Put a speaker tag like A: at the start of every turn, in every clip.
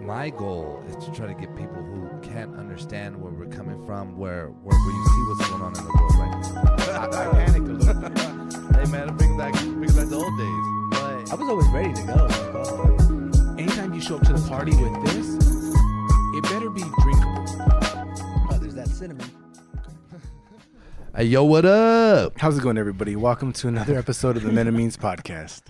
A: My goal is to try to get people who can't understand where we're coming from, where you see what's going on in the world right now. I panicked a little bit. Hey man, it brings back the old days. But
B: I was always ready to go. Anytime you show up to the party with this, it better be drinkable. Oh, there's that cinnamon.
A: Hey, yo, what up?
B: How's it going, everybody? Welcome to another episode of the Men and Means podcast.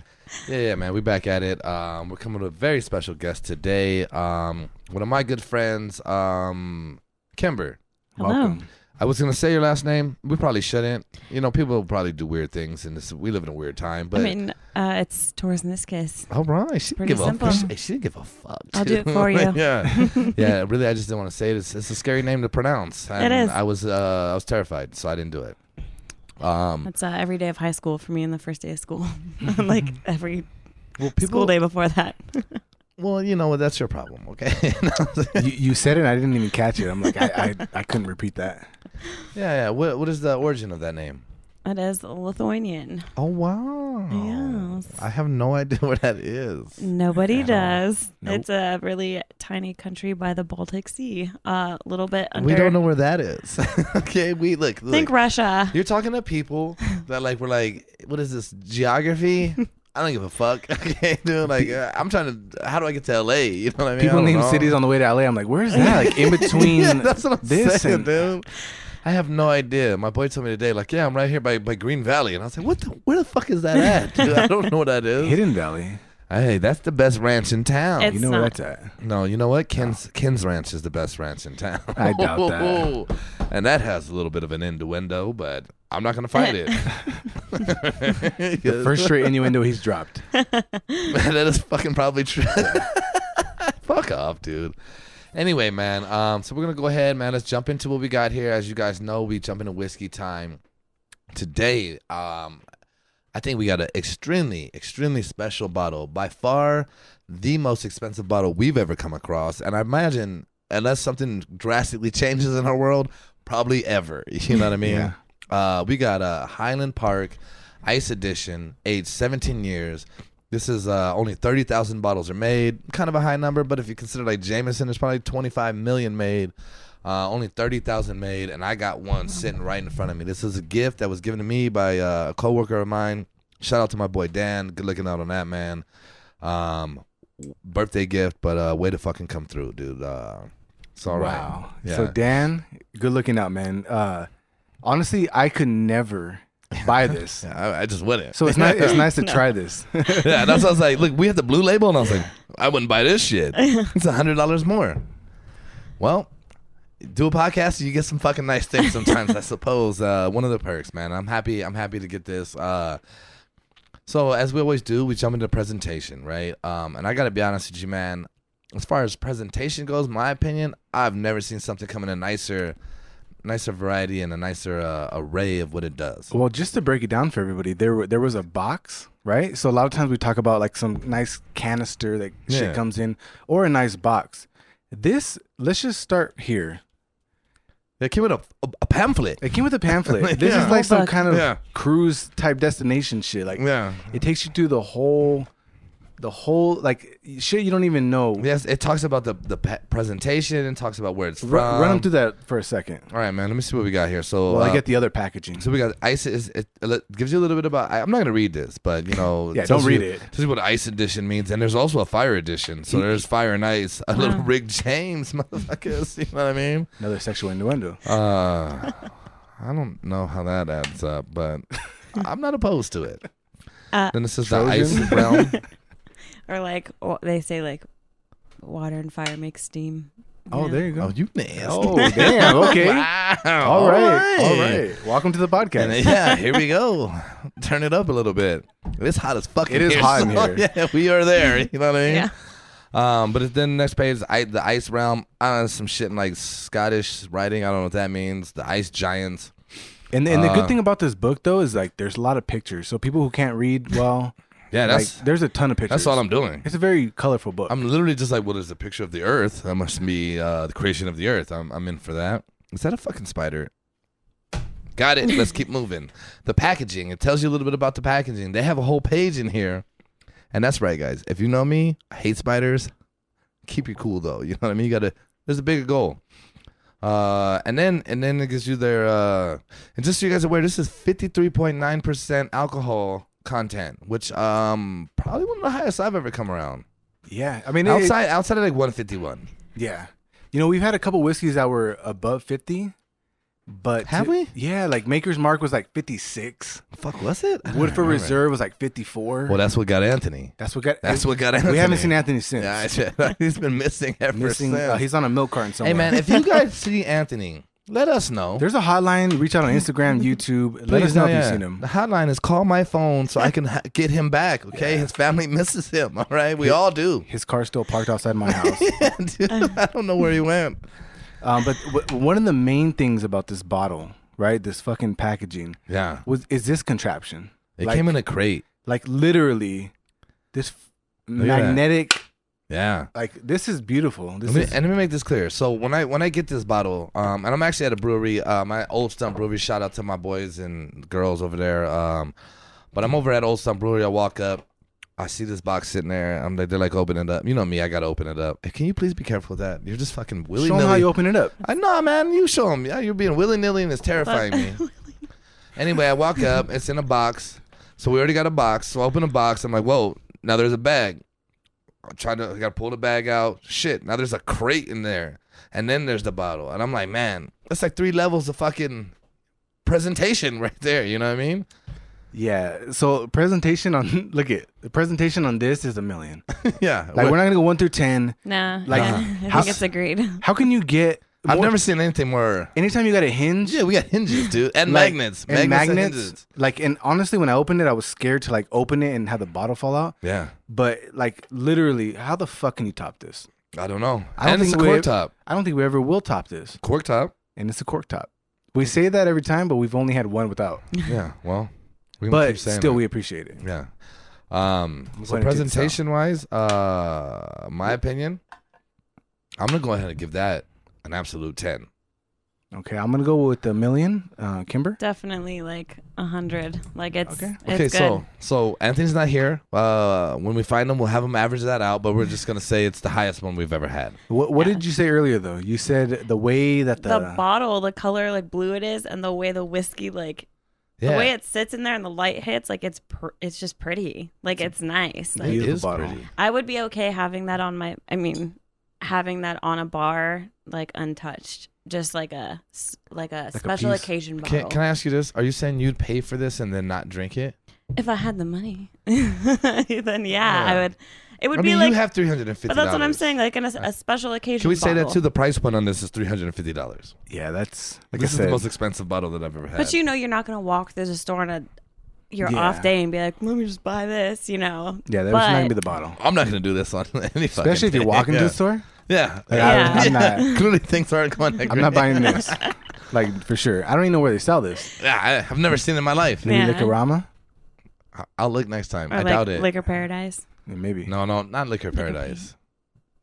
A: Yeah, man, we back at it. We're coming with a very special guest today. One of my good friends, Kimber.
C: Hello.
B: Welcome.
A: I was gonna say your last name. We probably shouldn't. You know, people probably do weird things, and we live in a weird time. But
C: I mean, it's Torsniskus.
A: all right, she didn't
C: Pretty
A: give
C: simple.
A: she didn't give a fuck.
C: I'll do it for you.
A: yeah. Really, I just didn't want to say it. It's a scary name to pronounce. And
C: It is.
A: I was terrified, so I didn't do it.
C: That's every day of high school for me and the first day of school. Like every
A: Well,
C: school day before that.
A: Well, you know what? That's your problem, okay?
B: You said it and I didn't even catch it. I'm like, I couldn't repeat that.
A: Yeah. What is the origin of that name?
C: It is Lithuanian.
A: Oh, wow.
C: Yes.
A: I have no idea where that is.
C: Nobody does.
B: Nope.
C: It's a really tiny country by the Baltic Sea. A little bit under.
A: We don't know where that is. Okay, look.
C: Think Russia.
A: You're talking to people that we're like, what is this, geography? I don't give a fuck. Okay, dude. I'm trying to. How do I get to LA? You know what I mean?
B: People
A: I don't
B: name
A: know.
B: cities on the way to LA. I'm like, where's that? Like in between
A: Yeah, that's what I'm
B: this
A: saying,
B: and
A: dude. I have no idea. My boy told me today, yeah, I'm right here by Green Valley, and I was like, where the fuck is that at? Dude, I don't know what that is.
B: Hidden Valley.
A: Hey, that's the best ranch in town.
C: It's
B: You know where
C: not.
B: that's at.
A: No, you know what? Ken's Ranch is the best ranch in town.
B: I doubt that.
A: And that has a little bit of an innuendo, but I'm not going to fight it.
B: The first straight innuendo he's dropped.
A: That is fucking probably true. Fuck off, dude. Anyway, man, so we're going to go ahead, man. Let's jump into what we got here. As you guys know, we jump into whiskey time. Today, I think we got an extremely, extremely special bottle. By far, the most expensive bottle we've ever come across. And I imagine, unless something drastically changes in our world, probably ever. You know what I mean?
B: Yeah.
A: We got a Highland Park Ice Edition, aged 17 years. This is only 30,000 bottles are made. Kind of a high number, but if you consider Jameson, there's probably 25 million made. Only 30,000 made, and I got one sitting right in front of me. This is a gift that was given to me by a coworker of mine. Shout out to my boy Dan. Good looking out on that, man. Birthday gift, but way to fucking come through, dude. It's all right.
B: Wow.
A: Yeah.
B: So Dan, good looking out, man. Honestly, I could never buy this.
A: Yeah, I just wouldn't.
B: So it's nice to try this.
A: Yeah, that's what I was like. Look, we have the blue label, and I was like, I wouldn't buy this shit. It's $100 more. Well, do a podcast, and you get some fucking nice things sometimes. I suppose one of the perks, man. I'm happy to get this. So as we always do, we jump into presentation, right? And I gotta be honest with you, man. As far as presentation goes, my opinion, I've never seen something come in a nicer variety and a nicer array of what it does.
B: Well, just to break it down for everybody, there was a box, right? So a lot of times we talk about some nice canister that shit comes in, or a nice box. This, let's just start here.
A: It came with a pamphlet.
B: It came with a pamphlet. This
A: Yeah.
B: is like some
C: Book.
B: kind of
A: Yeah.
B: cruise type destination shit. It takes you through the whole shit you don't even know.
A: Yes, it talks about the presentation and talks about where it's from.
B: Run them through that for a second.
A: All right, man. Let me see what we got here. So,
B: Well, I get the other packaging.
A: So we got ice. It gives you a little bit about. I'm not gonna read this, but
B: Yeah,
A: it
B: don't
A: tells
B: read
A: you-
B: it.
A: Tells you what ice edition means, and there's also a fire edition. So there's fire and ice. A little Rick James, motherfuckers. You know what I mean?
B: Another sexual innuendo.
A: I don't know how that adds up, but I'm not opposed to it. Then this is the ice
B: Trojan?
A: realm.
C: Or they say water and fire make steam.
B: Oh, there you go.
A: Oh, you nasty.
B: Oh, damn. Okay.
A: Wow.
B: All right. Welcome to the podcast.
A: And yeah, here we go. Turn it up a little bit. It's hot as fuck.
B: It is hot in here.
A: Yeah, we are there. You know what I mean?
C: Yeah.
A: But then the next page, the ice realm. I don't know, some shit in Scottish writing. I don't know what that means. The ice giants.
B: And the good thing about this book, though, is there's a lot of pictures. So people who can't read well,
A: Yeah,
B: there's a ton of pictures.
A: that's all I'm doing.
B: It's a very colorful book.
A: I'm literally just what is the picture of the earth? That must be the creation of the earth. I'm in for that. Is that a fucking spider? Got it. Let's keep moving. The packaging. It tells you a little bit about the packaging. They have a whole page in here And that's right, guys. If you know me, I hate spiders. Keep you cool though. You know what I mean? There's a bigger goal. And then it gives you their and just so you guys are aware, this is 53.9% alcohol content, which probably one of the highest I've ever come around.
B: Yeah, I mean
A: outside of like 151.
B: Yeah, we've had a couple whiskeys that were above 50. But
A: have we?
B: Yeah, like Maker's Mark was like 56.
A: Fuck, was it?
B: Woodford Reserve was like 54.
A: Well, that's what got Anthony. That's what got Anthony.
B: We haven't seen Anthony since.
A: Yeah, he's been missing ever since.
B: He's on a milk carton somewhere.
A: Hey man, if you guys see Anthony, let us know.
B: There's a hotline. Reach out on Instagram, YouTube. Let us know if you've seen him.
A: The hotline is call my phone so I can get him back. Okay, his family misses him. All right, we all do.
B: His car's still parked outside my house.
A: Yeah, dude, I don't know where he went.
B: But one of the main things about this bottle, right? This fucking packaging.
A: Yeah.
B: Is this contraption.
A: It came in a crate.
B: Like literally this magnetic.
A: Yeah.
B: Like this is beautiful.
A: Let me make this clear. So when I get this bottle, and I'm actually at a brewery, my Old Stump Brewery, shout out to my boys and girls over there. But I'm over at Old Stump Brewery. I walk up. I see this box sitting there. I'm like, they're like, open it up. You know me, I gotta open it up. Hey, can you please be careful with that? You're just fucking willy nilly.
B: Show them how you open it up.
A: I know, man. You show them. Yeah, you're being willy nilly and it's terrifying me. Anyway, I walk up. It's in a box. So we already got a box. So I open a box. I'm like, whoa. Now there's a bag. I gotta pull the bag out. Shit. Now there's a crate in there, and then there's the bottle. And I'm like, man, that's like 3 levels of fucking presentation right there. You know what I mean?
B: Yeah. So presentation on the presentation on this is $1 million.
A: Yeah.
B: Like we're not gonna go 1 through 10.
C: Nah.
B: Like
C: I think it's agreed.
B: How can you get?
A: I've never seen anything more.
B: Anytime you got a hinge.
A: Yeah, we got hinges, dude, and magnets.
B: And magnets. Like, and honestly, when I opened it, I was scared to like open it and have the bottle fall out.
A: Yeah.
B: But like literally, how the fuck can you top this?
A: I don't know.
B: And
A: it's a cork top.
B: I don't think we ever will top this.
A: Cork top.
B: And it's a cork top. We say that every time, but we've only had one without.
A: Yeah. Well.
B: But still, we appreciate it.
A: Yeah. So presentation wise, my opinion, I'm gonna go ahead and give that an absolute 10.
B: Okay, I'm gonna go with $1 million. Kimber?
C: Definitely like 100. Like it's
A: okay.
C: It's good.
A: So Anthony's not here. When we find him, we'll have him average that out. But we're just gonna say it's the highest one we've ever had.
B: What did you say earlier though? You said the way that
C: the bottle, the color like blue it is, and the way the whiskey like. Yeah. The way it sits in there and the light hits, like it's just pretty. Like it's nice. Like,
A: it is pretty.
C: I would be okay having that on having that on a bar, like untouched, just like a special occasion bottle.
A: Can I ask you this? Are you saying you'd pay for this and then not drink it?
C: If I had the money, then yeah, I would. It would be like
A: you have $350.
C: But that's what I'm saying. Like in a special occasion.
A: Can we say
C: bottle.
A: that too? The price point on this is $350.
B: Yeah, that's
A: like this is the most expensive bottle that I've ever had.
C: But you're not gonna walk through the store on your off day and be like, let me just buy this.
B: Yeah, that's not gonna be the bottle.
A: I'm not gonna do this on any.
B: Especially if you're walking to the store.
A: Yeah,
B: I'm not.
A: Clearly things aren't going. That great.
B: I'm not buying this. Like for sure. I don't even know where they sell this.
A: Yeah, I've never seen it in my life.
B: Maybe Liquorama.
A: I'll look next time.
C: Or
A: I doubt it.
C: Liquor Paradise.
B: Maybe.
A: No, not Liquor Paradise.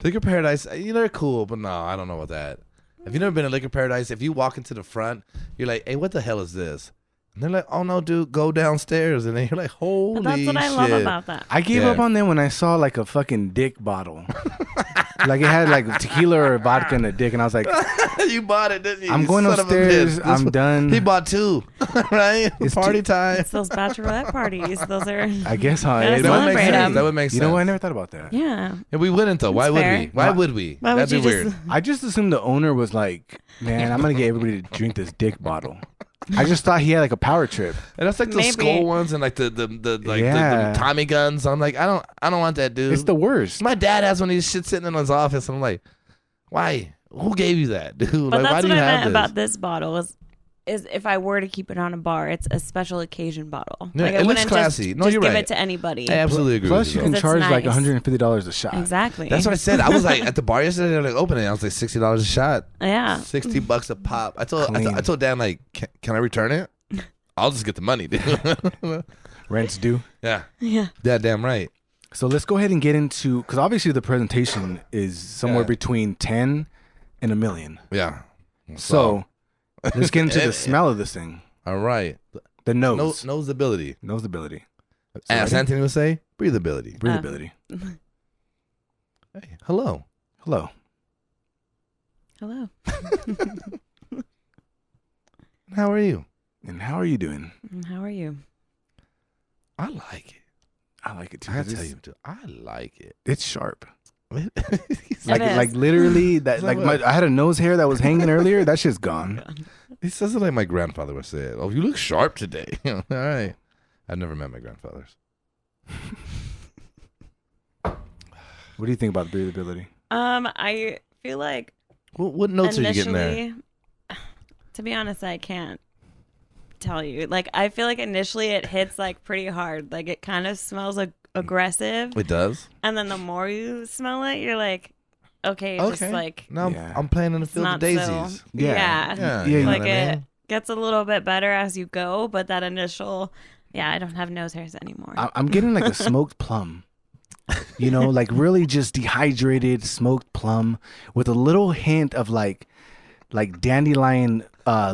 A: Liquor Paradise, they're cool, but no, I don't know about that. Have you never been to Liquor Paradise? If you walk into the front, you're like, hey, what the hell is this? And they're like, oh no, dude, go downstairs. And then you're like, holy shit.
C: That's what I love about that.
B: I gave up on them when I saw like a fucking dick bottle. Like it had like tequila or vodka in a dick, and I was like,
A: you bought it, didn't you?
B: I'm going upstairs. I'm done.
A: He bought 2, right? It's party time.
C: It's those bachelorette parties. Those are.
B: I guess how
A: that would make sense. That would make sense.
B: You know what? I never thought about that.
C: Yeah.
A: We wouldn't though. Why would we? Why would we? That'd be weird.
B: I just assumed the owner was like, man, I'm gonna get everybody to drink this dick bottle. I just thought he had like a power trip.
A: And that's like the skull ones and like the Tommy guns. I'm like, I don't want that, dude.
B: It's the worst.
A: My dad has one of these shit sitting in his office. And I'm like, why? Who gave you that, dude?
C: But
A: like, why do you have this? That's what I meant
C: about this bottle is if I were to keep it on a bar, it's a special occasion bottle.
A: Yeah,
C: like
A: it looks classy.
C: Just
A: you're
C: give
A: right.
C: it to anybody.
A: I absolutely agree.
B: Plus,
A: with
B: you can charge like $150 a shot.
C: Exactly.
A: That's what I said. I was like at the bar yesterday. They're like opening it. I was like $60 a shot.
C: Yeah.
A: $60 a pop. I told Dan like, can I return it? I'll just get the money, dude.
B: Rent's due.
A: Yeah.
C: Yeah.
A: Yeah, damn right.
B: So let's go ahead and get into, because obviously the presentation is somewhere between 10 and $1 million.
A: Yeah.
B: So let's get into the smell of this thing.
A: All right.
B: The nose.
A: Noseability.
B: Noseability.
A: As Anthony would say, breathability.
B: Breathability.
A: Hey, hello.
B: Hello.
C: Hello.
A: How are you?
B: And how are you doing?
C: How are you?
A: I like it.
B: I like it too.
A: I gotta tell you, dude, I like it.
B: It's sharp.
C: It is.
B: Like literally that. Like I had a nose hair that was hanging earlier. That shit's gone.
A: He says it like my grandfather would say it. Oh, you look sharp today. All right. I've never met my grandfathers.
B: What do you think about breathability?
C: I feel like
A: What notes are you getting there?
C: To be honest, I can't tell you. Like, I feel like initially it hits like pretty hard. Like, it kind of smells like aggressive.
A: It does.
C: And then the more you smell it, you're like, okay, just like
A: now I'm playing in the field of daisies.
C: So, yeah.
A: You know
C: like
A: what I
C: it
A: mean?
C: gets a little bit better as you go, but that initial, I don't have nose hairs anymore.
B: I'm getting like a smoked plum. You know, like really just dehydrated smoked plum with a little hint of like dandelion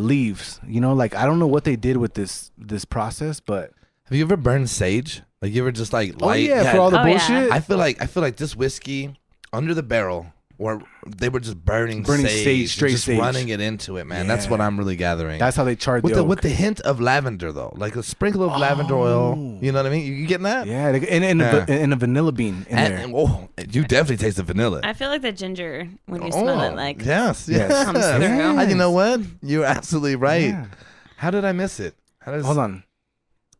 B: leaves. You know, like I don't know what they did with this process, but
A: Have you ever burned sage? Like you ever just like light?
B: oh yeah, for all the bullshit.
A: I feel like this whiskey under the barrel, or they were just burning
B: sage, straight
A: just
B: sage.
A: running it into it, man. That's what I'm really gathering.
B: That's how they charred
A: with
B: the
A: the
B: oak.
A: with the hint of lavender though, like a sprinkle of lavender oil. You know what I mean? You getting that?
B: Yeah, and a vanilla bean in there.
A: Oh, you definitely taste the vanilla.
C: I feel like the ginger when you smell it, like
A: yes.
C: comes through.
A: And you know what? You're absolutely right.
B: Yeah.
A: How did I miss it?
B: Hold on.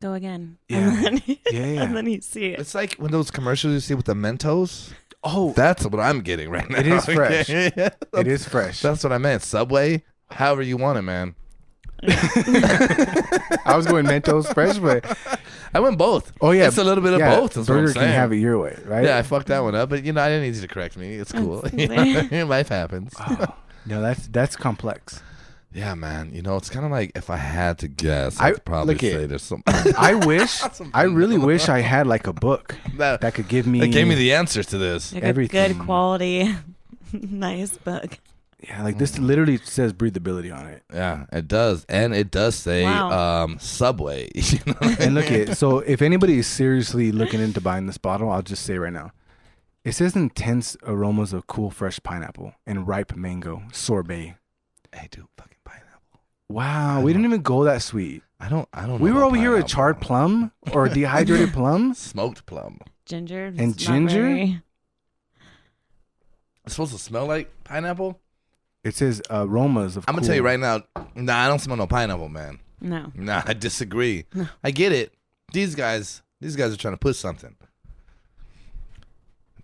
C: Go again.
B: Yeah.
C: And then,
B: Yeah.
C: and then you see it.
A: It's like when those commercials you see with the Mentos.
B: Oh,
A: That's what I'm getting right now.
B: it is fresh.
A: Yeah.
B: It is fresh.
A: That's what I meant. Subway, however you want it, man.
B: I was going Mentos fresh, but
A: I went both.
B: oh yeah,
A: It's a little bit of both. That's what I'm
B: Burger
A: saying.
B: can have it your way, right?
A: Yeah, I fucked that one up, but you know I didn't need you to correct me. It's cool. Life happens.
B: Oh, no, that's complex.
A: Yeah, man. You know, it's kind of like if I had to guess,
B: I-
A: I'd probably
B: look it.
A: say there's some.
B: I really wish I had like a book
A: that
B: that could give me.
A: that gave me the answers to this.
C: Like
B: everything.
C: a good quality, nice book.
B: Yeah, like this literally says breathability on it.
A: Yeah, it does, and it does say
C: Wow.
A: Subway. You know what I
B: And look
A: mean?
B: at so if anybody is seriously looking into buying this bottle, I'll just say right now, it says intense aromas of cool fresh pineapple and ripe mango sorbet.
A: Hey, dude, fucking pineapple.
B: Wow, we didn't even go that sweet.
A: I don't.
B: We
A: know
B: were
A: about
B: over here with
A: pineapple.
B: charred plum or dehydrated plum.
A: Smoked plum.
C: Ginger
B: And
C: it's not
B: ginger?
C: very-
A: It's supposed to smell like pineapple.
B: It says aromas of.
A: I'm gonna tell you right now. Nah, I don't smell no pineapple, man.
C: No.
A: Nah, I disagree. I get it. These guys are trying to push something.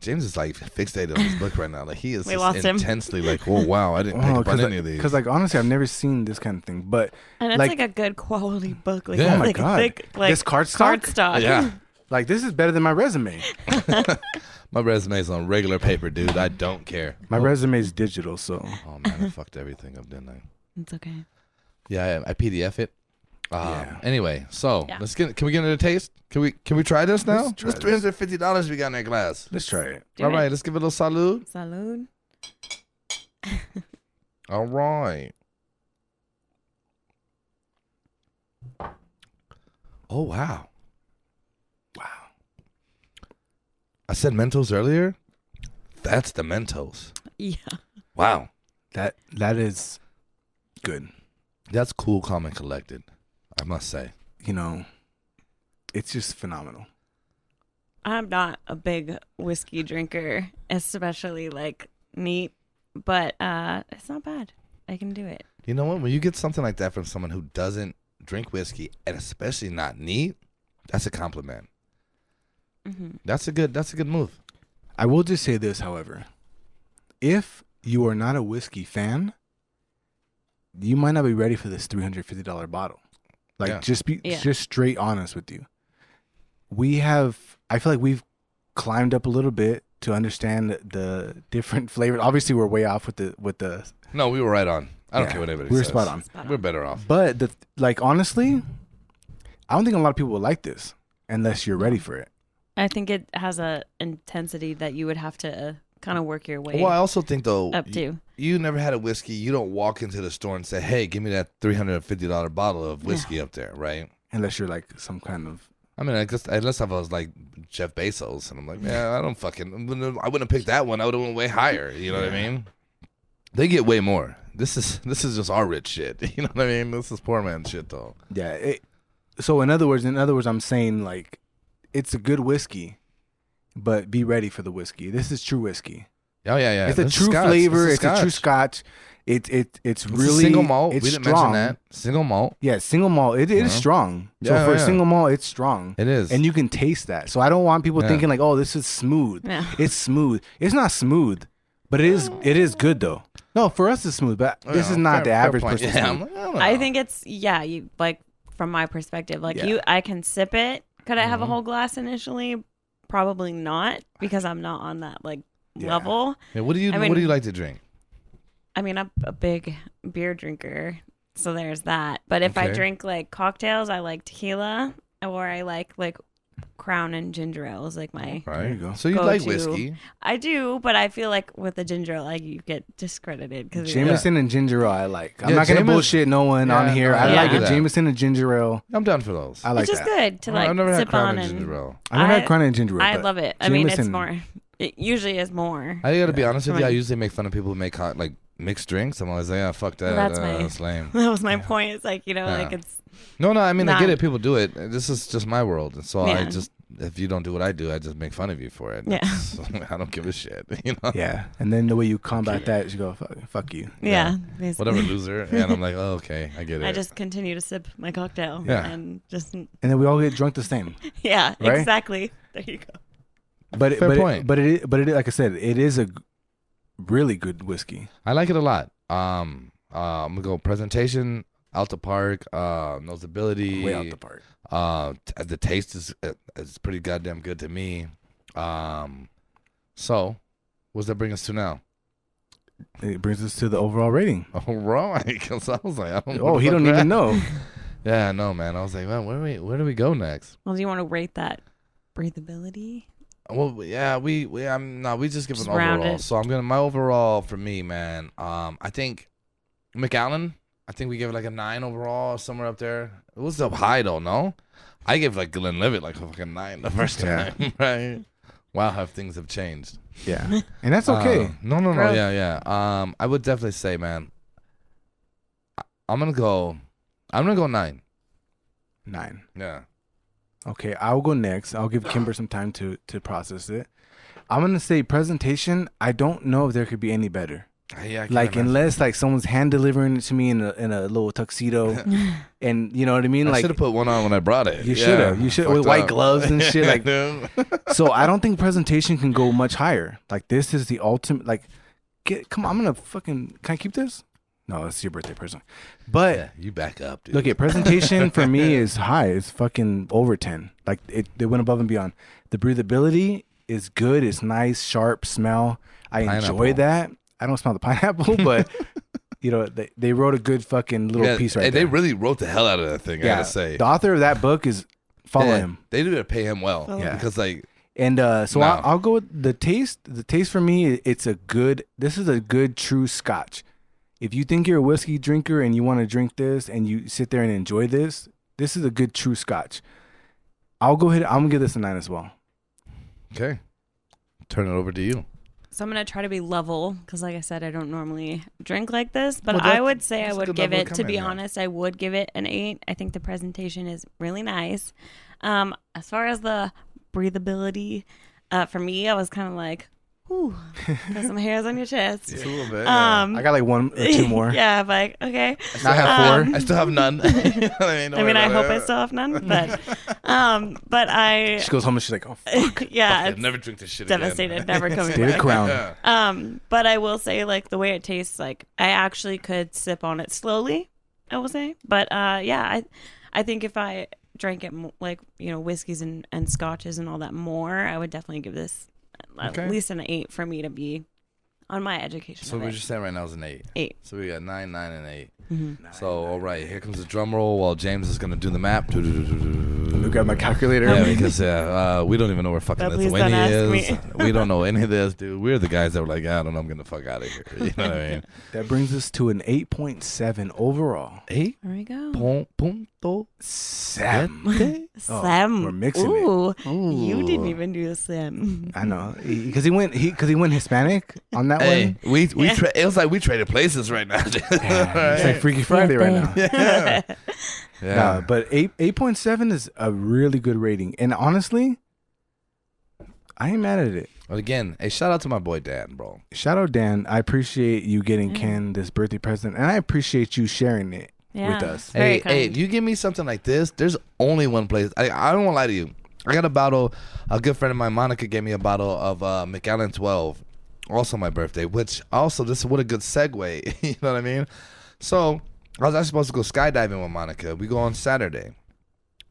A: James is like fixated on his book right now. Like he is
C: We
A: just
C: lost him.
A: intensely like, oh wow, I didn't pick up on any of these.
B: Because like honestly, I've never seen this kind of thing. But
C: And it's
B: Like-
C: like, a good quality book. Like,
A: Yeah.
B: oh my
C: like
B: god,
C: thick, like
B: this cardstock.
C: cardstock.
A: Yeah,
B: Like this is better than my resume.
A: my resume's on regular paper, dude. I don't care.
B: My resume is digital, so
A: Oh man, I fucked everything up, didn't I?
C: It's okay.
A: Yeah, I PDF it.
B: Yeah.
A: Anyway, so
C: Yeah.
A: Can we get into a taste? Can we try this now?
B: Let's try
A: This
B: this.
A: $350 we got in that glass.
B: let's try it.
C: Do
A: All
C: it.
A: right, let's give it a little salute.
C: Salud.
A: All right. Oh wow.
B: Wow,
A: I said Mentos earlier. That's the Mentos.
C: Yeah.
A: Wow.
B: that is good.
A: That's cool, calm, and collected. I must say.
B: You know, it's just phenomenal.
C: I'm not a big whiskey drinker, especially like neat, but it's not bad. I can do it.
A: You know what? When you get something like that from someone who doesn't drink whiskey, and especially not neat, that's a compliment.
C: Mm-hmm.
A: That's a good move.
B: I will just say this, however, if you are not a whiskey fan, you might not be ready for this $350 bottle. Like,
A: Yeah.
B: just straight honest with you. I feel like we've climbed up a little bit to understand the different flavors. Obviously, we're way off with the.
A: No, we were right on. I don't
B: Yeah,
A: care what anybody
B: we were
A: says.
B: spot on.
A: We're better off.
B: But honestly, I don't think a lot of people will like this unless you're ready for it.
C: I think it has a intensity that you would have to kind of work your way
A: Well, I also think though,
C: up to.
A: you never had a whiskey. You don't walk into the store and say, "Hey, give me that $350 bottle of whiskey up there," right?
B: Unless you're like some kind of
A: I mean, I guess unless I was like Jeff Bezos, and I'm like, yeah, I wouldn't have picked that one. I would have went way higher. You know what I mean? They get way more. This is just our rich shit. You know what I mean? This is poor man shit, though.
B: Yeah. So in other words, I'm saying like, it's a good whiskey, but be ready for the whiskey. This is true whiskey.
A: Oh yeah.
B: It's a true flavor. It's a true Scotch. It's really
A: single malt.
B: It's
A: we didn't
B: strong.
A: mention that single malt.
B: Yeah, single malt. It is strong. So for a single malt, it's strong.
A: It is,
B: and you can taste that. So I don't want people thinking like, oh, this is smooth.
C: Yeah.
B: It's smooth. It's not smooth, but it is good though. No, for us it's smooth, but this is not the average person.
A: Yeah, I'm like, I don't know.
C: I think it's you like from my perspective, like I can sip it. Could I have a whole glass initially? Probably not, because I'm not on that like level.
A: Yeah, what do you like to drink?
C: I mean, I'm a big beer drinker, so there's that. But if I drink like cocktails, I like tequila, or I like Crown and ginger ale is like my
B: There you go.
A: So you like whiskey?
C: I do, but I feel like with the ginger ale, like you get discredited because
B: Jameson and ginger ale I like. I'm not gonna bullshit no one on here. I like a Jameson and ginger ale.
A: I'm down for those.
B: I like
C: it's just
B: that.
C: good to like
A: I've never had
C: sip
A: Crown
C: on
A: and ginger ale.
B: I never had Crown and ginger ale.
C: I love it. I mean, it's
B: Jameson-
C: more. It usually is more.
A: I gotta be honest with you. I usually make fun of people who make like mixed drinks. I'm always like, yeah, fuck that.
C: Well,
A: that's lame.
C: That was my point. It's like like it's.
A: No. I mean, I
C: not-
A: get it. People do it. This is just my world, and so
C: Yeah.
A: I just, if you don't do what I do, I just make fun of you for it.
C: Yeah.
A: I don't give a shit. You know.
B: Yeah, and then the way you combat that is you go, fuck you.
C: Yeah. Basically.
A: Whatever, loser. And I'm like, oh, okay, I get it.
C: I just continue to sip my cocktail.
A: Yeah.
C: And just.
B: And then we all get drunk the same.
C: Yeah.
B: Right?
C: Exactly. There you go.
B: But
A: Fair point.
B: But it like I said, it is a really good whiskey.
A: I like it a lot. I'm gonna go presentation out the park. Notability
B: Way out the park.
A: The taste is pretty goddamn good to me. So, what's that bring us to now?
B: It brings us to the overall rating.
A: Oh, right. Because I was like, I don't know.
B: Oh, he don't even know.
A: Yeah, no, man. I was like, well, where do we go next?
C: Well, do you want to rate that breathability?
A: Well, yeah, we just give
C: Just
A: an
C: round
A: overall.
C: it.
A: So I'm gonna my overall for me, man. I think McAllen. I think we give it like a 9 overall, somewhere up there. It was up high though, no? I gave like Glenlivet like a fucking 9 the first time, right? Wow, how things have changed.
B: Yeah, and that's okay.
A: No,
C: Growth.
A: yeah. I would definitely say, man, I'm gonna go 9.
B: 9.
A: Yeah.
B: Okay, I'll go next. I'll give Kimber some time to process it. I'm gonna say presentation. I don't know if there could be any better.
A: Yeah,
B: Like unless like someone's hand delivering it to me in a little tuxedo, and you know what I mean.
A: I
B: Like
A: should have put one on when I brought it.
B: you should have. You should with white gloves and shit. Like so, I don't think presentation can go much higher. Like this is the ultimate. Like, come on, I'm gonna fucking. Can I keep this? No, it's your birthday present. But
A: Yeah, you back up, dude.
B: look at presentation for me is high. It's fucking over 10. Like they went above and beyond. The breathability is good. It's nice, sharp smell. I enjoy
A: Pineapple.
B: that. I don't smell the pineapple, but you know they wrote a good fucking little piece right
A: and
B: there.
A: they really wrote the hell out of that thing. I gotta say,
B: the author of that book is follow
A: Yeah,
B: him.
A: They do pay him well.
B: Yeah.
A: Because like
B: And so
A: No.
B: I'll go with the taste. The taste for me, this is a good true Scotch. If you think you're a whiskey drinker and you want to drink this and you sit there and enjoy this is a good true Scotch. I'll go ahead. I'm gonna give this a 9 as well.
A: okay, turn it over to you.
C: So I'm going to try to be level because, like I said, I don't normally drink like this. But
A: Well,
C: I would say I
A: that's a
C: would
A: good
C: give
A: level to
C: it, to
A: come
C: be
A: in, yeah.
C: honest, I would give it an 8. I think the presentation is really nice. As far as the breathability, for me, I was kind of like, ooh, got some hairs on your chest.
A: Just a little bit.
B: I got like 1 or 2 more.
C: Yeah, I'm like, okay.
B: I have 4.
A: I still have none.
C: I mean, I hope I still have none, but I,
B: She goes home and she's like, oh, fuck.
C: yeah,
A: I'd
C: it's
A: never drink this shit
C: devastated, never coming
B: Stay the
C: back.
B: crown.
A: Yeah.
C: But I will say, like, the way it tastes, like, I actually could sip on it slowly, I will say. But, yeah, I think if I drank it, like, you know, whiskeys and scotches and all that more, I would definitely give this
A: Okay.
C: at least an 8 for me to be on my education.
A: So
C: of
A: what
C: it.
A: you're saying right now is an 8.
C: 8.
A: So we got 9, 9, and 8.
C: Mhm.
A: So all right, here comes the drum roll while James is gonna do the map.
B: me grab my calculator.
A: Yeah, because we don't even know where fucking
C: But please don't
A: Lithuania
C: ask
A: is. We don't know any of this, dude. We're the guys that were like, I don't know, I'm getting the fuck out of here. You know what I mean?
B: That brings us to an 8.7 overall.
C: There we go.
A: 8.7.
C: Sam.
B: We're mixing
C: Ooh,
B: it.
C: you didn't even do a Sam.
B: I know, because he went Hispanic on that
A: Hey,
B: one.
A: it was like we traded places right now. Dude.
B: It's like Freaky Friday right now.
A: Yeah. Yeah.
B: No, but 8.7 is a really good rating, and honestly, I ain't mad at it.
A: But again, hey, shout out to my boy Dan, bro.
B: Shout out Dan. I appreciate you getting Ken this birthday present, and I appreciate you sharing it with us.
C: Very
A: Hey,
C: kind.
A: if you give me something like this, there's only one place. I don't want to lie to you. I got a bottle. A good friend of mine, Monica, gave me a bottle of Macallan 12, also my birthday. Which also, this is what a good segue. You know what I mean? So I was actually supposed to go skydiving with Monica. We go on Saturday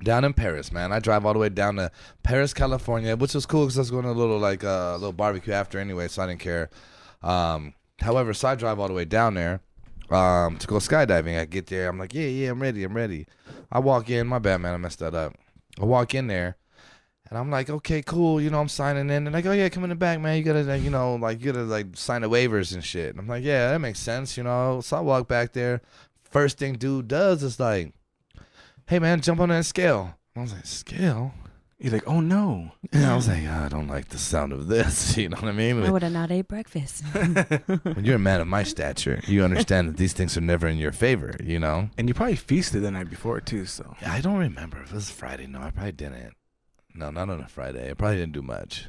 A: down in Paris, man. I drive all the way down to Paris, California, which was cool because I was going to a little barbecue after anyway, so I didn't care. However, so I drive all the way down there to go skydiving. I get there, I'm like, yeah, I'm ready. I walk in, my bad, man, I messed that up. I walk in there, and I'm like, okay, cool, you know, I'm signing in. And like, oh yeah, come in the back, man. You gotta, you gotta sign the waivers and shit. And I'm like, yeah, that makes sense, you know. So I walk back there. First thing dude does is like, hey man, jump on that scale. I was like, scale?
B: He's like, oh no.
A: And I was like, I don't like the sound of this. You know what I mean?
C: I would have not ate breakfast.
A: When you're a man of my stature, you understand that these things are never in your favor, you know?
B: And you probably feasted the night before too, so.
A: I don't remember if it was Friday. No, I probably didn't. No, not on a Friday. I probably didn't do much.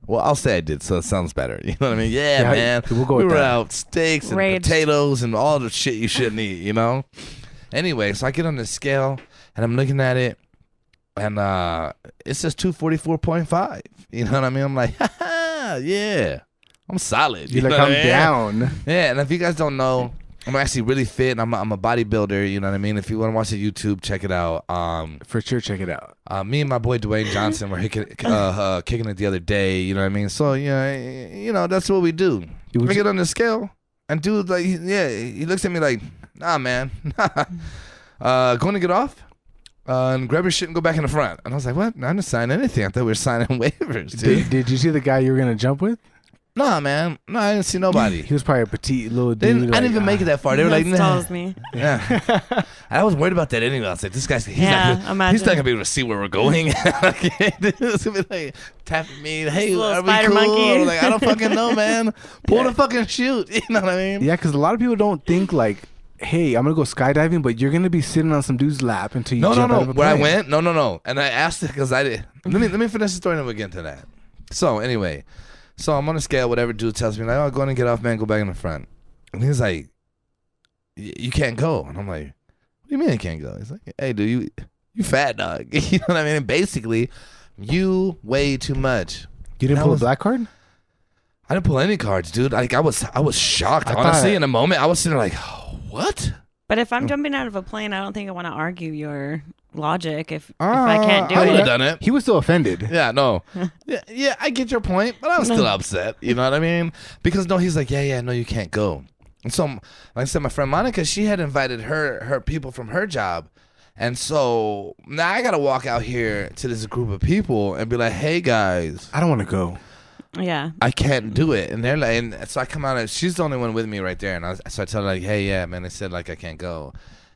A: Well, I'll say I did, so it sounds better. You know what I mean? Yeah, man.
B: We'll go
A: we
B: with
A: were
B: that.
A: out steaks and
C: Raged.
A: potatoes and all the shit you shouldn't eat, you know? Anyway, so I get on the scale, and I'm looking at it, and it says 244.5. You know what I mean? I'm like, yeah, I'm solid.
B: You're
A: know
B: like,
A: what
B: I'm
A: I mean?
B: down.
A: Yeah, and if you guys don't know, I'm actually really fit. And I'm a bodybuilder. You know what I mean? If you want to watch the YouTube, check it out.
B: For sure, check it out.
A: Me and my boy Dwayne Johnson were kicking it the other day. You know what I mean? So you know that's what we do. We get on the scale, and dude, like, he looks at me like, nah, man, going to get off. And grab your shit and go back in the front. And I was like, what? I didn't sign anything. I thought we were signing waivers, dude.
B: Did you see the guy you were going to jump with?
A: Nah, man. No, I didn't see nobody.
B: He was probably a petite little
A: They
B: dude.
A: didn't, I didn't even make it that far. They were like,
C: That
A: nah.
C: stalls me.
A: Yeah. I was worried about that anyway. I was like, this guy's he's not
C: imagine.
A: going to be able to see where we're going. It's going to be like tapping me. Hey,
C: Little
A: are we
C: spider
A: cool?
C: monkey.
A: Like, I don't fucking know, man. Pull the fucking chute. You know what I mean?
B: Yeah, because a lot of people don't think like, hey, I'm going to go skydiving, but you're going to be sitting on some dude's lap until you jump out of a
A: Where I
B: plane.
A: went, no. And I asked it because I did. Let me finish the story and we'll get into that. So anyway, so I'm on a scale. Whatever dude tells me, like, oh, go on and get off, man. Go back in the front. And he's like, you can't go. And I'm like, what do you mean I can't go? He's like, hey, dude, you fat dog. You know what I mean? And basically, you weigh too much.
B: You didn't pull a black card?
A: I didn't pull any cards, dude. Like I was shocked.
B: I
A: Honestly,
B: thought-
A: in a moment, I was sitting there like, what?
C: But if I'm jumping out of a plane, I don't think I want to argue your logic if I can't do
A: I would have
C: it.
A: done it.
B: He was still offended.
A: Yeah, no. Yeah, I get your point, but I'm still upset. You know what I mean? Because no, he's like, yeah, no, you can't go. And so, like I said, my friend Monica, she had invited her people from her job. And so now I got to walk out here to this group of people and be like, hey, guys,
B: I don't want to go.
C: Yeah.
A: I can't do it. And they're like, and so I come out and she's the only one with me right there. And so I tell her like, hey, yeah, man, they said like I can't go.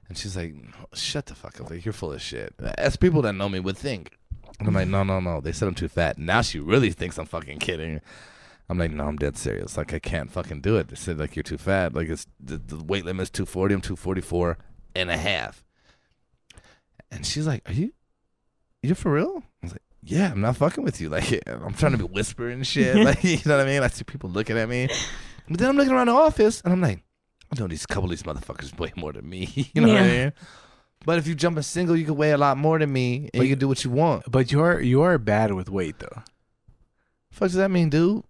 A: And she's like, shut the fuck up. Like, you're full of shit. As people that know me would think. And I'm like, no. They said I'm too fat. Now she really thinks I'm fucking kidding. I'm like, no, I'm dead serious. Like, I can't fucking do it. They said like, you're too fat. Like, it's the weight limit is 240. I'm 244 and a half. And she's like, you're for real? I was like, yeah, I'm not fucking with you. Like, I'm trying to be whispering and shit. Like, you know what I mean? I see people looking at me. But then I'm looking around the office, and I'm like, I know a couple of these motherfuckers weigh more than me. You know what I mean? But if you jump a single, you can weigh a lot more than me, and you can do what you want.
B: But you are bad with weight, though.
A: Fuck does that mean, dude?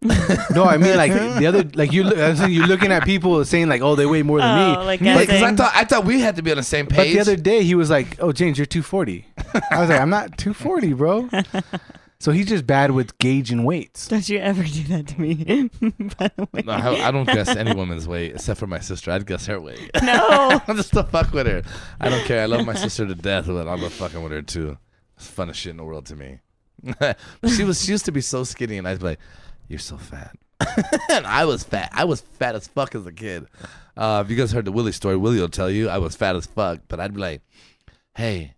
B: No, I mean like the other, like you're looking at people saying like, oh, they weigh more than me.
C: Like
A: Yeah, because
C: guessing.
A: I thought we had to be on the same
B: But
A: page.
B: the other day he was like, oh, James, you're 240. I was like, I'm not 240, bro. So he's just bad with gauging weights.
C: Don't you ever do that to me, by the way.
A: No, I don't guess any woman's weight except for my sister. I'd guess her weight.
C: No.
A: I'm just to fuck with her. I don't care. I love my sister to death, but I'm fucking with her too. It's the funnest shit in the world to me. She used to be so skinny, and I'd be like, "You're so fat," and I was fat. I was fat as fuck as a kid. If you guys heard the Willie story, Willie will tell you I was fat as fuck. But I'd be like, "Hey,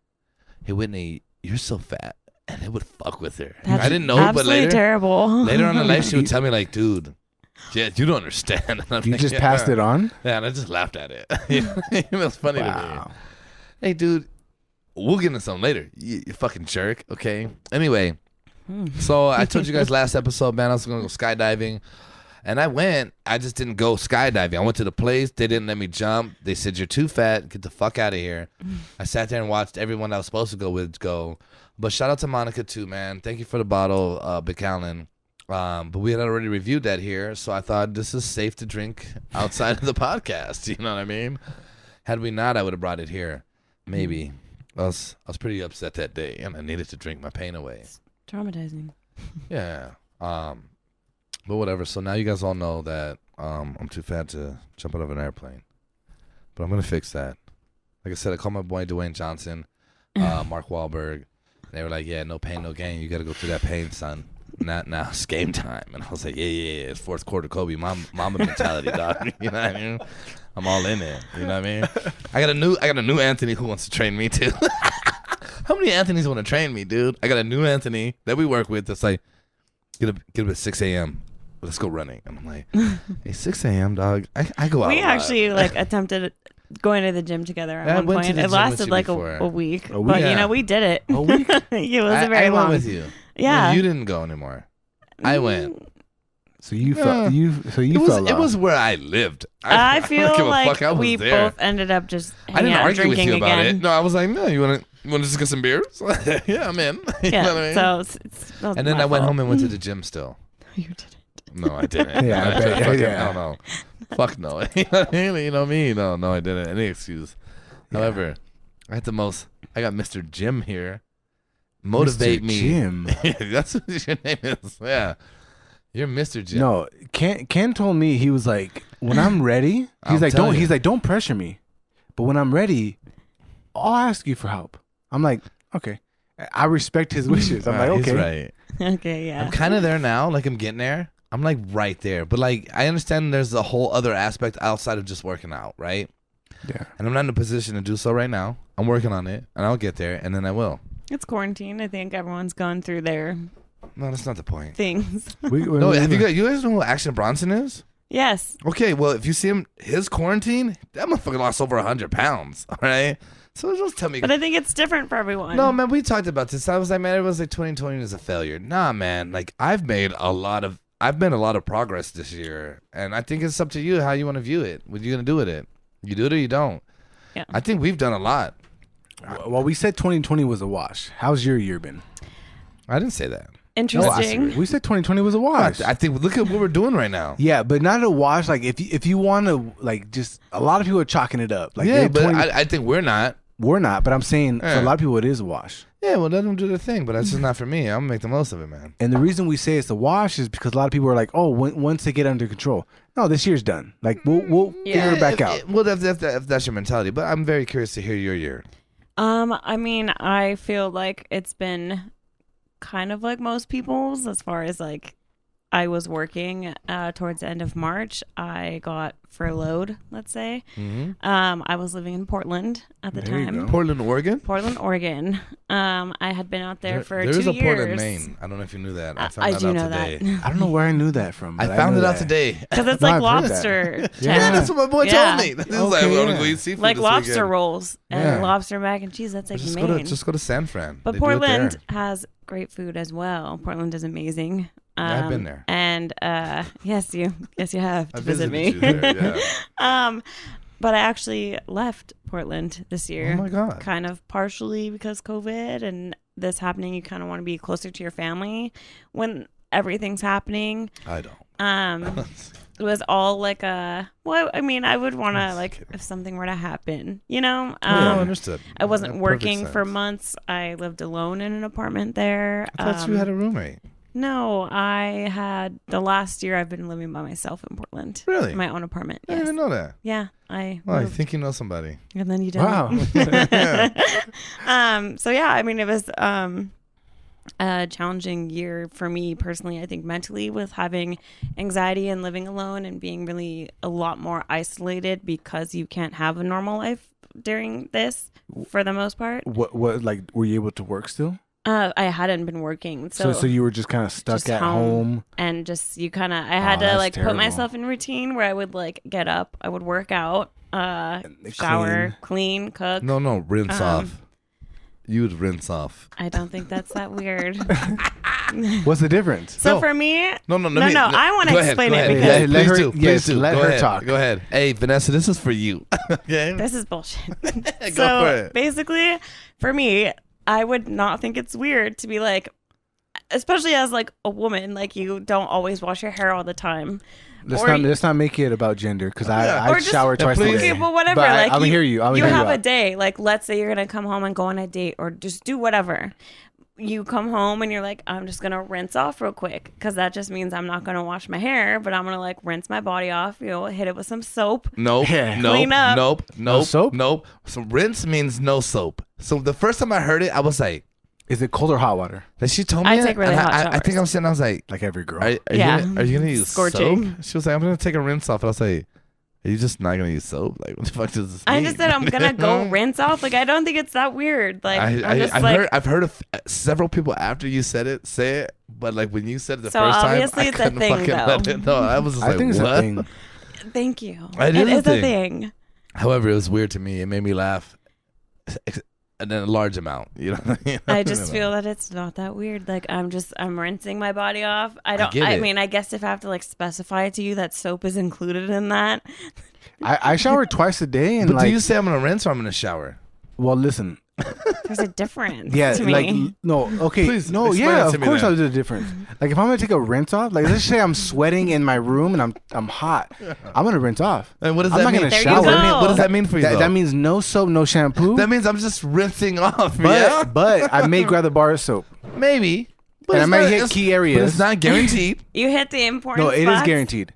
A: Whitney, you're so fat," and it would fuck with her.
C: That's
A: I didn't know, but
C: absolutely
A: later,
C: terrible.
A: later on in life, she would tell me like, "Dude, yeah, you don't understand." And I'm
B: You
A: like,
B: just passed it on?
A: Yeah, and I just laughed at it. It was funny to me.
B: Wow.
A: Hey, dude, we'll get into something later. You fucking jerk. Okay. Anyway, so I told you guys last episode, man, I was going to go skydiving. And I went. I just didn't go skydiving. I went to the place. They didn't let me jump. They said, "You're too fat. Get the fuck out of here." I sat there and watched everyone I was supposed to go with go. But shout out to Monica, too, man. Thank you for the bottle, Big Highland. But we had already reviewed that here, so I thought this is safe to drink outside of the podcast. You know what I mean? Had we not, I would have brought it here. Maybe. I was pretty upset that day, and I needed to drink my pain away.
C: It's traumatizing.
A: Yeah. But whatever. So now you guys all know that I'm too fat to jump out of an airplane. But I'm going to fix that. Like I said, I called my boy Dwayne Johnson, Mark Wahlberg. They were like, "Yeah, no pain, no gain. You got to go through that pain, son. Not now. It's game time." And I was like, yeah. It's fourth quarter Kobe. Mama mentality, dog. You know what I mean? I'm all in it. You know what I mean? I got a new Anthony who wants to train me too. How many Anthonys want to train me, dude? I got a new Anthony that we work with that's like, get up at 6 a.m. Let's go running. And I'm like, hey, 6 a.m., dog. I go out.
C: We actually attempted going to the gym together at one point. It lasted like a week. But
A: yeah.
C: You know, we did it.
B: A week?
C: It wasn't very long.
A: I went with you.
C: Yeah.
A: No, you didn't go anymore. I went.
B: So you fell. Fell
A: It
B: off.
A: was where I lived.
C: I
A: don't
C: feel
A: give a
C: like
A: fuck. I was
C: we
A: there.
C: both ended up just
A: I didn't argue with
C: drinking
A: you about
C: again.
A: it. No, I was like, no, you want to just get some beers? Yeah, I'm in. You
C: Yeah.
A: know what I mean?
C: So it's
A: And then I went home and went to the gym still.
C: You didn't.
A: No, I didn't.
B: Yeah, I bet. Yeah.
A: I don't know. Fuck no. You know me? No, I didn't. Any excuse.
B: Yeah.
A: However, I got Mr. Jim here. Motivate
B: Mr.
A: me.
B: Jim.
A: That's what your name is. Yeah. You're Mr. Jim.
B: No, Ken told me, he was like, when I'm ready,
A: I'll tell you.
B: he's like, don't pressure me. But when I'm ready, I'll ask you for help. I'm like, okay. I respect his wishes. I'm like, okay.
A: He's right.
C: Okay, yeah.
A: I'm kind of there now. Like, I'm getting there. I'm like right there. But like, I understand there's a whole other aspect outside of just working out, right?
B: Yeah.
A: And I'm not in a position to do so right now. I'm working on it, and I'll get there, and then I will.
C: It's quarantine. I think everyone's gone through their
A: No, that's not the point.
C: things.
A: No, have you guys know who Action Bronson is?
C: Yes.
A: Okay, well, if you see him, his quarantine, that motherfucker lost over 100 pounds, all right? So just tell me.
C: But I think it's different for everyone.
A: No, man, we talked about this. I was like, man, it was like 2020 is a failure. Nah, man, like I've made a lot of progress this year, and I think it's up to you how you want to view it. What are you gonna do with it? You do it or you don't.
C: Yeah.
A: I think we've done a lot.
B: Well, we said 2020 was a wash. How's your year been?
A: I didn't say that.
C: Interesting.
B: We said 2020 was a wash.
A: I think look at what we're doing right now.
B: Yeah, but not a wash. Like if you want to, like, just a lot of people are chalking it up. Like,
A: Yeah, but I think we're not.
B: we're not. But I'm saying for
A: Yeah.
B: a lot of people, it is a wash.
A: Yeah, well, let them do their thing, but that's just not for me. I'm gonna make the most of it, man.
B: And the reason we say it's a wash is because a lot of people are like, oh, once they get under control. No, this year's done. Like we'll figure it back out.
A: Well, if that's your mentality, but I'm very curious to hear your year.
C: I mean, I feel like it's been kind of like most people's as far as like I was working towards the end of March. I got furloughed, let's say.
A: Mm-hmm.
C: I was living in Portland at the
B: There you
C: time.
B: go.
A: Portland, Oregon.
C: Portland, Oregon. I had been out there for 2
A: There's
C: years.
A: a Portland, Maine. I don't know if you knew that. I found
C: I
A: that
C: do
A: out
C: know
A: today.
C: that.
B: I don't know where I knew that from.
A: I
B: but
A: found
B: know
A: it out
B: that.
A: today.
C: Because it's
B: No,
C: like
B: I've heard that.
C: lobster.
B: Yeah.
A: Yeah, that's what my boy
C: Yeah.
A: told me. He was
B: Okay,
A: like, well,
B: yeah.
A: we eat seafood
C: Like
A: this
C: lobster
A: weekend.
C: rolls and
B: Yeah.
C: lobster mac and cheese. That's like
A: Just
C: Maine.
A: go to San Fran.
C: But
A: They do it
C: Portland
A: there.
C: has great food as well. Portland is amazing.
A: Yeah, I've been there.
C: And yes, you have to
A: I
C: visit
A: visited
C: me.
A: you there, yeah.
C: But I actually left Portland this year.
A: Oh my God.
C: Kind of partially because COVID and this happening. You kind of want to be closer to your family when everything's happening.
A: I don't.
C: It was all like well, I mean, I would want to
A: That's
C: like
A: kidding.
C: if something were to happen, you know.
A: No, understood.
C: I wasn't
A: That perfect
C: working for
A: sense.
C: months. I lived alone in an apartment there.
A: I thought you had a roommate.
C: No, I had the last year I've been living by myself in Portland.
A: Really?
C: In my own apartment.
A: I didn't even know that.
C: Yeah, I.
A: Well, I
C: moved.
A: think you know somebody.
C: And then you didn't.
B: Wow.
C: So yeah, I mean, it was a challenging year for me personally. I think mentally, with having anxiety and living alone and being really a lot more isolated because you can't have a normal life during this for the most part.
B: What like were you able to work still?
C: I hadn't been working, so
B: you were just kind of stuck
C: just
B: at home.
C: and just you kind of I had to
B: that's
C: like
B: terrible.
C: put myself in routine where I would like get up, I would work out, shower, clean, cook.
A: No, rinse off. You would rinse off.
C: I don't think that's that weird.
B: What's the difference?
C: So for me,
A: No.
C: I want to explain it
B: ahead.
C: because
B: Let her-
A: Please do.
B: let
A: Go
B: her
A: ahead.
B: talk.
A: Go ahead. Hey, Vanessa, this is for you. Okay.
C: this is bullshit.
A: Go
C: So
A: for it.
C: basically, for me, I would not think it's weird to be like, especially as like a woman, like you don't always wash your hair all the time.
B: Let's not make it about gender because I
C: Or just-
B: shower twice a
A: please.
B: day.
C: Okay, but whatever.
B: But
C: like
B: I'll hear you. I'll
C: you
B: hear you
C: have a
B: out.
C: day. Like, let's say you're gonna come home and go on a date, or just do whatever. You come home and you're like, I'm just gonna rinse off real quick because that just means I'm not gonna wash my hair, but I'm gonna like rinse my body off. You know, hit it with some soap.
A: Nope.
B: Yeah.
C: Clean up.
A: Nope.
B: No soap?
A: Nope. So rinse means no soap. So the first time I heard it, I was like,
B: Is it cold or hot water?
A: that she told me
C: I
A: it,
C: take really
A: and
C: hot
A: I think
C: showers.
A: I'm sitting, I was like,
B: Like every girl.
A: are
C: Yeah.
A: you gonna use
C: Scorching.
A: soap? She was like, I'm gonna take a rinse off. And I was like, are you just not gonna use soap? Like, what the fuck does this
C: I
A: mean?
C: just said I'm gonna go rinse off. Like, I don't think it's that weird. Like, I'm just like,
A: I've heard of several people after you said it say it, but like when you said it the
C: So
A: first time,
C: obviously
A: I
C: it's a
A: couldn't
C: thing,
A: fucking
C: though.
A: let it know. I was just
B: I
A: like,
B: think it's
A: what?
B: a thing.
C: thank you.
A: It is a
C: a
A: thing.
C: thing.
A: However, it was weird to me. It made me laugh, and then a large amount. You know,
C: I just feel that it's not that weird. Like I'm rinsing my body off.
A: get it.
C: I mean, I guess if I have to like specify to you that soap is included in that.
B: I shower twice a day, and
A: But
B: like,
A: do you say I'm gonna rinse or I'm gonna shower?
B: well, listen,
C: There's a difference.
B: yeah,
C: to me.
B: like no, okay,
A: Please
B: no,
A: explain
B: yeah,
A: it to
B: of
A: me
B: course
A: then.
B: I'll do the difference. Like if I'm gonna take a rinse off, like let's say I'm sweating in my room and I'm hot, I'm gonna rinse off.
A: And what does
B: I'm
A: that
B: not
A: mean?
B: gonna
C: There you
B: shower.
C: go.
A: What does that mean for you?
B: That,
A: though?
B: that means no soap, no shampoo.
A: that means I'm just rinsing off.
B: but
A: yeah,
B: but I may grab the bar of soap,
A: maybe. But
B: and I
A: it's
B: might
A: not-
B: hit
A: it's-
B: key
A: But
B: areas.
A: it's not guaranteed.
C: You hit the important
B: No, it is
C: spots.
B: guaranteed.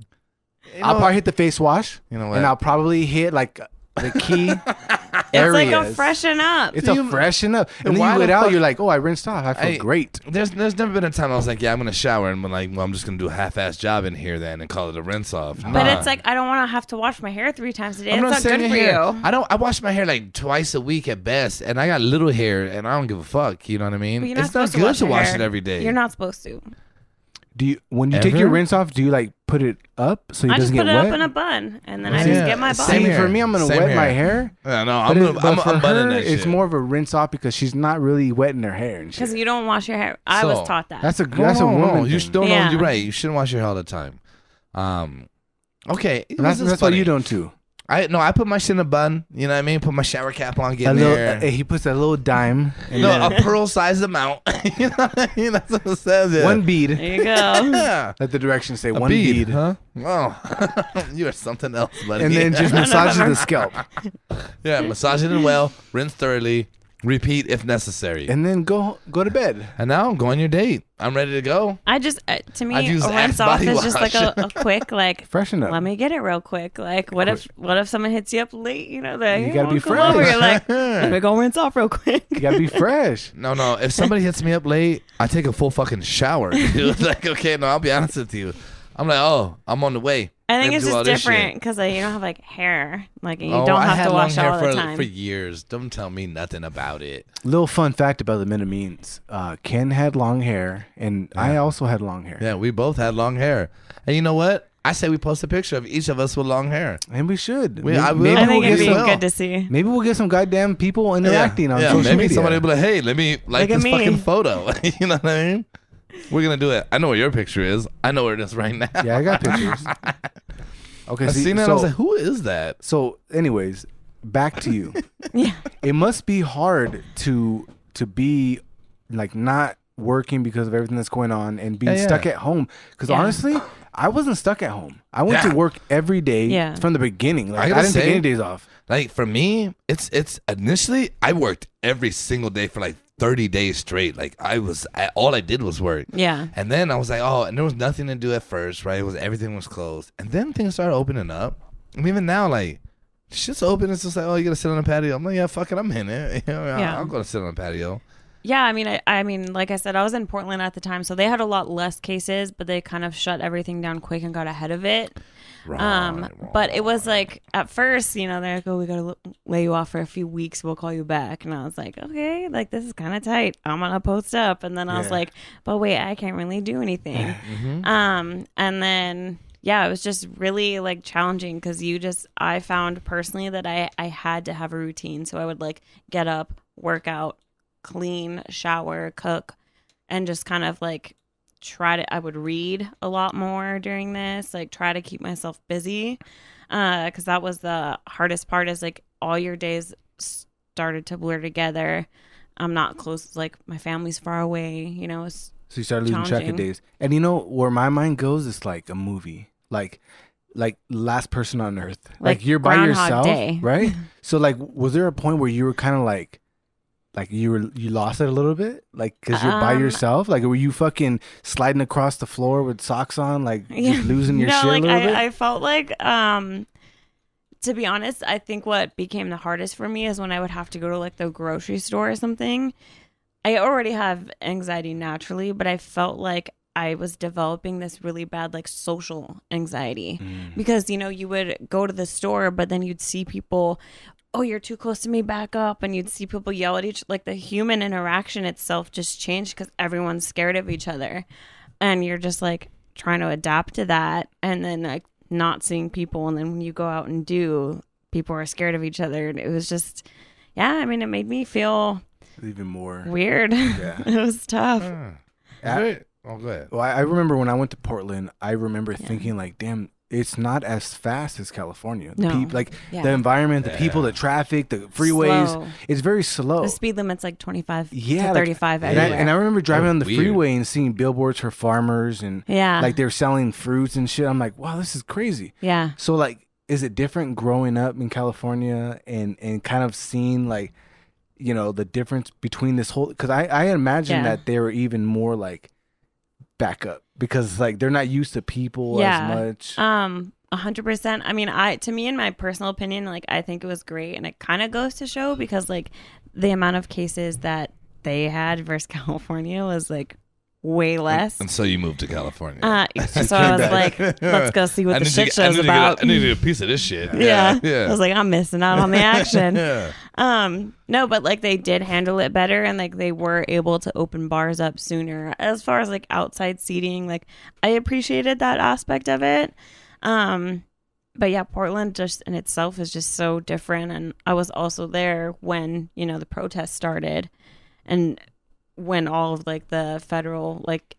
A: You
B: I'll
A: know-
B: probably hit the face wash,
A: You know what?
B: and I'll probably hit like the key
C: It's
B: areas.
C: like a freshen up.
B: It's a
A: You-
B: freshen up, and then
A: Why
B: you
A: the
B: get out.
A: fuck-
B: You're like, oh, I rinsed off. I feel
A: Hey,
B: great.
A: There's never been a time I was like, yeah, I'm gonna shower, and I'm like, well, I'm just gonna do a half-ass job in here then and call it a rinse off.
C: But
A: Nah.
C: it's like I don't want to have to wash my hair 3 times a day.
A: I'm
C: It's not
A: saying
C: good for
A: your hair.
C: you.
A: I wash my hair like twice a week at best, and I got little hair, and I don't give a fuck. You know what I mean?
C: But you're not
A: It's not
C: supposed
A: good
C: to
A: to
C: wash
A: wash
C: your
A: it
C: hair.
A: every day.
C: You're not supposed to.
B: Do you when you take your
A: Ever?
B: rinse off? Do you like put it up so it
C: I just
B: doesn't
C: put
B: get
C: it
B: wet?
C: up in a bun and then I
A: Yeah.
C: just get my body.
B: Same
A: here.
B: for me. I'm gonna
A: Same
B: wet my
A: here.
B: hair.
A: Yeah, no,
B: But,
A: I'm
B: for
A: bunning
B: her,
A: that
B: it's
A: shit.
B: more of a rinse off because she's not really wetting her hair and
C: Because
B: shit.
C: you don't wash your hair. I was
A: So,
C: taught that.
B: That's a
A: No,
B: woman
A: You
B: thing.
A: don't know.
C: Yeah.
A: You're right. You shouldn't wash your hair all the time. Okay,
B: And that's what you don't do.
A: I put my shit in a bun. You know what I mean? Put my shower cap on, get
B: A
A: in
B: little,
A: there.
B: he puts a little dime. And
A: No,
B: then
A: a pearl size amount. You know what I mean? That's what it says. Yeah.
B: one bead.
C: there you go.
A: Yeah.
B: Let the directions say
A: A
B: one bead.
A: huh? Oh, you are something else, buddy.
B: And then just massages the scalp.
A: yeah, massage it in well, rinse thoroughly, repeat if necessary.
B: And then go to bed.
A: And now go on your date. I'm ready to go.
C: I just, to me,
A: I've used
C: a rinse
A: Axe
C: off
A: body
C: is just like a
A: wash.
C: quick, like,
B: Freshen up.
C: let me get it real quick. Like, what if someone hits you up late? You know, that
B: You gotta be
C: come over.
B: fresh.
C: You're like, let me go rinse off real quick.
B: You gotta be fresh.
A: No. If somebody hits me up late, I take a full fucking shower. Dude. Like, okay, no, I'll be honest with you. I'm like, oh, I'm on the way.
C: I think
A: Gotta
C: it's
A: do all
C: just
A: this shit.
C: different because you don't have like hair. Like, you
A: Oh,
C: don't
A: I
C: have
A: had
C: to wash
A: long hair
C: all the time.
A: for years. Don't tell me nothing about it.
B: Little fun fact about the Minamines. Ken had long hair, and I also had long hair.
A: Yeah, we both had long hair. And you know what? I say we post a picture of each of us with long hair.
B: And we should.
A: I will.
C: I think
B: we'll
C: it'd
B: get
C: be
B: some,
C: good to see.
B: maybe we'll get some goddamn people interacting on
A: yeah,
B: social
A: maybe
B: media.
A: somebody will be like, hey, let me like
C: Look at
A: this
C: me.
A: fucking photo. You know what I mean? We're going to do it. I know where your picture is. I know where it is right now.
B: Yeah, I got pictures. Okay,
A: I
B: see,
A: seen that.
B: so,
A: I was like, who is that?
B: so anyways, back to you.
C: Yeah.
B: It must be hard to be like not working because of everything that's going on and being
A: Yeah, yeah.
B: stuck at home. Because
C: Yeah.
B: honestly, I wasn't stuck at home. I went
A: Yeah.
B: to work every day
C: Yeah.
B: from the beginning. Like,
A: I
B: I
A: gotta
B: didn't take
A: say-
B: any days off.
A: Like for me, it's initially I worked every single day for like 30 days straight. Like all I did was work.
C: Yeah.
A: And then I was like, and there was nothing to do at first, right? Everything was closed. And then things started opening up. I mean, even now, like, shit's open. It's just like, you got to sit on a patio. I'm like, yeah, fuck it. I'm in it. I'm going to sit on a patio.
C: Yeah, I mean, like I said, I was in Portland at the time, so they had a lot less cases, but they kind of shut everything down quick and got ahead of it. Right. But it was like, at first, they're like, we got to lay you off for a few weeks. We'll call you back. And I was like, okay, like, this is kind of tight. I'm going to post up. And then I was like, but wait, I can't really do anything. And then, yeah, it was just really, like, challenging because I found personally that I had to have a routine. So I would, like, get up, work out, clean, shower, cook, and just kind of like I would read a lot more during this, like try to keep myself busy, because that was the hardest part, is like all your days started to blur together. I'm not close, like my family's far away, so
B: you started losing track of days. And where my mind goes is like a movie, like Last Person on Earth, like you're by yourself, right? So like, was there a point where you were kind of like you lost it a little bit, like because you're by yourself, like were you fucking sliding across the floor with socks on, like just losing your shit
C: like
B: a little bit?
C: I felt like to be honest, I think what became the hardest for me is when I would have to go to like the grocery store or something. I already have anxiety naturally, but I felt like I was developing this really bad like social anxiety because you would go to the store, but then you'd see people, oh, you're too close to me, back up. And you'd see people yell at like the human interaction itself just changed because everyone's scared of each other. And you're just like trying to adapt to that. And then like not seeing people. And then when you go out and people are scared of each other. And it was just, it made me feel
B: even more
C: weird.
B: Yeah.
C: It was tough.
A: Great. Oh, go ahead.
B: Well, I remember when I went to Portland, I remember thinking like, damn, it's not as fast as California. The the environment, the people, the traffic, the freeways, it's very slow.
C: The speed limit's like 25 to 35 everywhere.
B: And I remember driving on the freeway and seeing billboards for farmers and like they're selling fruits and shit. I'm like, wow, this is crazy.
C: Yeah.
B: So like, is it different growing up in California and kind of seeing like, the difference between this whole, because I imagine that they were even more like back up because like they're not used to people as much.
C: 100%. I mean, to me, in my personal opinion, like I think it was great, and it kind of goes to show because like the amount of cases that they had versus California was like way less.
A: And so you moved to California.
C: So I was like, let's go see what the shit show's about.
A: I need to get a piece of this shit.
C: Yeah. I was like, I'm missing out on the action. No, but like they did handle it better, and like they were able to open bars up sooner. As far as like outside seating, like I appreciated that aspect of it. But yeah, Portland just in itself is just so different. And I was also there when, the protests started, and when all of like the federal like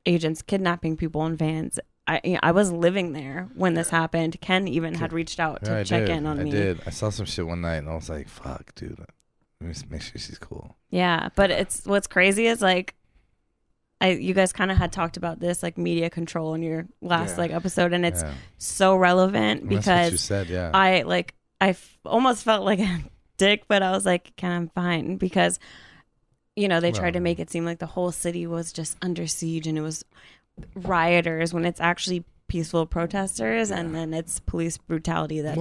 C: agents kidnapping people in vans. I was living there when this happened. Ken even had reached out to check in on me.
A: I did. I saw some shit one night and I was like, fuck, dude. Let me make sure she's cool.
C: Yeah, but what's crazy is like you guys kind of had talked about this like media control in your last like episode, and it's so relevant because
A: that's what you said,
C: I almost felt like a dick, but I was like, Ken, I'm fine, because they tried to make it seem like the whole city was just under siege and it was rioters when it's actually peaceful protesters, and then it's police brutality that's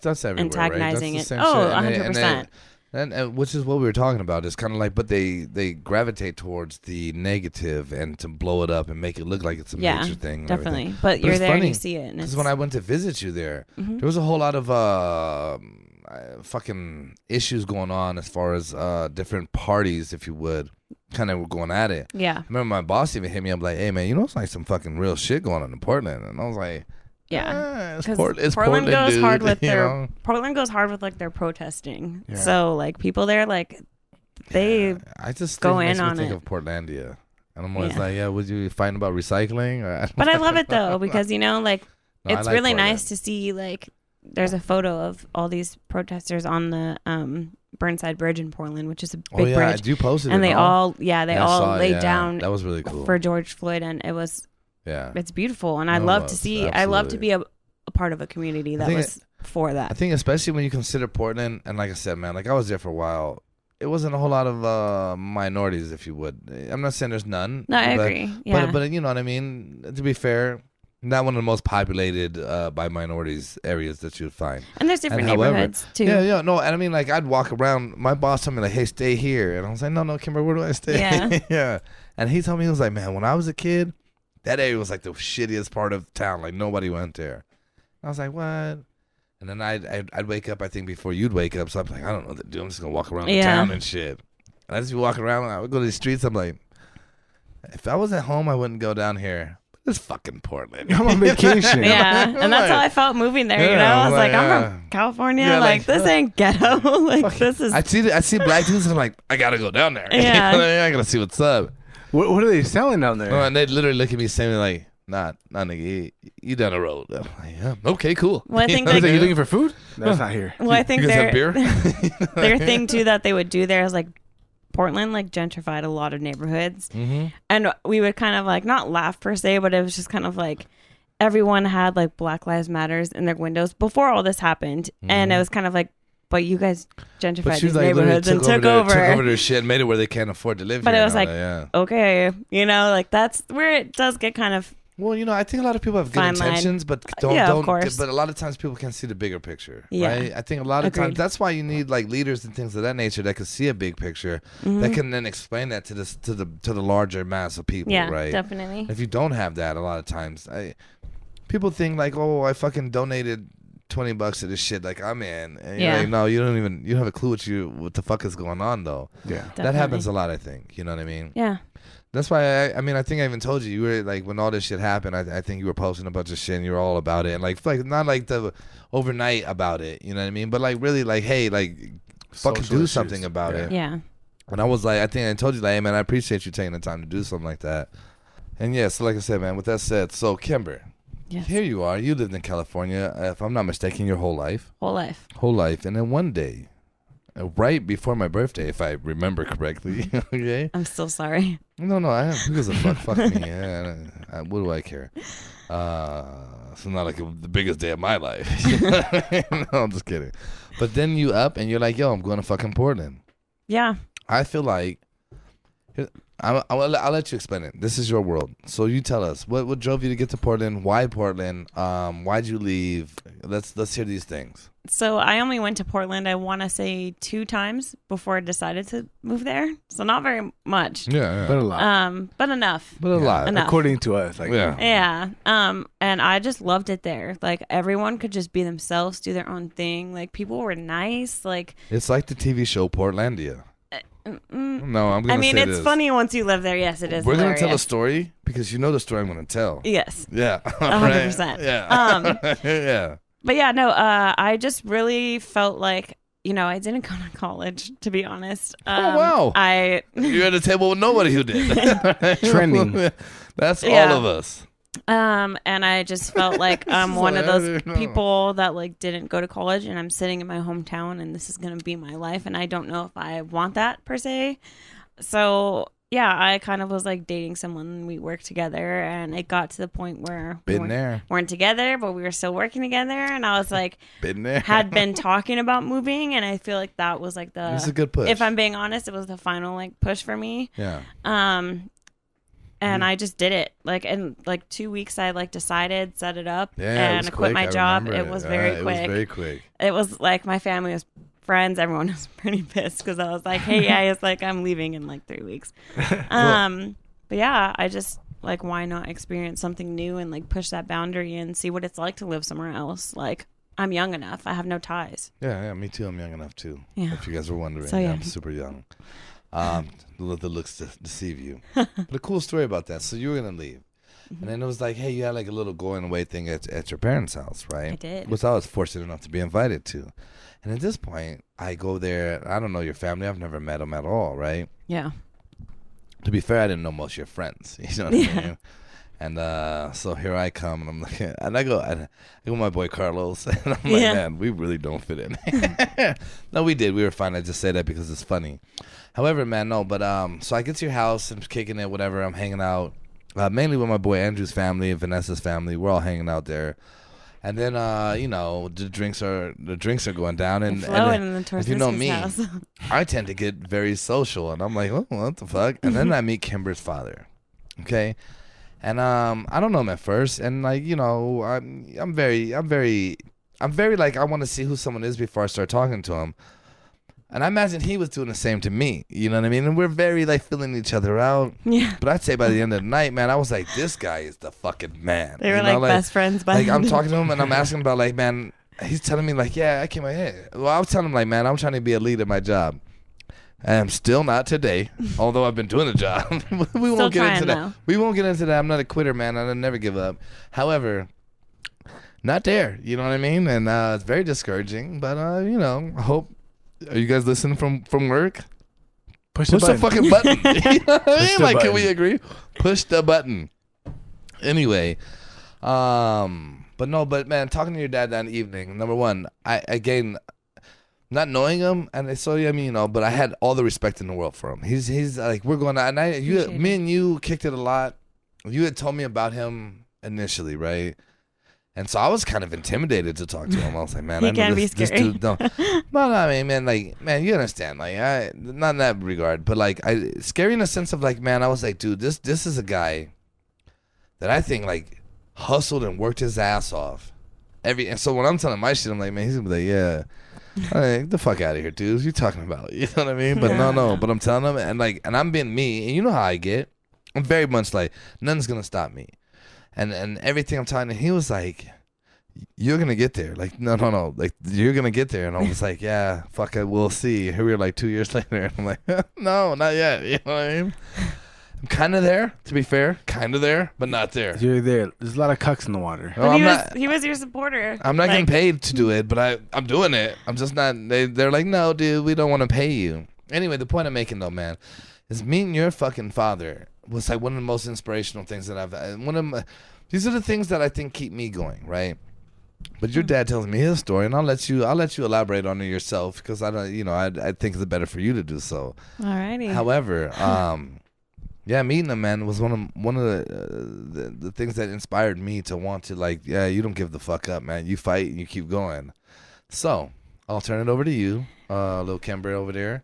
A: that's everywhere,
C: antagonizing
A: right? That's
C: it. 100%.
A: And which is what we were talking about. It's kind of like, but they gravitate towards the negative and to blow it up and make it look like it's a major thing.
C: Definitely. But you're there and you see it.
A: Because when I went to visit you there, there was a whole lot of fucking issues going on as far as different parties, if you would, kind of were going at it.
C: Yeah.
A: I remember my boss even hit me up like, hey man, it's like some fucking real shit going on in Portland. And I was like, it's Portland goes
C: dude, hard with Portland goes hard with like their protesting. Yeah. So like people there, like they
A: I just
C: go in on
A: think
C: it.
A: Of Portlandia. And I'm always like, would you fighting about recycling?
C: But I love it though, because like it's like really nice to see like there's a photo of all these protesters on the Burnside Bridge in Portland, which is a big bridge.
A: I do post it.
C: And they all laid down
A: that was really cool
C: for George Floyd, and it was it's beautiful, and I love to see. Absolutely. I love to be a part of a community that was for that.
A: I think especially when you consider Portland, and like I said, man, like I was there for a while. it wasn't a whole lot of minorities, if you would. I'm not saying there's none.
C: No, I agree. Yeah.
A: But you know what I mean? To be fair, not one of the most populated by minorities areas that you'd find.
C: And there's different
A: however,
C: neighborhoods, too.
A: Yeah, no, and I mean, like, I'd walk around, my boss told me, like, hey, stay here. And I was like, no, Kimber, where do I stay?
C: Yeah.
A: Yeah. And he told me, he was like, man, when I was a kid, that area was, like, the shittiest part of town. Like, nobody went there. I was like, what? And then I'd wake up, I think, before you'd wake up. So I'm like, I don't know what to do. I'm just going to walk around the town and shit. And I just be walking around. I would go to the streets. I'm like, if I was at home, I wouldn't go down here. It's fucking Portland.
B: I'm on vacation.
C: Yeah, and that's how I felt moving there. You know, I was like, I'm from California.
A: Yeah,
C: like this ain't ghetto. Like this is.
A: I see black dudes, and I'm like, I gotta go down there.
C: Yeah.
A: I gotta see what's up.
B: What are they selling down there?
A: Oh, and they literally look at me saying like, nah, nigga, you down the road. I'm like, yeah, okay, cool.
C: Well, I think
B: Are you looking for food? That's not here.
C: Well, I think
A: you guys have beer?
C: their thing too that they would do there is like Portland like gentrified a lot of neighborhoods, and we would kind of like not laugh per se, but it was just kind of like everyone had like Black Lives Matters in their windows before all this happened, and it was kind of like, but you guys gentrified these neighborhoods and took over
A: their shit, and made it where they can't afford to live.
C: But
A: here
C: it was like,
A: okay,
C: you know, like that's where it does get kind of.
A: Well, you know, I think a lot of people have good
C: Fine
A: intentions,
C: line.
A: but don't.
C: Of course.
A: But a lot of times people can't see the bigger picture,
C: Yeah.
A: right? I think a lot of
C: Agreed.
A: times that's why you need like leaders and things of that nature that can see a big picture, that can then explain that to the larger mass of people,
C: Yeah,
A: right?
C: definitely.
A: If you don't have that, a lot of times, people think like, oh, I fucking donated $20 to this shit, like I'm in. And you're like, no, you don't have a clue what the fuck is going on though.
B: Yeah,
C: Definitely.
A: That happens a lot. I think, you know what I mean?
C: Yeah.
A: That's why I mean I think I even told you were like when all this shit happened. I think you were posting a bunch of shit and you were all about it, and like not like the overnight about it. You know what I mean? But like really like, hey, like fucking
B: Social
A: do
B: issues.
A: something about it.
C: Yeah.
A: And I was like, I think I told you like, hey man, I appreciate you taking the time to do something like that. And yeah, so like I said, man. With that said, so Kimber,
C: Yes.
A: here you are. You lived in California, if I'm not mistaken, your whole life.
C: Whole life.
A: And then one day, right before my birthday, if I remember correctly, okay.
C: I'm still sorry.
A: No, who gives a fuck? Fuck me. Yeah, what do I care? It's not like the biggest day of my life. No, I'm just kidding. But then you up and you're like, yo, I'm going to fucking Portland.
C: Yeah.
A: I feel like I'll let you explain it. This is your world. So you tell us what drove you to get to Portland? Why Portland? Why'd you leave? Let's hear these things.
C: So I only went to Portland, I want to say 2 times before I decided to move there. So not very much.
A: Yeah.
B: but a lot.
C: But enough.
A: But a lot.
C: Enough.
B: According to us, like
C: Yeah. And I just loved it there. Like everyone could just be themselves, do their own thing. Like people were nice. Like
A: It's like the TV show Portlandia. No, I'm gonna.
C: I mean,
A: say
C: it's
A: this.
C: funny once you live there. Yes, it is.
A: We're
C: hilarious.
A: gonna tell a story because you know the story I'm gonna tell.
C: Yes.
A: Yeah.
C: 100%.
A: Yeah. Yeah.
C: But yeah, no. I just really felt like, you know, I didn't go to college, to be honest.
A: Oh wow. You're at a table with nobody who did.
B: Trending.
A: That's
C: Yeah.
A: all of us.
C: And I just felt like I'm one of
A: I
C: those
A: don't know.
C: people that like didn't go to college, and I'm sitting in my hometown, and this is gonna be my life, and I don't know if I want that per se. So yeah, I kind of was like dating someone, and we worked together, and it got to the point where
A: Been there.
C: weren't together, but we were still working together, and I was like,
A: Been there.
C: had been talking about moving, and I feel like that was like
A: It was a good push.
C: if I'm being honest, it was the final like push for me.
A: Yeah.
C: And I just did it. Like in like 2 weeks, I like decided, set it up,
A: Yeah. It
C: and
A: was
C: I quit
A: quick.
C: my
A: I
C: job.
A: remember
C: It was very quick.
A: It was very quick.
C: It was like my family was friends. Everyone was pretty pissed because I was like, "Hey, yeah, it's like I'm leaving in like 3 weeks." But yeah, I just like why not experience something new and like push that boundary and see what it's like to live somewhere else. Like I'm young enough. I have no ties.
A: Yeah. Me too. I'm young enough too.
C: Yeah.
A: If you guys were wondering,
C: So, yeah.
A: I'm super young. The looks deceive you. But a cool story about that. So you were gonna leave. And then it was like, hey, you had like a little going away thing at your parents' house, right?
C: I did.
A: Which I was fortunate enough to be invited to. And at this point, I go there. I don't know your family. I've never met them at all, right?
C: Yeah.
A: To be fair, I didn't know most of your friends. You know what I mean? And so here I come, and I'm like, and I go with my boy Carlos, and I'm like, man, we really don't fit in. No, we did. We were fine. I just say that because it's funny. However, man, no, but so I get to your house and kicking it, whatever. I'm hanging out. Mainly with my boy Andrew's family and Vanessa's family. We're all hanging out there. And then, the drinks are going down, and
C: flowing in the
A: if you know me,
C: house.
A: I tend to get very social, and I'm like, oh, what the fuck? And then I meet Kimber's father, okay, and I don't know him at first, and like I'm very like I want to see who someone is before I start talking to him. And I imagine he was doing the same to me. You know what I mean? And we're very, like, filling each other out.
C: Yeah.
A: But I'd say by the end of the night, man, I was like, this guy is the fucking man.
C: They were, like, best friends by
A: like,
C: the
A: I'm
C: end.
A: talking to him, and I'm asking about, like, man, he's telling me, like, yeah, I came out here. Well, I was telling him, like, man, I'm trying to be a lead at my job. And I'm still not today, although I've been doing the job. We won't get into that.
C: Now.
A: We won't get into that. I'm not a quitter, man. I never give up. However, not there. You know what I mean? And it's very discouraging. But, I hope. Are you guys listening from work?
B: Push
A: the fucking button. You know what I mean? Like, can we agree? Push the button. Anyway, but man, talking to your dad that evening. Number one, I not knowing him, and so but I had all the respect in the world for him. He's like, we're going out, and me and you kicked it a lot. You had told me about him initially, right? And so I was kind of intimidated to talk to him. I was like, man,
C: He
A: I know
C: can be
A: this
C: scary.
A: dude don't. No, I mean, man, like, man, you understand, like, not in that regard, but like, scary in the sense of like, man, I was like, dude, this is a guy that I think like hustled and worked his ass off. And so when I'm telling my shit, I'm like, man, he's gonna be like, yeah, get the fuck out of here, dude. What you talking about? You know what I mean? But no, but I'm telling him, and I'm being me, and you know how I get. I'm very much like, nothing's gonna stop me. And everything I'm telling him, he was like, you're gonna get there. Like, no, like, you're gonna get there. And I was like, yeah, fuck it, we'll see. Here we are, like 2 years later, and I'm like, no, not yet. You know what I mean? I'm kind of there, to be fair, kind of there, but not there.
B: You're there. There's a lot of cucks in the water.
C: But he was your supporter.
A: I'm not getting paid to do it, but I'm doing it. I'm just not. They're like, no, dude, we don't want to pay you. Anyway, the point I'm making though, man, is meeting your fucking father was like one of the most inspirational things that I've. These are the things that I think keep me going, right? But your dad tells me his story, and I'll let you elaborate on it yourself because I don't, I think it's better for you to do so.
C: Alrighty.
A: However, yeah, meeting him, man, was one of the things that inspired me to want to, like, yeah, you don't give the fuck up, man. You fight and you keep going. So I'll turn it over to you, little Kimber over there.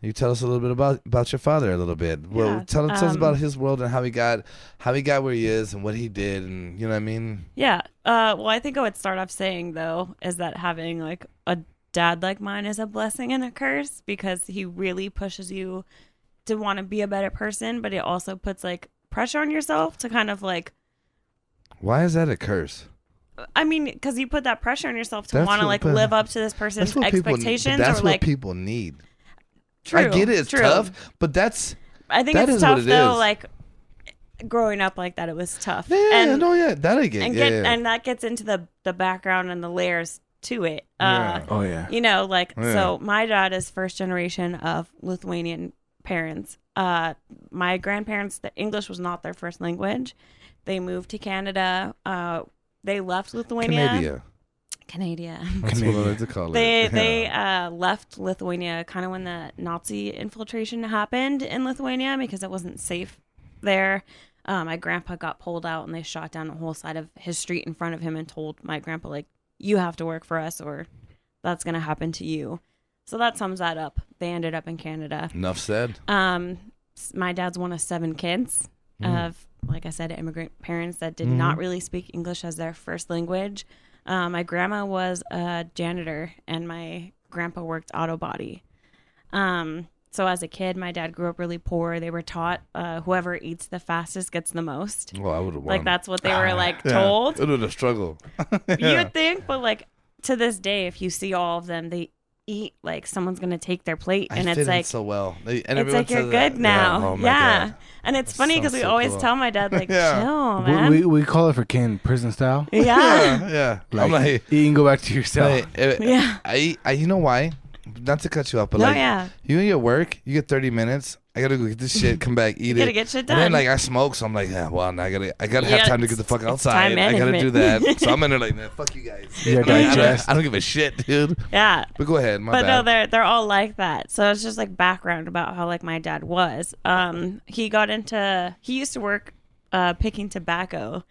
A: You tell us a little bit about your father a little bit. Well,
C: Yeah,
A: tell us about his world and how he got where he is and what he did, and you know what I mean?
C: Yeah. Well, I think I would start off saying though is that having like a dad like mine is a blessing and a curse because he really pushes you to want to be a better person, but it also puts like pressure on yourself to kind of like.
A: Why is that a curse?
C: I mean, because you put that pressure on yourself to want to like live up to this person's expectations.
A: That's
C: or
A: what
C: like
A: people need.
C: True,
A: I get it, it's
C: true.
A: tough, but
C: I think
A: that
C: it's
A: is
C: tough
A: what it
C: though.
A: is.
C: Like growing up like that, it was tough.
A: Yeah, that I get.
C: And that gets into the background and the layers to it.
B: Oh yeah.
C: So my dad is first generation of Lithuanian parents. My grandparents, the English was not their first language. They moved to Canada. They left Lithuania. Canada.
A: That's what I like to call
C: They
A: it.
C: left Lithuania kind of when the Nazi infiltration happened in Lithuania because it wasn't safe there. My grandpa got pulled out and they shot down the whole side of his street in front of him and told my grandpa, like, you have to work for us or that's going to happen to you. So that sums that up. They ended up in Canada.
A: Enough said.
C: My dad's one of 7 kids of, like I said, immigrant parents that did not really speak English as their first language. My grandma was a janitor and my grandpa worked auto body. So as a kid, my dad grew up really poor. They were taught whoever eats the fastest gets the most.
A: Well, I would have won.
C: Like that's what they were told.
A: It would have struggled.
C: You would think, but like to this day, if you see all of them, they eat like someone's gonna take their plate, and it's like
A: so well.
C: It's like you're good now. Yeah. And it's funny because we always tell my dad like, chill, man.
B: We call it for Ken prison style.
A: Yeah.
B: Like,
A: I'm like,
B: you can go back to your cell.
C: Yeah.
A: I you know why? Not to cut you off, but you and your work, you get 30 minutes. I gotta go get this shit, come back, eat it.
C: You gotta get shit done.
A: And then like I smoke, so I'm like, yeah, well, I gotta have time to get the fuck outside.
C: Time
A: I gotta do that.
C: management.
A: So I'm in there like, man, fuck you guys.
B: I
A: don't give a shit, dude.
C: Yeah.
A: But go ahead, my
C: But
A: bad.
C: no, they're all like that. So it's just like background about how like my dad was. He used to work picking tobacco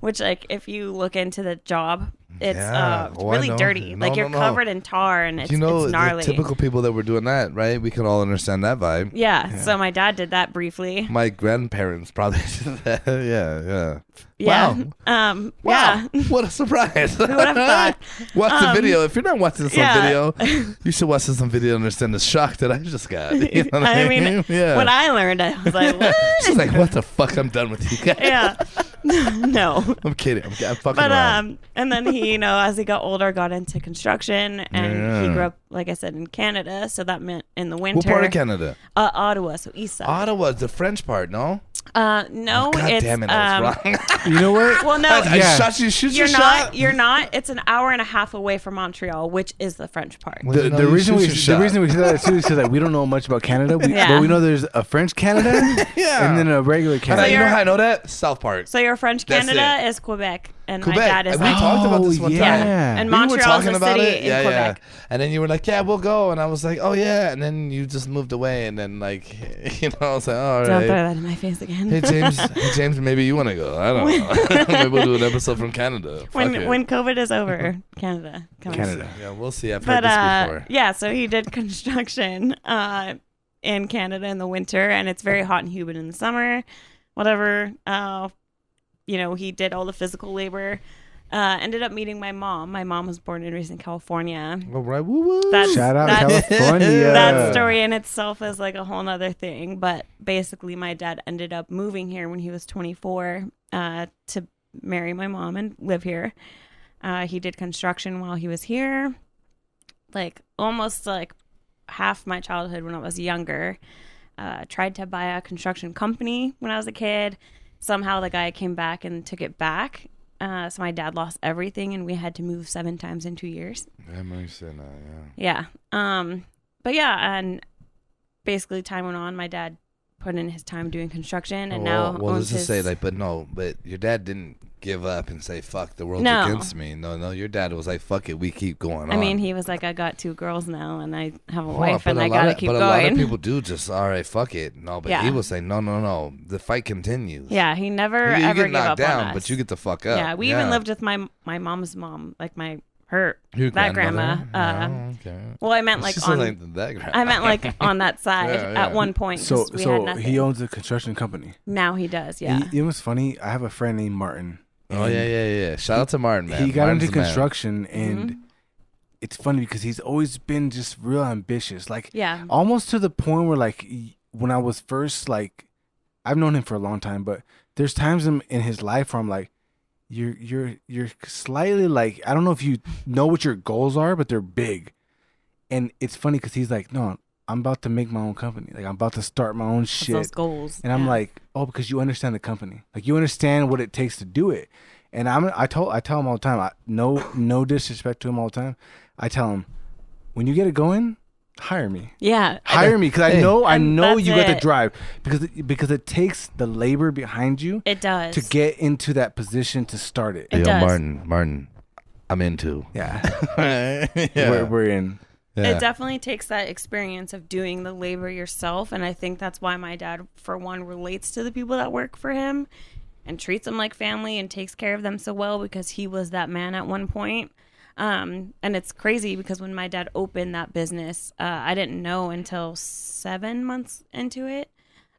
C: which like if you look into the job, it's
A: Yeah. Oh, I
C: really
A: know.
C: dirty.
A: No,
C: like you're
A: no.
C: covered in tar and it's,
A: You know,
C: it's
A: the
C: gnarly.
A: typical people that were doing that, right? We can all understand that vibe.
C: Yeah, so my dad did that briefly.
A: My grandparents probably did that. Yeah.
C: Yeah.
A: Wow.
C: Yeah.
A: What a surprise.
C: Who would have thought?
A: Watch the video. If you're not watching this on
C: yeah.
A: video, you should watch this on video and understand the shock that I just got. You know what
C: I mean,
A: yeah.
C: when I learned, I was like, what?
A: She's like, what the fuck? I'm done with you guys.
C: Yeah. No.
A: I'm kidding. I'm fucking
C: But
A: around.
C: and then he, as he got older, got into construction, and
A: Yeah.
C: he grew up, like I said, in Canada. So that meant in the winter.
A: What part of Canada?
C: Ottawa, so east side.
A: Ottawa, the French part, no?
C: No,
A: God
C: it's
A: damn it, I was wrong.
B: You know what?
C: well, no,
A: I shot you. Shoot
C: you're
A: your
C: not.
A: shot.
C: You're not. It's an hour and a half away from Montreal, which is the French part.
A: Well,
B: The,
A: you know,
B: the
A: you
B: reason
A: shoot
B: we
A: your shot.
B: say that too is because we don't know much about Canada,
C: Yeah.
B: but we know there's a French Canada
A: Yeah.
B: and then a regular
A: And
B: Canada.
A: you know
C: you're-
A: how I know that? South Park.
C: So your French
A: That's
C: Canada is Quebec, and
A: Quebec.
C: my dad is
A: We
C: like,
A: talked about this one
B: yeah.
A: time.
C: and
A: We were
C: Montreal's
A: talking
C: a
A: about
C: city
A: it.
C: in Quebec.
A: And then you were like, yeah, we'll go. And I was like, oh, yeah. And then you just moved away. And then, like, I was like, oh, all
C: Don't throw
A: right.
C: that in my face again.
A: Hey, James, maybe you want to go. I don't know. Maybe we'll do an episode from Canada. Fuck it.
C: when COVID is over, Canada. Comes.
B: Canada.
A: Yeah, we'll see. I've
C: But
A: heard this before.
C: yeah, so he did construction in Canada in the winter, and it's very hot and humid in the summer. Whatever, he did all the physical labor. Ended up meeting my mom. My mom was born and raised in California.
A: All right. Woo woo.
C: That's-
B: Shout out
C: that's-
B: California.
C: That story in itself is like a whole nother thing. But basically, my dad ended up moving here when he was 24 to marry my mom and live here. He did construction while he was here, like almost like half my childhood when I was younger. Tried to buy a construction company when I was a kid. Somehow the guy came back and took it back. So my dad lost everything, and we had to move 7 times in 2 years.
A: I remember you saying that, yeah.
C: Yeah. But yeah, and basically time went on. My dad put in his time doing construction, and now
A: well, let's
C: owns
A: just
C: his...
A: say, like, but your dad didn't give up and say, fuck, the world's
C: No.
A: against me. No, your dad was like, fuck it, we keep going on.
C: I mean, he was like, I got 2 girls now, and I have a
A: Well,
C: wife,
A: but
C: and
A: a
C: I
A: lot
C: gotta
A: of-
C: keep
A: but
C: going.
A: a lot of people do just, all right, fuck it. No, but
C: Yeah.
A: he was saying, no, the fight continues.
C: Yeah, he never
A: You
C: ever
A: get
C: gave up
A: knocked down,
C: on us.
A: but you get the fuck up.
C: Yeah, we even lived with my mom's mom, like
A: Your
C: that grandma.
A: grandmother? Oh, okay.
C: Well, I meant like
A: She's
C: on.
A: like that grandma.
C: I meant like on that side
A: Yeah.
C: at one point.
B: So
C: 'cause we had
B: so
C: nothing.
B: he owns a construction company.
C: Now he does. Yeah.
B: It was funny. I have a friend named Martin.
A: Oh,
B: and
A: yeah. Shout out to Martin, man.
B: He got
A: Martin's
B: into
A: the man.
B: construction,
C: Mm-hmm.
B: and it's funny because he's always been just real ambitious. Like
C: Yeah.
B: almost to the point where like when I was first like, I've known him for a long time, but there's times in his life where I'm like, you're slightly like, I don't know if you know what your goals are, but they're big. And it's funny because he's like, no, I'm about to make my own company. Like I'm about to start my own
C: That's
B: shit.
C: those goals.
B: And I'm
C: Yeah.
B: like, oh, because you understand the company, like you understand what it takes to do it. And I tell him all the time, no disrespect to him all the time. I tell him, when you get it going, hire me.
C: Yeah.
B: Hire me because I
A: Hey.
B: know
C: And
B: you
C: that's
B: got the
C: it.
B: drive because it takes the labor behind you
C: It does.
B: to get into that position to start it.
C: It
A: Yo,
C: does.
A: Martin, I'm into.
B: Yeah,
A: Yeah.
B: we're in.
A: Yeah.
C: It definitely takes that experience of doing the labor yourself. And I think that's why my dad, for one, relates to the people that work for him and treats them like family and takes care of them so well because he was that man at one point. And it's crazy because when my dad opened that business, I didn't know until 7 months into it.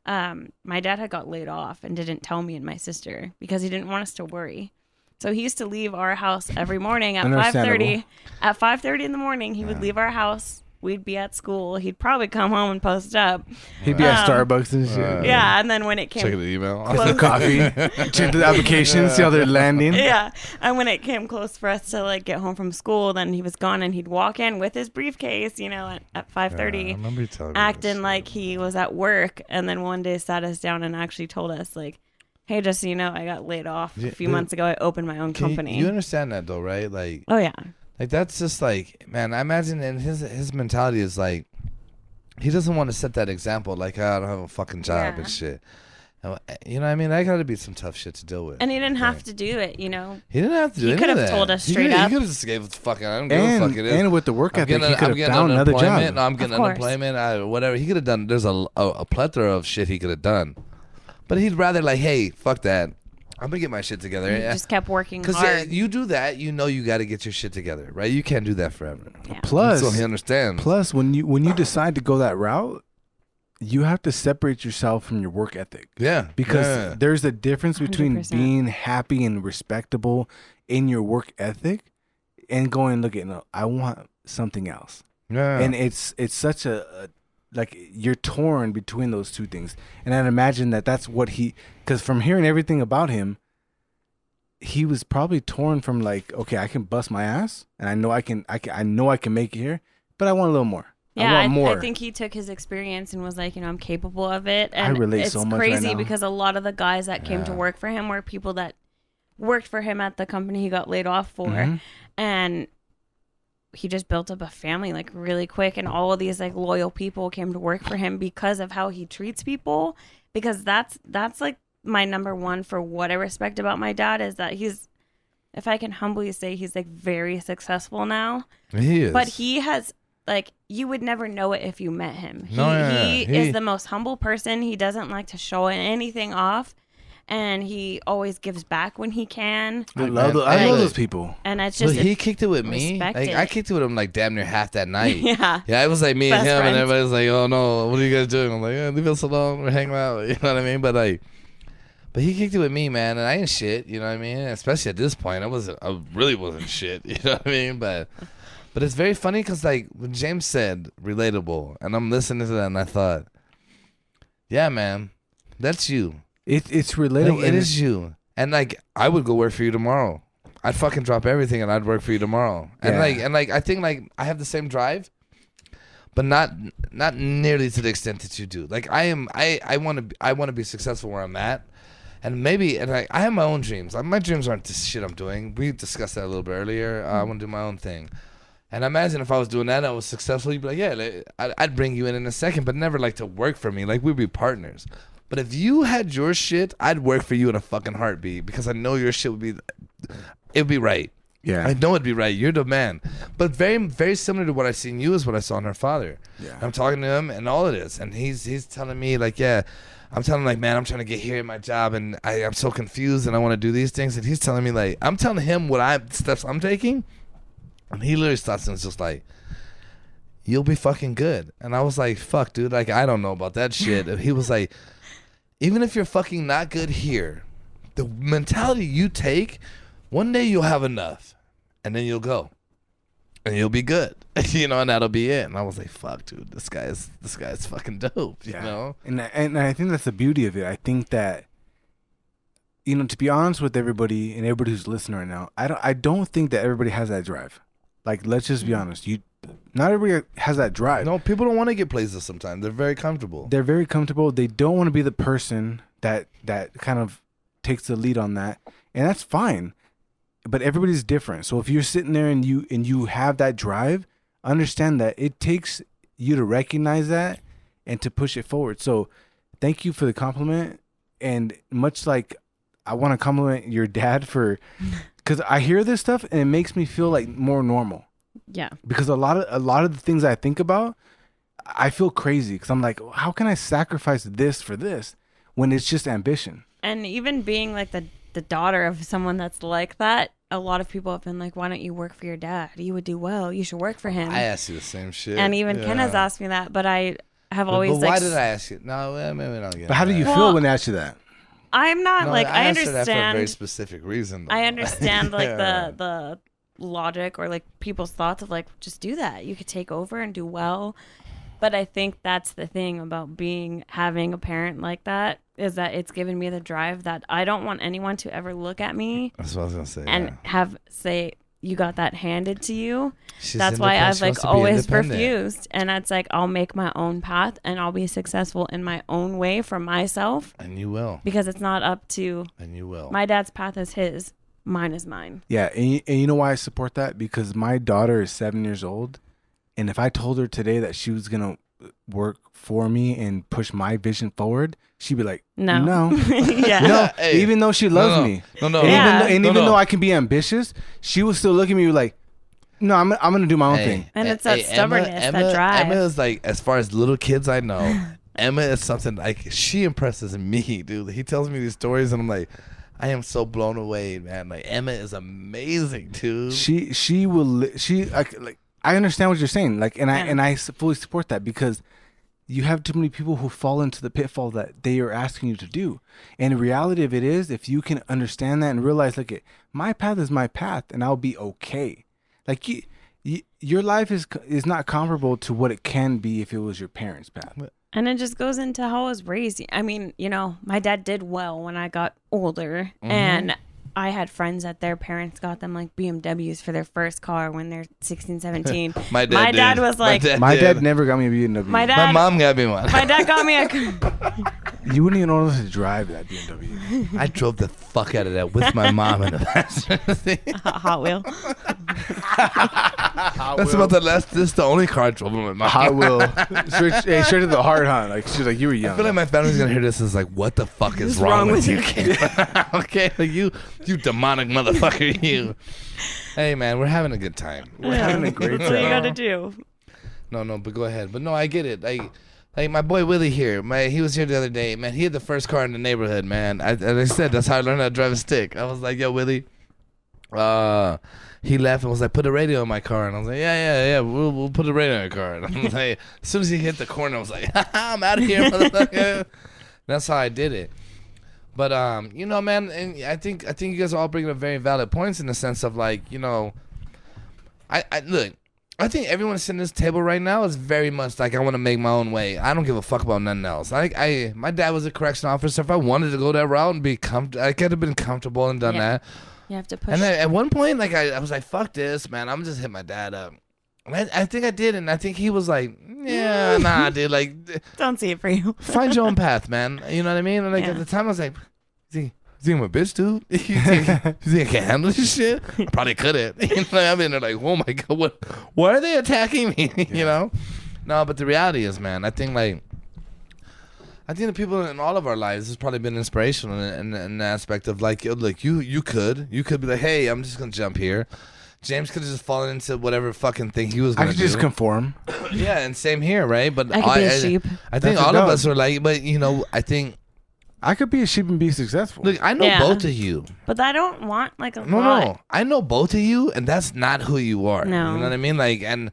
C: My dad had got laid off and didn't tell me and my sister because he didn't want us to worry. So he used to leave our house every morning at 5:30.
B: Understandable.
C: At 5:30 in the morning, he would leave our house. We'd be at school. He'd probably come home and post up.
B: He'd be at Starbucks and shit.
C: Yeah, and then when it
A: Checking
C: came,
A: the email.
B: Get some coffee. Check the application. See how they're landing.
C: yeah, and when it came close for us to like get home from school, then he was gone, and he'd walk in with his briefcase, at 5:30.
A: I remember you telling me
C: acting
A: this.
C: like he was at work, and then one day sat us down and actually told us like, hey, just so you know, I got laid off a few months ago. I opened my own company.
A: You understand that though, right? Like
C: Oh yeah.
A: that's just like, man, I imagine and his mentality is like he doesn't want to set that example, like, I don't have a fucking job
C: Yeah.
A: and shit. You know what I mean? I gotta be some tough shit to deal with.
C: And he didn't have
A: Right.
C: to do it,
A: He didn't have to do
C: He
A: any
C: could
A: of
C: have
A: that.
C: told us
A: He
C: straight
A: could-
C: up.
A: He could have just gave a fuck. I don't give a fuck. It is.
B: And with the work
A: I'm
B: ethic,
A: getting,
B: he could
A: I'm
B: have
A: getting
B: found another
A: unemployment.
B: job.
A: No, I'm getting
C: Of course.
A: unemployment. Whatever. He could have done. There's a plethora of shit he could have done, but he'd rather like, hey, fuck that. I'm gonna get my shit together.
C: He just kept working
A: Because
C: hard.
A: you do that, you know you got to get your shit together, right? You can't do that forever.
C: Yeah.
B: Plus,
A: So he understands.
B: Plus, when you decide to go that route, you have to separate yourself from your work ethic.
A: Yeah.
B: Because there's a difference between
C: 100%.
B: being happy and respectable in your work ethic and going, look at, no, I want something else.
A: Yeah.
B: And it's such a like you're torn between those two things. And I'd imagine that's what because from hearing everything about him, he was probably torn from like, okay, I can bust my ass and I know I can make it here, but I want a little more.
C: Yeah,
B: I want more.
C: I think he took his experience and was like, I'm capable of it. And
B: I relate
C: it's
B: so much
C: crazy
B: right now.
C: because a lot of the guys that came to work for him were people that worked for him at the company he got laid off for.
B: Mm-hmm.
C: And he just built up a family like really quick, and all of these like loyal people came to work for him because of how he treats people. Because that's like my number one for what I respect about my dad is that he's, if I can humbly say, he's like very successful now.
A: He is.
C: But he has, like, you would never know it if you met him. He
A: He
C: is the most humble person. He doesn't like to show anything off, and he always gives back when he can.
B: I love those people.
C: And it's
A: But
C: just
A: he kicked it with me.
C: respect
A: Like,
C: it.
A: I kicked it with him like damn near half that night.
C: Yeah.
A: Yeah, it was like me and
C: Best
A: him, and
C: friends.
A: everybody's like, "Oh no, what are you guys doing?" I'm like, "Leave us alone. We're hanging out." You know what I mean? But he kicked it with me, man, and I ain't shit. You know what I mean? Especially at this point, I really wasn't shit. You know what I mean? But it's very funny because like when James said relatable, and I'm listening to that, and I thought, yeah, man, that's you.
B: It's relatable.
A: Like, it is you. And like I would go work for you tomorrow. I'd fucking drop everything and I'd work for you tomorrow. And like I think like I have the same drive, but not nearly to the extent that you do. Like I want to be successful where I'm at. And I have my own dreams. My dreams aren't the shit I'm doing. We discussed that a little bit earlier. I want to do my own thing. And imagine if I was doing that and I was successful, you'd be like, yeah, I'd bring you in a second, but never like to work for me. Like we'd be partners. But if you had your shit, I'd work for you in a fucking heartbeat because I know your shit would be right.
B: Yeah.
A: I know it'd be right. You're the man. But very, very similar to what I seen you is what I saw in her father.
B: Yeah.
A: I'm talking to him and all it is. And he's telling me like, yeah, I'm telling him like, man, I'm trying to get here in my job and I'm so confused and I want to do these things. And he's telling me like, I'm telling him steps I'm taking. And he literally stops and is just like, you'll be fucking good. And I was like, fuck, dude. Like, I don't know about that shit. And he was like, even if you're fucking not good here, the mentality you take, one day you'll have enough, and then you'll go, and you'll be good, you know, and that'll be it. And I was like, fuck, dude, this guy is fucking dope, you know?
B: And I think that's the beauty of it. I think that, you know, to be honest with everybody and everybody who's listening right now, I don't think that everybody has that drive. Like, let's just be honest. Not everybody has that drive.
A: No, people don't want to get places sometimes. They're very comfortable.
B: They're very comfortable. They don't want to be the person that kind of takes the lead on that, and that's fine. But everybody's different. So if you're sitting there and you have that drive, understand that it takes you to recognize that and to push it forward. So thank you for the compliment. And much like I want to compliment your dad because I hear this stuff and it makes me feel like more normal.
C: Yeah.
B: Because a lot of the things I think about, I feel crazy because I'm like, how can I sacrifice this for this when it's just ambition?
C: And even being like the daughter of someone that's like that, a lot of people have been like, why don't you work for your dad? You would do well. You should work for him.
A: I asked you the same shit.
C: And even Ken has asked me that, but I have always
A: But why did I ask you? No, maybe not.
B: But how do you feel when they ask you that?
C: I'm not
A: No,
C: like, I
A: answered that for a very
C: understand.
A: specific reason. Though.
C: I understand like
A: Yeah.
C: the logic or like people's thoughts of like, just do that. You could take over and do well. But I think that's the thing about having a parent like that is that it's given me the drive that I don't want anyone to ever look at me
A: That's what I was gonna say.
C: and say you got that handed to you.
A: She's
C: That's why
A: independent.
C: I've
A: She wants
C: like
A: to be
C: always
A: independent.
C: refused. And it's like, I'll make my own path and I'll be successful in my own way for myself
A: And you will.
C: because it's not up to
A: And you will.
C: my dad's path is his, mine is mine.
B: Yeah, and you know why I support that? Because my daughter is 7 years old, and if I told her today that she was gonna work for me and push my vision forward, she'd be like,
C: No.
B: no,
C: Yeah.
B: no.
A: Hey.
B: Even though she loves me,
A: No.
B: and
C: Yeah.
B: even though I can be ambitious, she will still look at me like, no, I'm gonna do my own thing.
C: And it's that stubbornness, that drive.
A: Emma is like, as far as little kids I know, Emma is something like she impresses me, dude. He tells me these stories, and I'm like, I am so blown away, man. Like Emma is amazing, dude.
B: She will like I understand what you're saying, like, and I fully support that, because you have too many people who fall into the pitfall that they are asking you to do. And the reality of it is, if you can understand that and realize, like, my path is my path, and I'll be okay. Like your life is not comparable to what it can be if it was your parents' path.
C: And it just goes into how I was raised. I mean, you know, my dad did well when I got older, and I had friends that their parents got them like BMWs for their first car when they're 16, 17.
A: My dad
C: was like,
B: my dad never got me a BMW.
C: My
A: mom got me one.
C: My dad got me a.
B: You wouldn't even know how to drive that BMW.
A: I drove the fuck out of that with my mom in the passenger.
C: Hot Wheel.
A: That's about the last. This is the only car I drove with my mom.
B: Hot Wheel. Straight to the heart, huh? Like, she's like, you were young.
A: I feel like my family's gonna hear this and is like, what the fuck is wrong with you, kid? Okay, like you demonic motherfucker, you. Hey man, we're having a good time.
B: We're having a great
C: That's what you
B: time.
C: gotta do.
A: No, but go ahead. But no, I get it. Like my boy Willie here, he was here the other day, man. He had the first car in the neighborhood, man. As I said, that's how I learned how to drive a stick. I was like, yo, Willie. He left and was like, put a radio in my car. And I was like, yeah, we'll put a radio in your car. And I was like, as soon as he hit the corner, I was like, I'm out of here, motherfucker. That's how I did it. But you know, man, and I think you guys are all bringing up very valid points in the sense of, like, you know, I look. I think everyone sitting at this table right now is very much like, I want to make my own way. I don't give a fuck about nothing else. My dad was a correctional officer. If I wanted to go that route and be I could have been comfortable and done that.
C: You have to push.
A: And then at one point, like, I was like, fuck this, man. I'm just hit my dad up. And I think I did, and I think he was like, yeah, nah, dude. Like,
C: don't see it for you.
A: Find your own path, man. You know what I mean? And like at the time, I was like, you think I'm a bitch, dude? you think I can't handle this shit? I probably couldn't. You know what I mean? They're like, oh my God, why are they attacking me? You know? No, but the reality is, man, I think the people in all of our lives has probably been inspirational in the aspect of, like, look, you could be like, hey, I'm just gonna jump here. James could have just fallen into whatever fucking thing he was gonna do.
B: I could just conform.
A: Yeah, and same here, right? But
C: I could be a sheep.
A: I think all of us are like, but you know, I think
B: I could be a sheep and be successful.
A: Look, I know both of you.
C: But I don't want like a lot.
A: No. I know both of you, and that's not who you are.
C: No.
A: You know what I mean? Like, and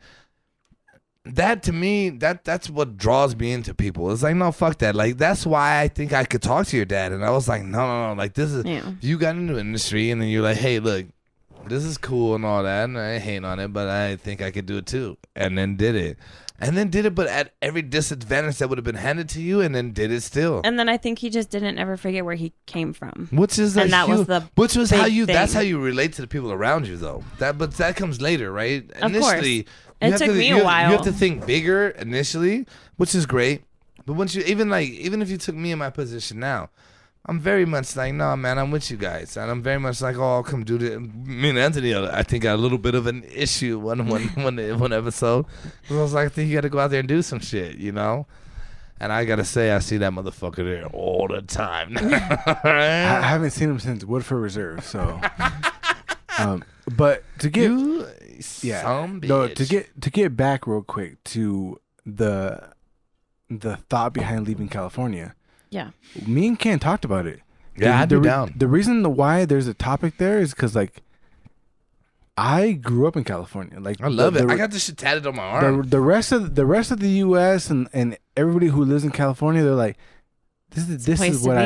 A: that to me, that's what draws me into people. It's like, no, fuck that. Like, that's why I think I could talk to your dad. And I was like, no. Like, this is, you got into the industry, and then you're like, hey, look, this is cool and all that, and I ain't hating on it, but I think I could do it too. And then did it. But at every disadvantage that would have been handed to you, and then did it still.
C: And then I think he just didn't ever forget where he came from.
A: Which is
C: and that was the
A: which was how you
C: thing.
A: That's how you relate to the people around you, though. But that comes later, right?
C: Of
A: Initially,
C: course. It took me a while.
A: You have to think bigger initially, which is great. But once you even if you took me in my position now, I'm very much like, no, man, I'm with you guys, and I'm very much like, oh, I'll come do this. Me and Anthony, I think, got a little bit of an issue one episode. I was like, I think you got to go out there and do some shit, you know. And I gotta say, I see that motherfucker there all the time.
B: I haven't seen him since Woodford Reserve, so. But to get to get back real quick to the thought behind leaving California.
C: Yeah.
B: Me and Ken talked about it.
A: Yeah, I'd be down.
B: The reason why there's a topic there is because, like, I grew up in California. Like,
A: I love it. I got this shit tatted on my arm.
B: The rest of the U.S. and everybody who lives in California, they're like, this is what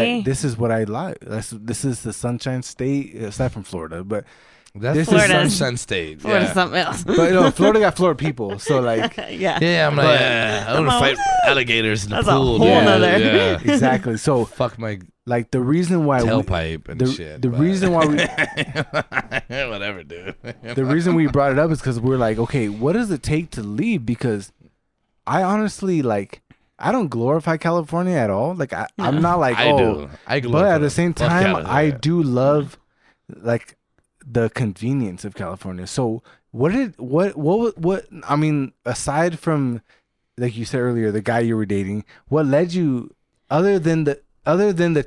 B: I like. This is the Sunshine State, aside from Florida, but.
A: That's the Sunshine State.
C: Florida's something else.
B: But Florida got Florida people, so like
A: yeah, I'm like, I want to fight alligators in the pool.
C: That's a whole nother.
A: Yeah.
B: Exactly. So
A: fuck my
B: the reason why
A: tailpipe and shit.
B: The reason why we
A: whatever, dude.
B: The reason we brought it up is because we're like, okay, what does it take to leave? Because I honestly I don't glorify California at all. Like I'm not like
A: I do. I glorify,
B: but at the same time, I do love like the convenience of California. So what I mean, aside from, like you said earlier, the guy you were dating, what led you other than the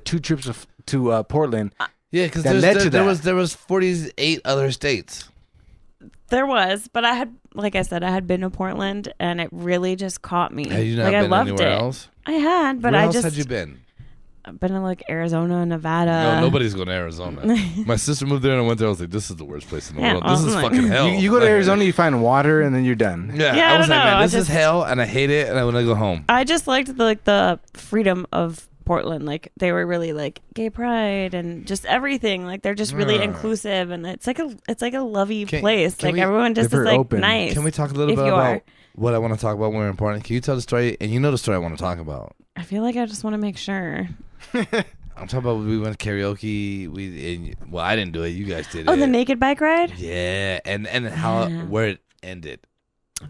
B: 2 trips to Portland?
A: Yeah, because there was 48 other states.
C: There was, but I had been to Portland, and it really just caught me.
A: Had you not
C: I
A: been
C: loved
A: anywhere
C: it.
A: else?
C: I had, but
A: Where
C: I
A: else
C: just
A: had you been?
C: I've been in like Arizona, Nevada.
A: No, nobody's going to Arizona. My sister moved there and I went there. I was like, this is the worst place in the world.
C: Yeah,
A: This is
C: like-
A: fucking hell.
B: You go to Arizona, you find water, and then you're done.
C: Yeah,
A: I was
C: I
A: like,
C: don't know.
A: man, this
C: I
A: is hell, and I hate it, and I want to go home.
C: I just liked the freedom of Portland. Like they were really like gay pride and just everything. Like they're just really inclusive, and it's like a lovey place.
A: can
C: Like
A: we-
C: everyone just
B: They're
C: is
B: very
C: like
B: open.
C: nice.
A: Can we talk a little
C: if
A: bit
C: you
A: about
C: are.
A: what I want to talk about when we're in Portland? Can you tell the story? And you know the story I want to talk about.
C: I feel like I just want to make sure.
A: I'm talking about we went to karaoke. Well, I didn't do it. You guys did it.
C: Oh, the naked bike ride.
A: Yeah, and how
C: Yeah.
A: where it ended.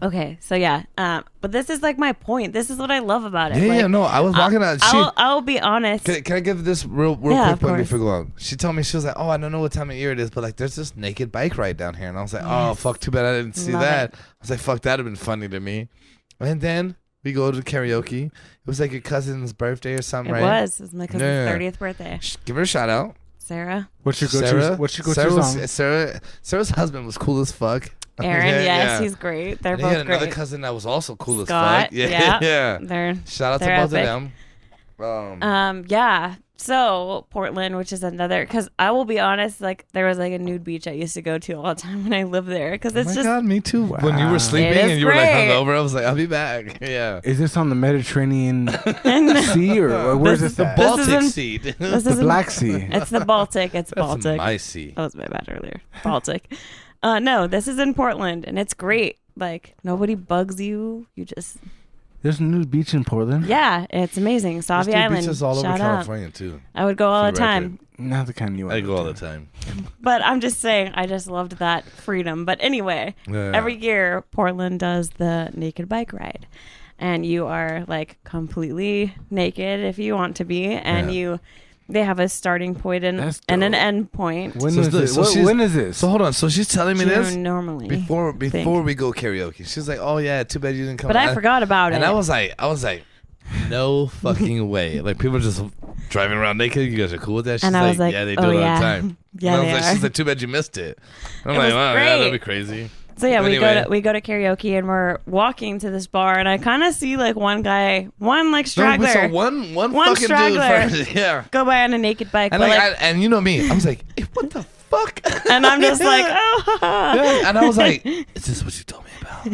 C: Okay, so yeah, but this is like my point. This is what I love about it.
A: Yeah,
C: like,
A: yeah. No, I was walking out.
C: I'll be honest.
A: Can I give this real
C: Yeah,
A: quick
C: of
A: point
C: course.
A: before we go on? She told me, she was like, oh, I don't know what time of year it is, but like there's this naked bike ride down here. And I was like, oh,
C: Yes.
A: fuck, too bad I didn't see
C: Love
A: that.
C: it.
A: I was like, fuck, that'd have been funny to me. And then we go to karaoke. It was like your cousin's birthday or something,
C: It
A: right?
C: was my cousin's
A: Yeah.
C: 30th birthday.
A: Give her a shout out.
C: Sarah,
B: What's your go-to?
A: Sarah.
B: What's your go-to
A: Sarah was-
B: song?
A: Sarah's husband was cool as fuck.
C: Aaron,
A: Yeah,
C: yes,
A: yeah.
C: he's great. They're
A: And he had
C: both
A: another
C: great.
A: cousin that was also cool
C: Scott,
A: as fuck. Yeah,
C: yeah.
A: yeah.
C: They're
A: Shout out to
C: they're
A: both
C: epic.
A: of them.
C: Yeah. So Portland, which is another, because I will be honest, like there was like a nude beach I used to go to all the time when I lived there, because
A: Oh
C: it's
A: my
C: just
A: God, me too. When you
B: Wow.
A: were sleeping
C: It is
A: and you were like
C: great.
A: hungover, I was like, I'll be back. Yeah.
B: Is this on the Mediterranean Sea or where's
C: This
B: this at?
C: This
A: Baltic
C: isn't-
A: seed.
C: this
B: The
C: isn't-
B: Black Sea.
C: It's the Baltic. It's
A: That's
C: Baltic.
A: my sea.
C: That was my bad earlier. Baltic. No, this is in Portland, and it's great. Like nobody bugs you. You just
B: There's a new beach in Portland.
C: yeah, it's amazing.
A: There's
C: Savi
A: two
C: Island.
A: beaches all over
C: Shout out.
A: California too.
C: I would go all
A: For
C: the
A: the
C: time.
B: Not the kind you want.
A: I go all the time.
C: But I'm just saying, I just loved that freedom. But anyway,
A: Yeah.
C: every year Portland does the naked bike ride, and you are like completely naked if you want to be, and
A: Yeah.
C: they have a starting point and
B: That's
C: an
B: dope.
C: end point.
B: When
A: So
B: is
A: this-
B: this?
A: so she's-
B: When is this?
A: So hold on. So she's telling me this
C: June normally.
A: before we go karaoke. She's like, "Oh yeah, too bad you didn't come."
C: But I forgot about
A: And
C: it.
A: I was like, no fucking way. Like people are just driving around naked. You guys are cool with that? She's
C: And I was like,
A: yeah, they do
C: oh,
A: it all
C: yeah.
A: the time.
C: Yeah,
A: and I was
C: they
A: like,
C: are.
A: she's like, too bad you missed it. And I'm
C: It
A: like,
C: was
A: wow, yeah,
C: great.
A: that'd be crazy.
C: So yeah,
A: Anyway.
C: we go to karaoke, and we're walking to this bar, and I kind of see like one like
A: No,
C: straggler
A: we saw one
C: One
A: fucking
C: straggler.
A: dude first. Yeah.
C: go by on a naked bike,
A: And
C: but,
A: like,
C: like,
A: and you know me, I was like, hey, what the fuck?
C: and I'm just like, oh.
A: Yeah, and I was like, is this what you told me about?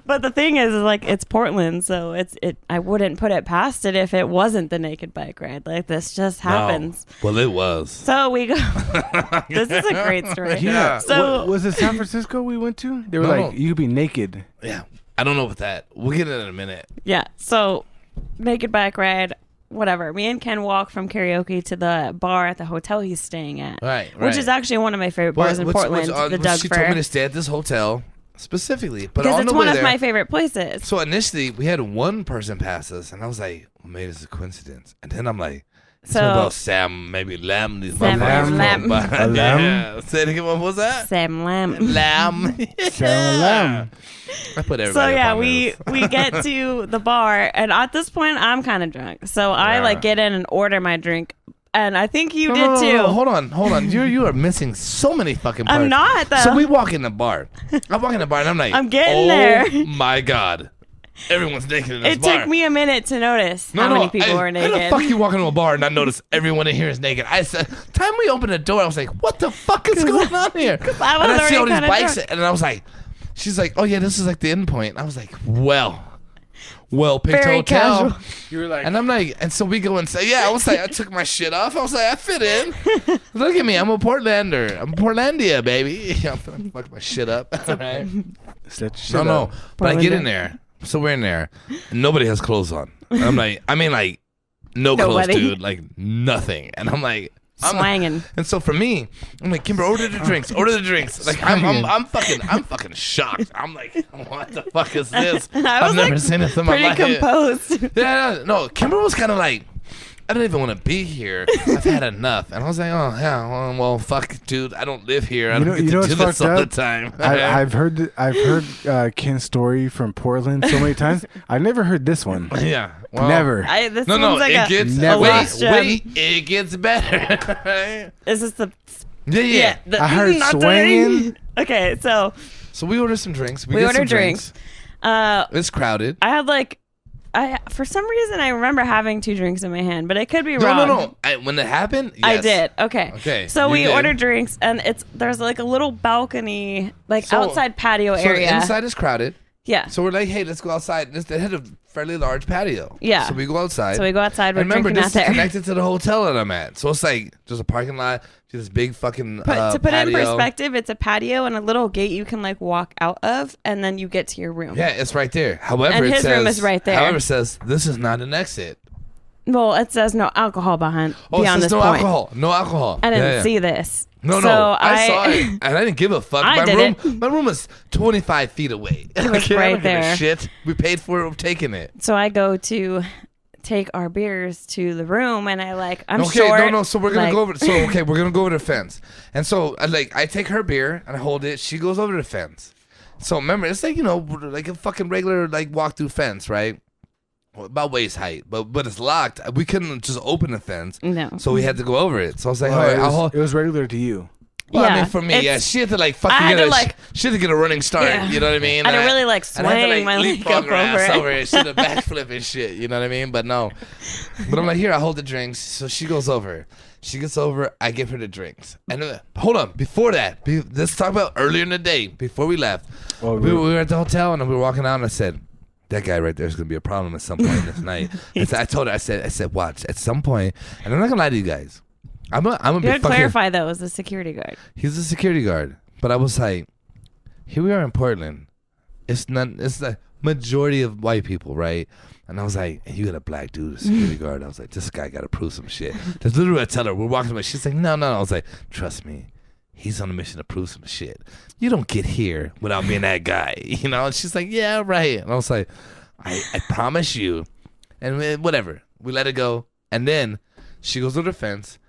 C: But the thing is like it's Portland, so it. I wouldn't put it past it if it wasn't the naked bike ride. Like this just happens.
A: No. Well, it was.
C: So we go. This is a great story.
A: Yeah.
C: So
B: was it San Francisco we went to? They were
A: No,
B: like,
A: no.
B: you could be naked.
A: Yeah. I don't know about that. We'll get it in a minute.
C: yeah, so naked bike ride. Whatever. Me and Ken walk from karaoke to the bar at the hotel he's staying at.
A: Right.
C: Which is actually one of my favorite bars in Portland, the Doug
A: She told me
C: Fir.
A: to stay at this hotel specifically, but
C: Because
A: on
C: it's
A: the
C: one
A: way
C: of
A: there,
C: my favorite places.
A: So initially, we had one person pass us, and I was like, well, maybe it's a coincidence. And then I'm like,
C: So-
A: something about Sam, maybe Lamb. These
C: Sam
A: motherfuckers
C: Lamb.
A: from by-
B: A lamb?
A: Yeah. Say it again. What was that?
C: Sam Lamb.
A: Lamb.
B: Sarah Lamb.
A: I put everybody
C: So
A: up
C: yeah,
A: on
C: we
A: this.
C: get to the bar, and at this point, I'm kind of drunk. So I
A: Yeah.
C: like get in and order my drink, and I think you
A: No,
C: did
A: no, no,
C: too.
A: no, hold on. You are missing so many fucking parts.
C: I'm not though.
A: So we walk in the bar. I walk in the bar and I'm like,
C: I'm getting
A: oh
C: there.
A: my God. Everyone's naked in this
C: It
A: bar.
C: took me a minute to notice how many people were
A: How
C: naked.
A: the fuck you walk into a bar and not notice everyone in here is naked? I said, time we opened the door, I was like, what the fuck is going on here?
C: I was
A: and I see all
C: already
A: these
C: kinda
A: bikes,
C: drunk.
A: and I was like, she's like, oh yeah, this is like the end point. I was like, well, picked
C: Very
A: hotel.
C: casual.
B: You were like,
A: And I'm like, and so we go and say, yeah, I was like, I took my shit off. I was like, I fit in. Look at me, I'm a Portlander. I'm Portlandia, baby. I'm gonna fuck my shit up. All right. No. But I get in there. So we're in there. And nobody has clothes on. And I'm like, no clothes,
C: Nobody.
A: dude. Like nothing. And I'm like,
C: Swanging.
A: and so for me, I'm like, Kimber, order the drinks. Like I'm fucking shocked. I'm like, what the fuck is this?
C: And I was
A: I've never
C: like
A: seen this in my
C: pretty
A: life.
C: composed.
A: Yeah, no. Kimber was kind of like, I don't even want to be here. I've had enough. And I was like, oh yeah, well, fuck, dude. I don't live here. I don't get to
B: what's
A: do this
B: fucked
A: all the
B: up?
A: time.
B: I've heard Ken's story from Portland so many times. I've never heard this one.
A: Yeah, well,
B: Never.
C: This
A: No,
C: one's like
A: it gets
B: Never.
C: lost gem.
A: wait, it gets better.
C: This is the
A: yeah.
C: the-
B: I heard
C: nothing.
B: swinging.
C: Okay, so
A: So we ordered some drinks.
C: we
A: get
C: ordered
A: some
C: drinks.
A: It's crowded.
C: I had like I for some reason I remember having 2 drinks in my hand, but I could be wrong.
A: No. When it happened, yes.
C: I did. Okay. So we
A: did.
C: ordered drinks, and there's like a little balcony, like outside patio
A: So
C: area.
A: the inside is crowded.
C: Yeah.
A: So we're like, hey, let's go outside. They had a fairly large patio.
C: Yeah.
A: So we go outside.
C: We're
A: remember,
C: drinking
A: this
C: out
A: is
C: there.
A: connected to the hotel that I'm at. So it's like just a parking lot, just this big fucking
C: To put it in
A: patio.
C: perspective, it's a patio and a little gate you can like walk out of, and then you get to your room.
A: Yeah, it's right there. However,
C: And
A: it
C: his
A: says,
C: room is right there.
A: However, it says this is not an exit.
C: Well, it says no alcohol beyond
A: Oh, it says
C: this
A: no
C: point.
A: alcohol. No alcohol.
C: I didn't
A: Yeah.
C: see this.
A: No,
C: So
A: I saw it, and I didn't give a fuck.
C: I did
A: My room is 25 feet away.
C: It was
A: I
C: right
A: don't give a
C: there.
A: Shit, we paid for it. We're taking it.
C: So I go to take our beers to the room, and I'm
A: okay,
C: short.
A: no. So we're gonna
C: like-
A: go over. So we're gonna go over the fence. And so I take her beer and I hold it. She goes over the fence. So remember, it's like like a fucking regular walk through fence, right? Well, about waist height, but it's locked. We couldn't just open the fence.
C: No.
A: So we had to go over it. So I was like,
B: Well,
A: all right,
B: it,
A: I'll
B: was,
A: hold.
B: it was regular to you.
A: Well, I
C: Yeah,
A: mean, for me,
C: it's-
A: she had to
C: I
A: fucking
C: had
A: get
C: to,
A: she had to get a running start.
C: Yeah.
A: You know what I mean?
C: I didn't really
A: and I had
C: swing
A: to,
C: my leg
A: leapfrog
C: up
A: her ass
C: over
A: over
C: it.
A: it. She did a backflip and shit. You know what I mean? But no. But I'm like, here, I hold the drinks. So she goes over. She gets over. I give her the drinks. And hold on. Before that, let's talk about earlier in the day. Before we left,
B: Oh,
A: we were at the hotel and we were walking out and I said, that guy right there is going to be a problem at some point this night. I told her, I said, watch, at some point, and I'm not going to lie to you guys. I'm a
C: You
A: big
C: gotta
A: fucking...
C: clarify that it was a security guard.
A: He's a security guard. But I was like, here we are in Portland. It's the majority of white people, right? And I was like, hey, you got a black dude, a security guard. I was like, this guy got to prove some shit. That's literally what I tell her. We're walking away. She's like, no. I was like, trust me. He's on a mission to prove some shit. You don't get here without being that guy, And she's like, yeah, right. And I was like, I promise you. And whatever. We let it go. And then she goes to the fence.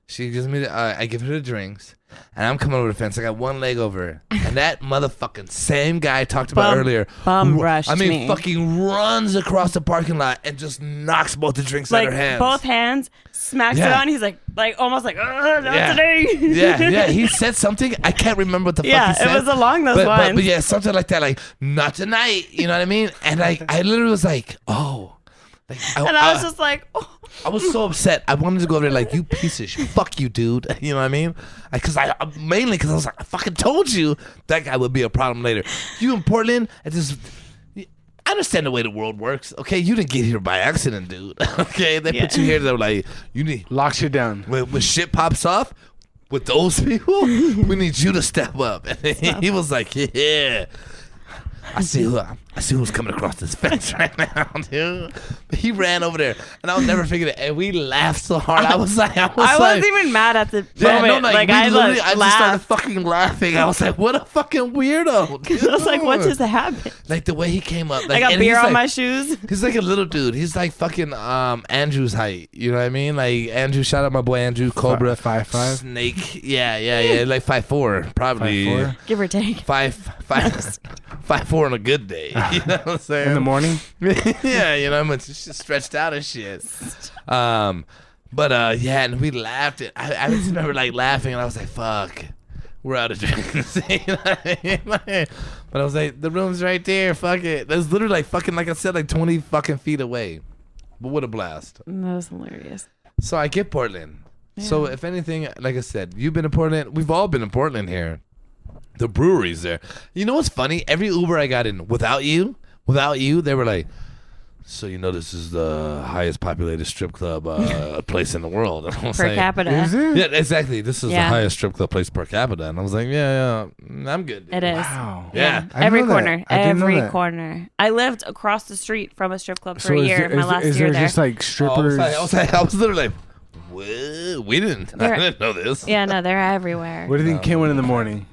A: She gives me I give her the drinks. And I'm coming over the fence. I got one leg over her. And that motherfucking same guy I talked about earlier.
C: Rushed me.
A: Fucking runs across the parking lot and just knocks both the drinks out of her hands.
C: Both hands, smacks it on. He's like almost like, not today.
A: yeah. He said something. I can't remember what the fuck he said.
C: Yeah, it was along those lines.
A: But yeah, something like that. Like, not tonight. You know what I mean? And I literally was like, oh.
C: And I was just like, oh.
A: I was so upset. I wanted to go over there like, you piece of shit. Fuck you, dude. You know what I mean? Mainly because I was like, I fucking told you that guy would be a problem later. You in Portland, I understand the way the world works. Okay, you didn't get here by accident, dude. Okay, they put you here. They're like, you need
B: Locks you down.
A: when shit pops off with those people, we need you to step up. And he was like, yeah. I see who's coming across this fence right now, dude. But he ran over there, and I'll never forget it. And we laughed so hard. I
C: wasn't even mad at the moment.
A: I just
C: laughed.
A: started fucking laughing. I was like, what a fucking weirdo. Dude.
C: I was like, what just happened?
A: Like the way he came up.
C: I got beer on my shoes.
A: He's like a little dude. He's like fucking Andrew's height. You know what I mean? Like Andrew, shout out my boy Andrew, Cobra.
B: 5'5".
A: Snake. Yeah. Like 5'4", probably.
B: 5'4".
C: Give or take.
A: 5'4" on a good day. You know what I'm saying?
B: In the morning?
A: Yeah, I'm just stretched out and shit. But and we laughed. I just remember laughing, and I was like, fuck. We're out of drinks. You know what I mean? But I was like, the room's right there. Fuck it. That's literally fucking, like I said, 20 fucking feet away. But what a blast.
C: That was hilarious.
A: So I get Portland.
C: Yeah.
A: So if anything, like I said, you've been to Portland. We've all been in Portland here. The brewery's there. You know what's funny? Every Uber I got in without you, they were like, so this is the highest populated strip club place in the world. And I was
C: Per
A: like,
C: capita.
B: Is it?
A: yeah, exactly. This is the
C: Yeah.
A: highest strip club place per capita. And I was like, yeah, I'm good.
C: It is.
B: Wow.
A: Yeah.
B: I
C: Every
B: didn't know that.
C: corner.
B: I didn't know
C: Every
B: that.
C: corner. I lived across the street from a strip club for
B: So
C: a
B: is
C: year.
B: there,
C: My
B: is,
C: last
B: is
C: year
B: there
C: there.
B: just like
A: I
B: strippers?
A: was literally like, whoa, we didn't. I
C: There-
A: didn't know this.
C: Yeah, no, they're everywhere.
B: What do you think Ken went in the morning?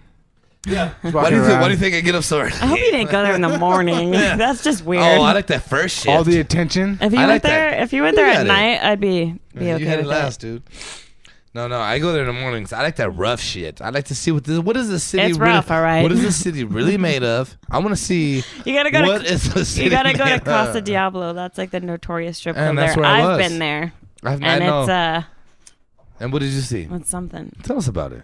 A: Yeah.
B: Walking
A: Why do you
B: around.
A: think I get up so early?
C: I hope you didn't go there in the morning.
A: Yeah.
C: That's just weird.
A: Oh, I like that first shift.
B: All the attention?
C: if you
A: I
C: went
A: like
C: there,
A: that.
C: if you went
A: You
C: there
A: got
C: at
A: it.
C: night, I'd be
A: Yeah,
C: okay
A: you had it
C: with
A: last, dude. No, I go there in the mornings. I like that rough shit. I like to see what is the city.
C: It's rough, all right.
A: What is the city really made of? I want to see.
C: You gotta go
A: What
C: to
A: is the city
C: you gotta go to
A: made
C: Casa
A: of?
C: Diablo. That's like the notorious strip club
A: And
C: there.
A: that's where I
C: I've
A: was.
C: been there,
A: I
C: and
A: know.
C: it's
A: And what did you see?
C: it's something.
A: Tell us about it.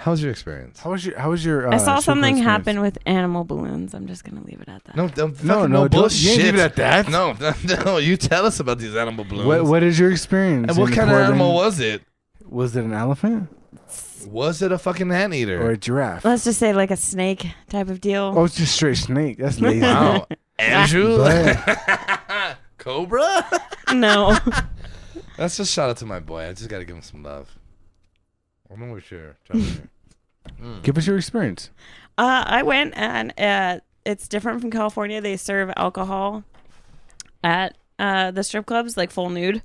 A: How was your experience?
B: How was your?
C: I saw
B: strip
C: something
B: club
C: happen with animal balloons. I'm just gonna leave it at that.
A: No, bullshit.
B: You ain't leave it at that.
A: No. You tell us about these animal balloons.
B: What is your experience?
A: And what kind of animal was it?
B: Was it an elephant
A: Was it a fucking anteater
B: or a giraffe?
C: Let's just say like a snake type of deal.
B: Oh, it's just straight snake. That's lazy.
A: Wow, Andrew,
B: But-
A: Cobra.
C: No.
A: That's just shout out to my boy. I just gotta give him some love. I don't know what you're trying to do.
B: Give us your experience.
C: I went and it's different from California. They serve alcohol at the strip clubs, like full nude.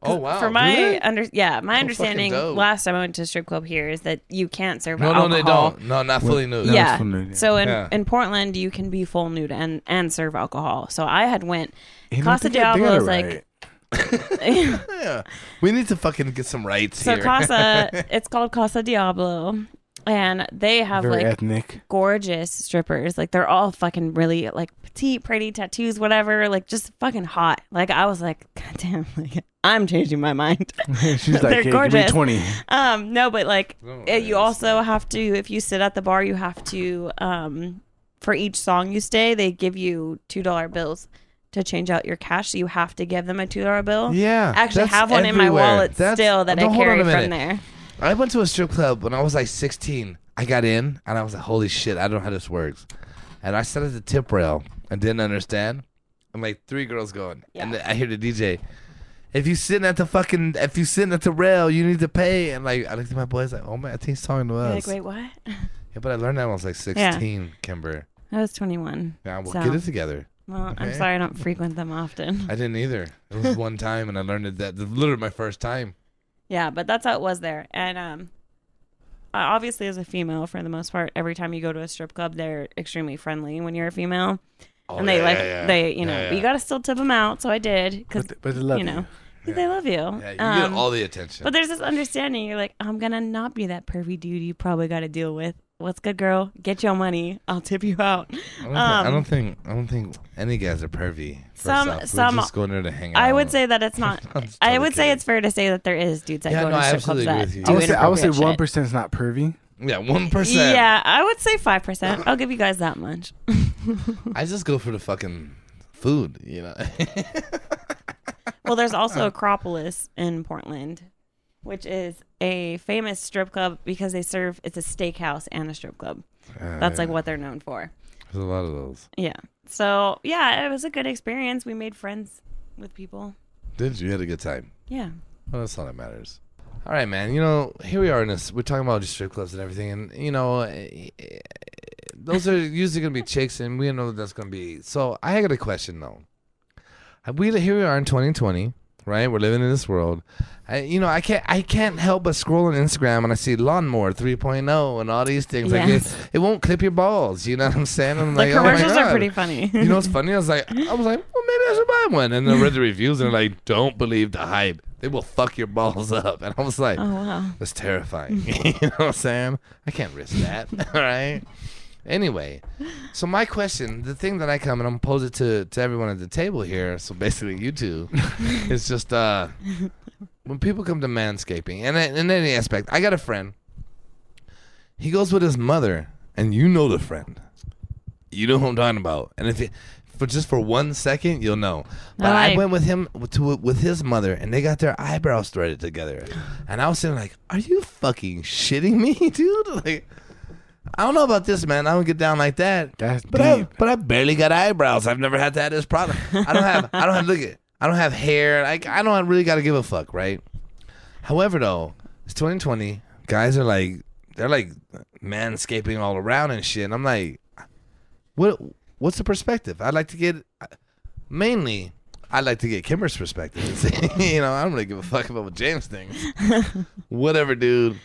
A: Oh wow!
C: For my understanding,
A: dope.
C: last time I went to a strip club here is that you can't serve
A: No,
C: alcohol.
A: they don't. No, not fully nude.
B: No,
C: Yeah.
B: it's full nude,
C: So
A: Yeah.
C: in Portland, you can be full nude and serve alcohol. So I had went.
B: You know,
C: Casa
B: they got it
C: Diablo is
B: right.
C: like.
A: Yeah, we need to fucking get some rights
C: So
A: here.
C: it's called Casa Diablo, and they have
B: Very
C: like
B: ethnic.
C: gorgeous strippers. Like they're all fucking really like petite, pretty, tattoos, whatever. Like just fucking hot. Like I was like, God damn, like I'm changing my mind.
B: She's like,
C: They're
B: hey, give me
C: gorgeous.
B: 20.
C: No, but like
A: Oh,
C: you
A: yes.
C: also have to, if you sit at the bar, you have to for each song you stay, they give you $2 bills to change out your cash. So you have to give them a $2 bill.
A: Yeah,
C: I actually
A: that's
C: have one in my
A: everywhere.
C: wallet still that I
A: Hold on
C: carry
A: a minute.
C: from there.
A: I went to a strip club when I was like 16. I got in and I was like, holy shit, I don't know how this works. And I sat at the tip rail and didn't understand. I'm like 3 girls going.
C: Yeah.
A: And I hear the DJ, if you sitting at the rail, you need to pay. And like, I looked at my boys like, oh man, I think he's talking to
C: You're
A: us.
C: like, wait, what?
A: Yeah, but I learned that when I was like 16, Kimber.
C: I was 21.
A: Yeah, we'll
C: So-
A: get it together.
C: Well, I'm
A: Okay.
C: sorry I don't frequent them often.
A: I didn't either. It was one time and I learned it that literally my first time.
C: Yeah, but that's how it was there. And obviously, as a female, for the most part, every time you go to a strip club, they're extremely friendly when you're a female.
A: Oh,
C: And they
A: yeah.
C: but you got to still tip them out. So I did because,
B: But they love
C: you know,
A: Yeah.
C: they love you.
A: Yeah, you get all the attention.
C: But there's this understanding. You're like, I'm going to not be that pervy dude you probably got to deal with. What's good, girl? Get your money. I'll tip you out.
A: I don't think any guys are pervy.
C: Some
A: We're just going there to hang out.
C: I would say that it's not.
A: I'm just
C: I
A: totally
C: would say
A: kidding.
C: it's fair to say that there is dudes that
A: Yeah,
C: go
A: no,
C: to
A: I
C: strip clubs
A: absolutely agree
C: that
A: with you.
C: do
B: I would say
C: inappropriate
B: 1%
C: shit.
B: is not pervy.
A: Yeah, 1%.
C: Yeah, I would say 5%. I'll give you guys that much.
A: I just go for the fucking food, you know.
C: Well, there's also Acropolis in Portland, which is a famous strip club because it's a steakhouse and a strip club. That's like what they're known for.
A: There's a lot of those.
C: Yeah. So, yeah, it was a good experience. We made friends with people.
A: Did you had a good time?
C: Yeah.
A: Well, that's all that matters. All right, man. You know, here we are in this. We're talking about just strip clubs and everything, and you know, those are usually gonna be chicks, and we know that's gonna be. So I got a question though. Here we are in 2020, right? We're living in this world. I can't help but scroll on Instagram and I see Lawnmower 3.0 and all these things.
C: Yes.
A: Like it won't clip your balls. You know what I'm saying? I'm
C: The
A: like, oh my
C: commercials are
A: God.
C: pretty funny.
A: You know what's funny? I was like, well, maybe I should buy one. And then I read the reviews and they're like, don't believe the hype. They will fuck your balls up. And I was like,
C: Oh, wow.
A: that's terrifying. You know what I'm saying? I can't risk that. All right. Anyway, so my question, the thing that I come and I'm pose it to everyone at the table here, so basically you two, is just when people come to manscaping, and in any aspect, I got a friend. He goes with his mother, and you know the friend. You know who I'm talking about. And if for 1 second, you'll know. But I went with him with his mother, and they got their eyebrows threaded together. And I was sitting like, are you fucking shitting me, dude? Like, I don't know about this, man. I don't get down like that.
B: That's
A: But I barely got eyebrows. I've never had to have this problem. I don't have hair. I don't really got to give a fuck, right? However, though, it's 2020. Guys are like, they're like manscaping all around and shit. And I'm like, what's the perspective? I'd like to get Kimber's perspective. You know, I don't really give a fuck about what James thinks. Whatever, dude.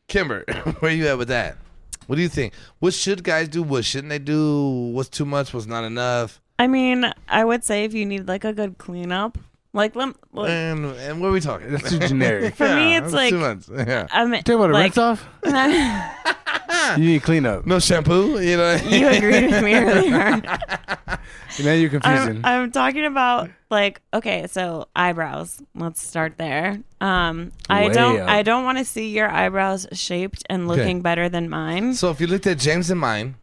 A: Kimber, where you at with that? What do you think? What should guys do? What shouldn't they do? What's too much? What's not enough?
C: I mean, I would say if you need like a good cleanup, like
A: And what are we talking?
B: That's too generic.
C: For me, it's
A: that's
C: like-
A: too much. Yeah.
C: I mean,
B: Tell you what, a
C: like,
B: rinse off? You need clean up.
A: No shampoo. You know.
C: you agreed with me earlier.
B: Now you're confusing.
C: I'm talking about like, okay, so eyebrows. Let's start there. I don't want to see your eyebrows shaped and looking better than mine.
A: So if you looked at James and mine,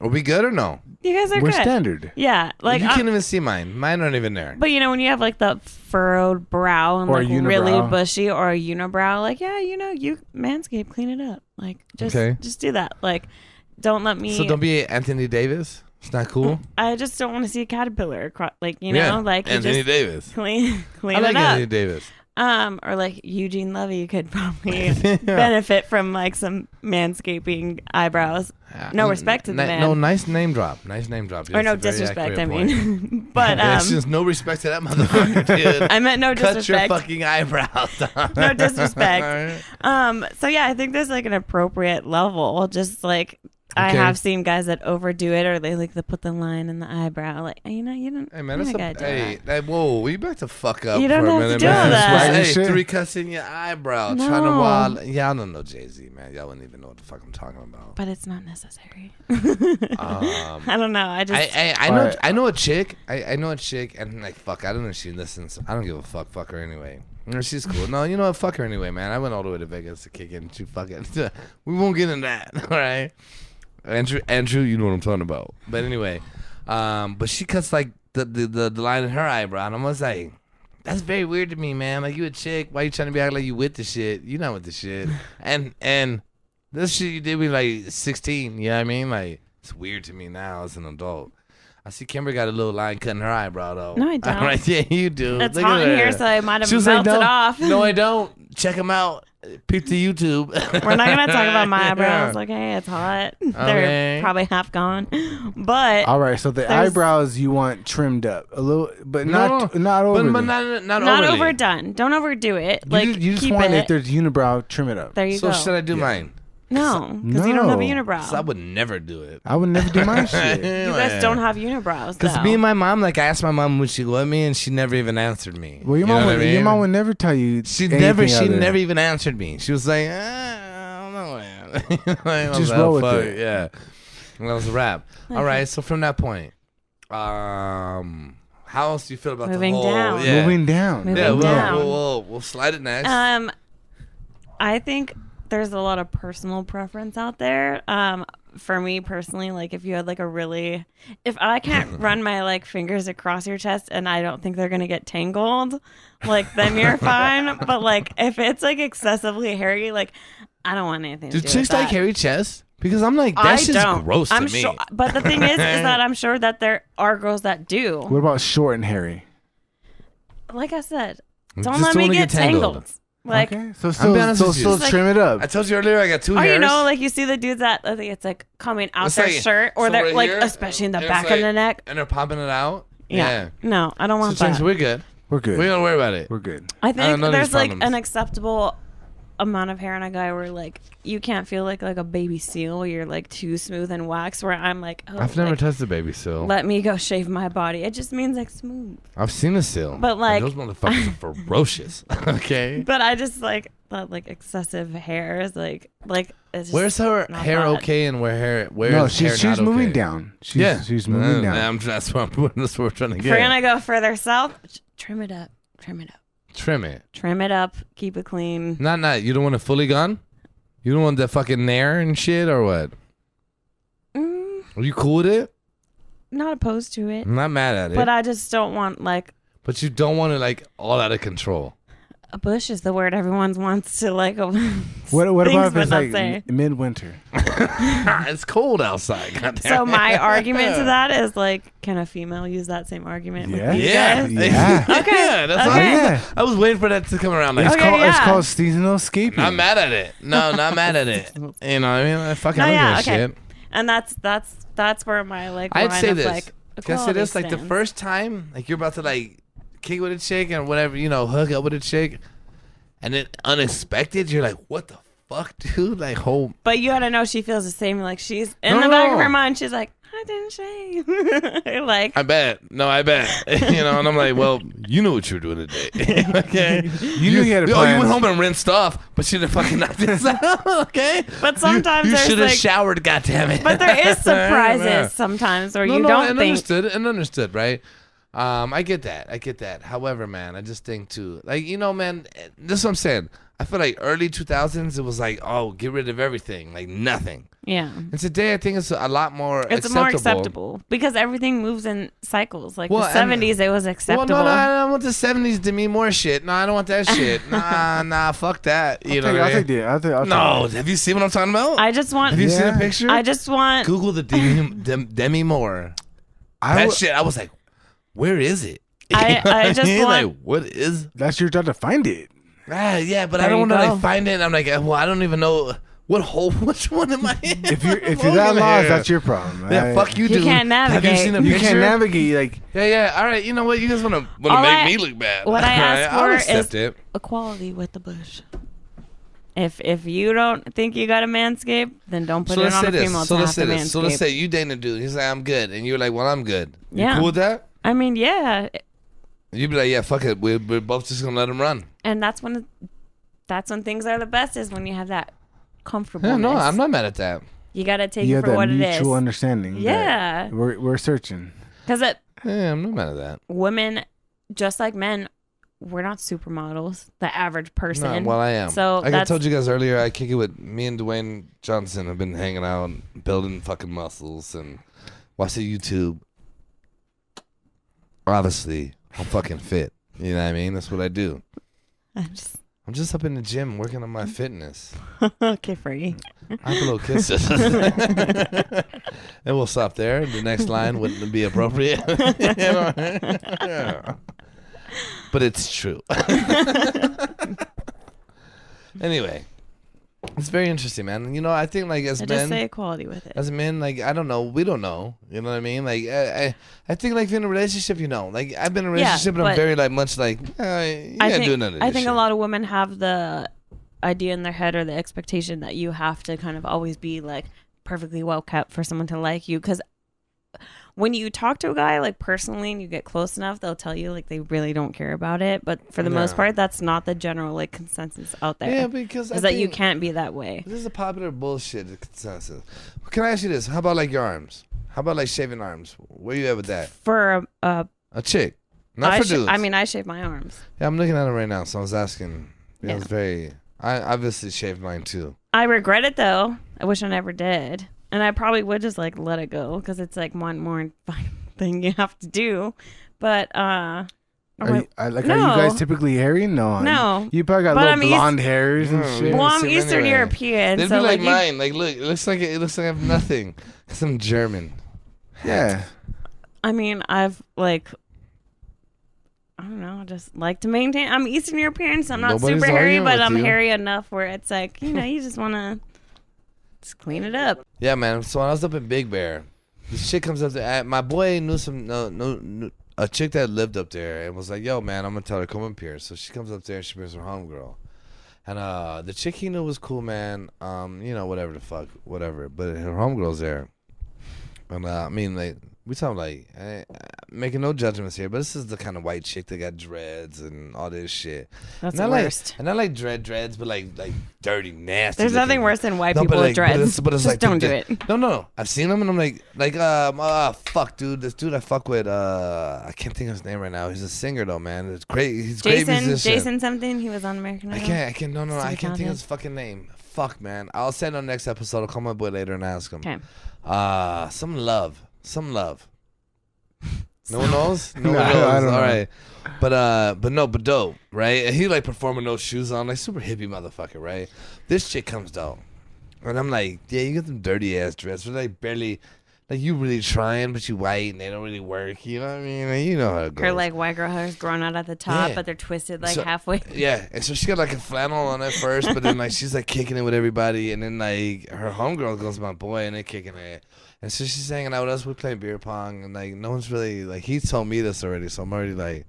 A: are we good or no?
C: You guys are
B: We're
C: good.
B: standard.
C: Yeah, like
A: you can't even see mine. Mine aren't even there.
C: But when you have like the furrowed brow and
B: or
C: like really bushy, or a unibrow, like you Manscaped, clean it up. Like just do that. Like don't let me.
A: So don't be Anthony Davis. It's not cool.
C: I just don't want to see a caterpillar. Like like
A: Anthony Davis.
C: Clean
A: I like
C: it up.
A: Anthony Davis.
C: Or like Eugene Levy could probably benefit from like some manscaping eyebrows. No respect to the man.
A: No, nice name drop. Nice name drop.
C: Or no disrespect, I mean. But
A: it's just no respect to that motherfucker, dude.
C: I meant no disrespect.
A: Cut your fucking eyebrows down.
C: No disrespect. So yeah, I think there's like an appropriate level. Just like I have seen guys that overdo it, or they put the line in the eyebrow. Like you don't.
A: Hey man, whoa, you back to fuck up.
C: You don't
A: for a
C: have
A: minute,
C: to do
A: man.
C: that.
A: Hey, 3 cuts in your eyebrow,
C: No.
A: trying to wild. Y'all don't know Jay-Z, man. Y'all wouldn't even know what the fuck I'm talking about.
C: But it's not necessary. I don't know.
A: I know a chick. I know a chick, and like fuck, I don't know if she listens. I don't give a fuck. Fuck her anyway. She's cool. No, you know what? Fuck her anyway, man. I went all the way to Vegas to kick in. She fucking. We won't get in that. All right. Andrew, you know what I'm talking about. But anyway, but she cuts like the line in her eyebrow, and I'm almost like, that's very weird to me, man. Like, you a chick, why you trying to be acting like you with the shit? You not with the shit. And this shit you did when like 16. You know what I mean? Like, it's weird to me now as an adult. I see Kimber got a little line cutting her eyebrow though.
C: No, I don't.
A: Right, yeah, you do.
C: It's hot in here, so I might have melted
A: like,
C: off.
A: No, I don't. Check them out. Peep the YouTube.
C: We're not gonna talk about my eyebrows. Like, hey, it's hot. They're probably half gone. But
B: all right, so the eyebrows you want trimmed up a little, but not over.
A: But not
C: overdone. Don't overdo it. Like,
B: you just want if there's unibrow, trim it up.
C: There you go.
A: So should I do mine?
C: No, because you don't have a unibrow.
A: So I would never do it.
B: I would never do my shit.
C: You guys don't have unibrows.
A: Because me and my mom, like, I asked my mom would she go with me, and she never even answered me.
B: Well, your mom would never tell you.
A: She never even answered me. She was like, I don't know, man.
B: Just roll with it.
A: Yeah, that was a wrap. Okay. All right, so from that point, how else do you feel about
C: moving
A: the whole?
C: down?
A: Yeah.
B: Moving down.
A: We'll slide it next.
C: I think there's a lot of personal preference out there. For me personally, like if you had like if I can't run my like fingers across your chest and I don't think they're gonna get tangled, like then you're fine. But like if it's like excessively hairy, like I don't want anything to do with that.
A: Do chicks like hairy chest? Because I'm like, that's just gross to me.
C: Sure, but the thing is that I'm sure that there are girls that do.
B: What about short and hairy?
C: Like I said, don't let me get tangled. Like,
B: okay. So still trim it up.
A: I told you earlier I got 2 hairs.
C: Or like you see the dudes that I think it's like coming out their shirt, or they're like especially in the back of the neck,
A: and they're popping it out.
C: Yeah. No, I don't want that.
A: We're good.
B: We're good.
A: We don't worry about it.
B: We're good.
C: I think there's like an acceptable amount of hair on a guy where like you can't feel like a baby seal. You're like too smooth and waxed. Where I'm like,
A: I've never touched a baby seal.
C: Let me go shave my body. It just means like smooth.
A: I've seen a seal,
C: but like
A: those motherfuckers are ferocious. Okay.
C: But I just like that excessive hair is like it's just
A: where's her hair
C: bad.
A: Okay and where's
B: she's moving down. She's moving down.
A: That's what we're trying to get.
C: If we're gonna go further south, trim it up. Trim it up. Keep it clean.
A: Not. You don't want it fully gone? You don't want that fucking nair and shit or what? Are you cool with it?
C: Not opposed to it.
A: I'm not mad at it.
C: But I just don't want
A: But you don't want it all out of control.
C: A bush is the word everyone wants to
B: what about if it's like midwinter?
A: It's cold outside.
C: So my argument to that is like, can a female use that same argument?
B: Yeah.
C: With you guys?
B: Yeah.
C: Okay.
A: Yeah, that's okay. I was waiting for that to come around.
B: It's called seasonal escaping.
A: Not mad at it. No, not mad at it. You know what I mean? I fucking don't give a shit.
C: And that's where my
A: I'd say this.
C: Can
A: I say this? Like the first time, like you're about to kick with a chick and whatever, hook up with a chick, and then unexpected, you're like, what the fuck, dude? Like, whole.
C: But you gotta know she feels the same. Like she's in the back of her mind. She's like, I didn't shave. Like,
A: I bet. No, I bet. You know, and I'm like, well, you know what you were doing today. Okay.
B: You knew you had a
A: Oh,
B: plan.
A: you went home and rinsed off, but you didn't fucking knock this out. Okay.
C: But sometimes
A: you
C: there's
A: should have
C: like,
A: showered. Goddammit.
C: but there is surprises sometimes where you don't
A: and
C: think.
A: understood, right? I get that. However, man, I just think too, like, you know, man, this is what I'm saying. I feel like early 2000s, it was like, oh, get rid of everything, like nothing.
C: Yeah.
A: And today, I think it's a lot more
C: It's
A: acceptable.
C: more acceptable because everything moves in cycles. Like
A: Well,
C: the 70s, it was acceptable.
A: Well, no, I don't want the 70s to mean more shit. No, I don't want that shit. Nah, fuck that. You know what I mean?
B: I'll take
A: No, have you seen what I'm talking about?
C: I just want.
A: Have you seen a
B: Yeah.
A: picture?
C: I just want.
A: Google the Demi Moore. That shit, I was like, where is it?
C: I just want.
A: like, what is?
B: That's your job to find it.
A: Yeah, but I
C: There
A: don't
C: you
A: want to
C: go.
A: like find it. And I'm like, well, I don't even know what hole, which one am I in?
B: If you're that lost, that's your problem.
A: Yeah, fuck you,
C: You
A: dude.
C: can't
A: Have you
C: navigate.
A: seen a
B: You
A: picture?
B: can't navigate. Like,
A: Yeah. All right, you know what? You guys want to
C: All
A: make
C: I-
A: me look bad.
C: what I ask
A: I'll
C: for
A: accept
C: is
A: it.
C: equality with the bush. If you don't think you got a manscape, then don't put
A: So
C: it
A: let's
C: on
A: say
C: a
A: this.
C: female
A: So
C: to
A: let's
C: have
A: say
C: to
A: this. So let's
C: manscape.
A: say you dating a dude. He's like, I'm good, and you're like, well, I'm good. You
C: Yeah.
A: cool with that?
C: I mean, yeah,
A: You'd be like, yeah, fuck it. We're both just gonna let him run.
C: and that's when things are the best. Is when you have that comfortableness.
A: Yeah, no, I'm not mad at that.
C: You gotta take
B: you
C: it
B: have
C: for
B: that
C: what it
B: mutual
C: is.
B: understanding.
C: Yeah.
B: that we're searching.
C: Because
A: Yeah, I'm not mad at that.
C: women, just like men, we're not supermodels. The average person.
A: No, well, I am.
C: So
A: like I
C: that's
A: told you guys earlier, I kick it with me and Dwayne Johnson. Have been hanging out, building fucking muscles, and watching YouTube. Obviously, I'm fucking fit. You know what I mean? That's what I do. I'm just up in the gym working on my fitness.
C: okay for you.
A: I have a little kisses. And we'll stop there. The next line wouldn't be appropriate. You know? Yeah. But it's true. Anyway, it's very interesting, man. You know, I think like as
C: I
A: men,
C: just say equality with it.
A: as men, like I don't know, we don't know. You know what I mean? Like I think like if you're in a relationship, you know, like I've been in a relationship, and I'm
C: but
A: very like much like you gotta do none of this
C: I think
A: shit.
C: a lot of women have the idea in their head or the expectation that you have to kind of always be like perfectly well kept for someone to like you. Because when you talk to a guy like personally and you get close enough, they'll tell you like they really don't care about it. But for the most
A: No.
C: part, that's not the general like consensus out there.
A: Yeah, because
C: is that you can't be that way.
A: This is a popular bullshit consensus. Can I ask you this? How about like your arms? How about like shaving arms? Where you at with that?
C: For
A: A chick, not for dudes.
C: I mean, I shave my arms.
A: Yeah, I'm looking at it right now, so I was asking. It
C: Yeah.
A: was very. I obviously shaved mine too.
C: I regret it though. I wish I never did. And I probably would just like let it go because it's like one more thing you have to do. But
B: Are you
C: No.
B: guys typically hairy? No.
C: No.
B: You probably got
C: But
B: little
C: I'm
B: blonde hairs and
A: Mm,
B: shit.
C: well, I'm
A: Same
C: Eastern
A: anyway.
C: European,
A: They'd
C: so
A: be like
C: like you,
A: mine. Like, look, it looks like I have nothing. Cause I'm German.
B: Yeah.
C: I mean, I've like, I don't know, just like to maintain. I'm Eastern European, so I'm not
A: Nobody's
C: super hairy,
A: arguing
C: but
A: with
C: I'm
A: you.
C: hairy enough where it's like, you know, you just want to just clean it up.
A: Yeah, man. So when I was up in Big Bear, this chick comes up there. My boy knew a chick that lived up there and was like, "Yo, man, I'm gonna tell her come up here." So she comes up there and she brings her homegirl, and the chick he knew was cool, man. You know, whatever the fuck, whatever. But her homegirl's there, and I mean, like, we talking like making no judgments here, but this is the kind of white chick that got dreads and all this shit.
C: That's
A: And
C: the
A: I
C: worst.
A: Like, and I like dreads, but like dirty, nasty.
C: There's nothing
A: looking.
C: worse than white
A: No,
C: people
A: but
C: with
A: like,
C: dreads.
A: But it's
C: Just
A: like
C: don't do it.
A: No. I've seen him and I'm like, fuck, dude. This dude I fuck with, I can't think of his name right now. He's a singer though, man. It's great. He's a great musician.
C: Jason something. He was on American Idol.
A: I can't. No. I can't think of
C: Talented.
A: his fucking name. Fuck, man. I'll send on the next episode. I'll call my boy later and ask him.
C: Okay.
A: Some love. No one knows? No
B: No,
A: one knows.
B: I don't know.
A: All right. But dope, right? And he like performing no shoes on, like super hippie motherfucker, right? This chick comes down. And I'm like, yeah, you got them dirty ass dreads. But like barely, like you really trying, but you white and they don't really work. You know what I mean? Like, you know how it goes.
C: Her like white girl hair's grown out at the top,
A: Yeah.
C: but they're twisted like
A: So-
C: halfway.
A: Yeah, and so she got like a flannel on at first, but then like she's like kicking it with everybody, and then like her homegirl goes my boy, and they're kicking it, and so she's hanging out with us. We're playing beer pong, and like no one's really like he's told me this already, so I'm already like,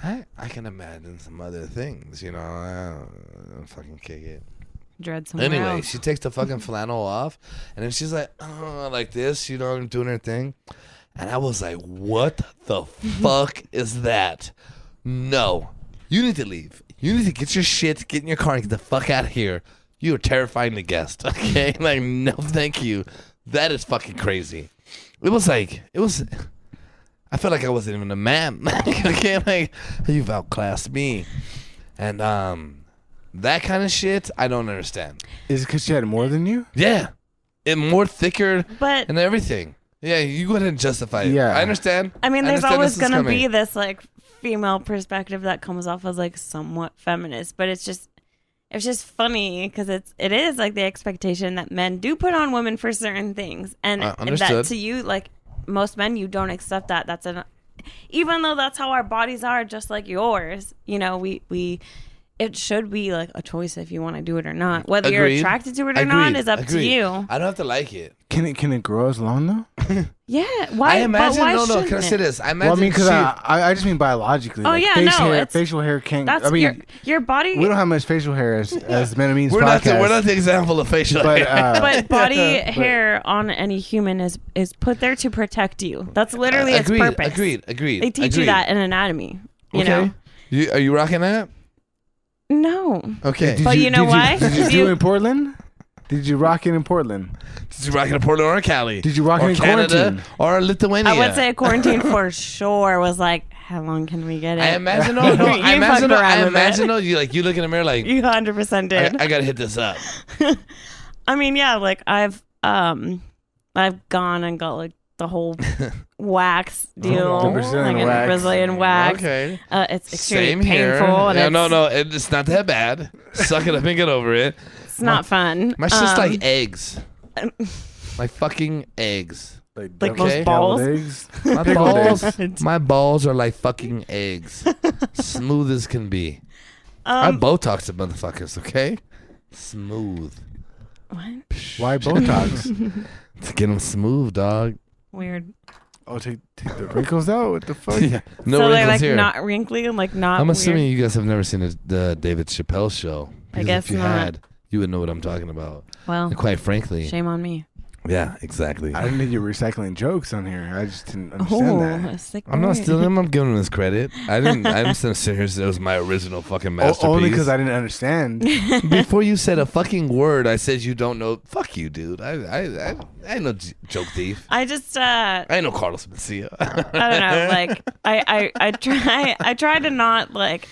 A: I can imagine some other things, you know. I don't fucking kick it.
C: dread somewhere
A: Anyway,
C: else.
A: she takes the fucking flannel off, and then she's like, oh, like this, doing her thing. And I was like, what the fuck is that? No. You need to leave. You need to get your shit, get in your car, and get the fuck out of here. You are terrifying the guest, okay? Like, no, thank you. That is fucking crazy. It was. I felt like I wasn't even a man. Okay, like, you've outclassed me. And that kind of shit, I don't understand.
B: Is it because she had more than you?
A: Yeah. It more thicker
C: But
A: and everything. Yeah, you go ahead and justify it.
B: Yeah.
A: I understand.
C: I mean,
A: I
C: there's
A: understand
C: always
A: this is
C: gonna
A: coming.
C: be this like female perspective that comes off as like somewhat feminist, but it's just funny because it is like the expectation that men do put on women for certain things, and
A: understood.
C: that to you, like most men, you don't accept that. That's even though that's how our bodies are, just like yours. You know, we it should be like a choice if you want to do it or not. Whether you're
A: Agreed.
C: attracted to it or not is up to
A: Agreed.
C: you.
A: I don't have to like it.
B: Can it grow as long though?
C: Yeah. Why?
A: I imagine.
C: But why
A: No. Can I
C: shouldn't
A: say
C: it?
A: this? I
B: Well, I
A: imagine.
B: mean, because
A: she-
B: I just mean biologically.
C: Oh,
B: like
C: yeah,
B: face
C: no,
B: hair,
C: it's-
B: facial hair can't.
C: That's
B: I mean,
C: your body.
B: we don't have much facial hair as men means
A: we're
B: podcast.
A: not the example of facial
B: but
A: hair.
C: But body hair on any human is put there to protect you. That's literally its
A: agreed.
C: purpose.
A: Agreed.
C: They teach you that in anatomy. You
A: Okay.
C: know?
A: Are you rocking that?
C: No.
A: Okay.
C: But you know why?
B: Did you
C: Because
B: do
C: you-
B: it in Portland? Did you rock it in Portland?
A: Did you rock it in Portland or Cali?
B: Did you rock
A: or
B: it in
A: Canada
B: quarantine?
A: or Lithuania?
C: I would say quarantine for sure was like, how long can we get it?
A: I imagine. No,
C: You
A: I imagine.
C: fucked around
A: I
C: with
A: imagine.
C: it.
A: You look in the mirror like
C: You 100% did.
A: I gotta hit this up.
C: I mean, yeah, like I've gone and got like the whole wax deal,
B: The Brazilian
C: like a
B: wax.
C: Brazilian wax.
A: Okay.
C: It's extremely
A: Same here.
C: painful. And
A: Yeah,
C: it's,
A: no, it's not that bad. Suck it up and get over it.
C: it's not fun.
A: My shit's like eggs. Like fucking eggs.
C: Like
B: deviled
C: those balls?
B: eggs.
A: My
B: Pickled
A: balls,
B: eggs.
A: my balls are like fucking eggs. Smooth as can be. I Botox the motherfuckers, okay? Smooth.
C: What?
B: Why Botox?
A: To get them smooth, dog.
C: Weird.
B: Oh, take the wrinkles out. What the fuck?
A: Yeah. No
C: so
A: wrinkles
C: they're like
A: here.
C: not wrinkly and like not.
A: I'm assuming
C: weird.
A: you guys have never seen the David Chappelle show.
C: I
A: Because
C: guess
A: if you
C: not.
A: had, you would know what I'm talking about.
C: Well,
A: And quite frankly,
C: shame on me.
A: yeah, exactly.
B: I didn't think you were recycling jokes on here. I just didn't understand that.
C: a sick
A: I'm not
C: boy.
A: stealing him. I'm giving him his credit. I'm serious. It was my original fucking masterpiece.
B: Only because I didn't understand.
A: Before you said a fucking word, I said you don't know. Fuck you, dude. I ain't no joke thief.
C: I just
A: I ain't no Carlos Mencia.
C: I don't know. Like I try to not like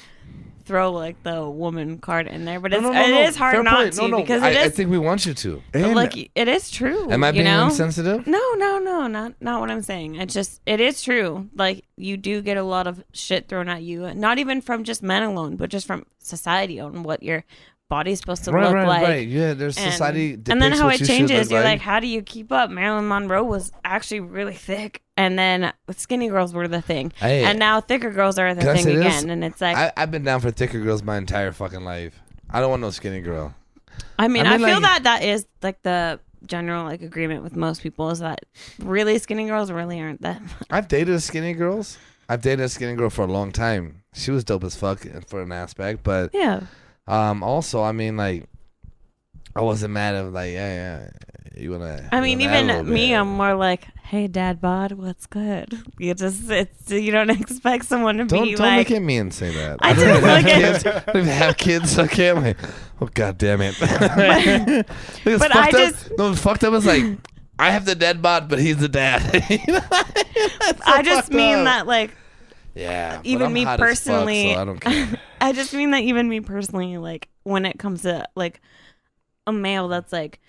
C: throw like the woman card in there, but it is hard
A: Fair
C: not
A: point.
C: to
A: No,
C: because
A: I
C: it is
A: think we want you to.
B: And
C: like it is true.
A: Am I
C: you
A: being
C: know?
A: insensitive?
C: No, not what I'm saying. It is true. Like you do get a lot of shit thrown at you, not even from just men alone, but just from society on what your body's supposed to look like.
A: Right. Yeah, there's society.
C: And then
A: depicts
C: how
A: what
C: it
A: you should
C: changes,
A: look
C: you're like, how do you keep up? Marilyn Monroe was actually really thick, and then skinny girls were the thing,
A: Hey,
C: and now thicker girls are the
A: can I
C: thing
A: say this?
C: again. And it's like,
A: I've been down for thicker girls my entire fucking life. I don't want no skinny girl.
C: I mean,
A: I
C: I
A: mean,
C: feel
A: like-
C: that is like the general like agreement with most people is that really skinny girls really aren't that.
A: I've dated skinny girls. I've dated a skinny girl for a long time. She was dope as fuck for an aspect, but
C: Yeah.
A: also, I mean, like, I wasn't mad at like, yeah, you wanna.
C: I mean,
A: you wanna add a
C: even
A: little
C: me,
A: bit.
C: I'm more like, hey, dad bod, what's good? You don't expect someone to
A: Don't
C: be
A: look
C: like,
A: at me and say that.
C: I
A: don't
C: didn't
A: even have
C: look at-
A: kids. I don't even have kids. Okay, I'm like, oh god damn it. But
C: But I just-
A: what's fucked up is like, I have the dead bod, but he's the dad. You know? That's so
C: I just
A: fucked
C: mean
A: up.
C: that like,
A: Yeah, but
C: even
A: I'm
C: me
A: hot as fuck,
C: personally,
A: so I don't care.
C: I just mean that even me personally, like when it comes to like a male that's like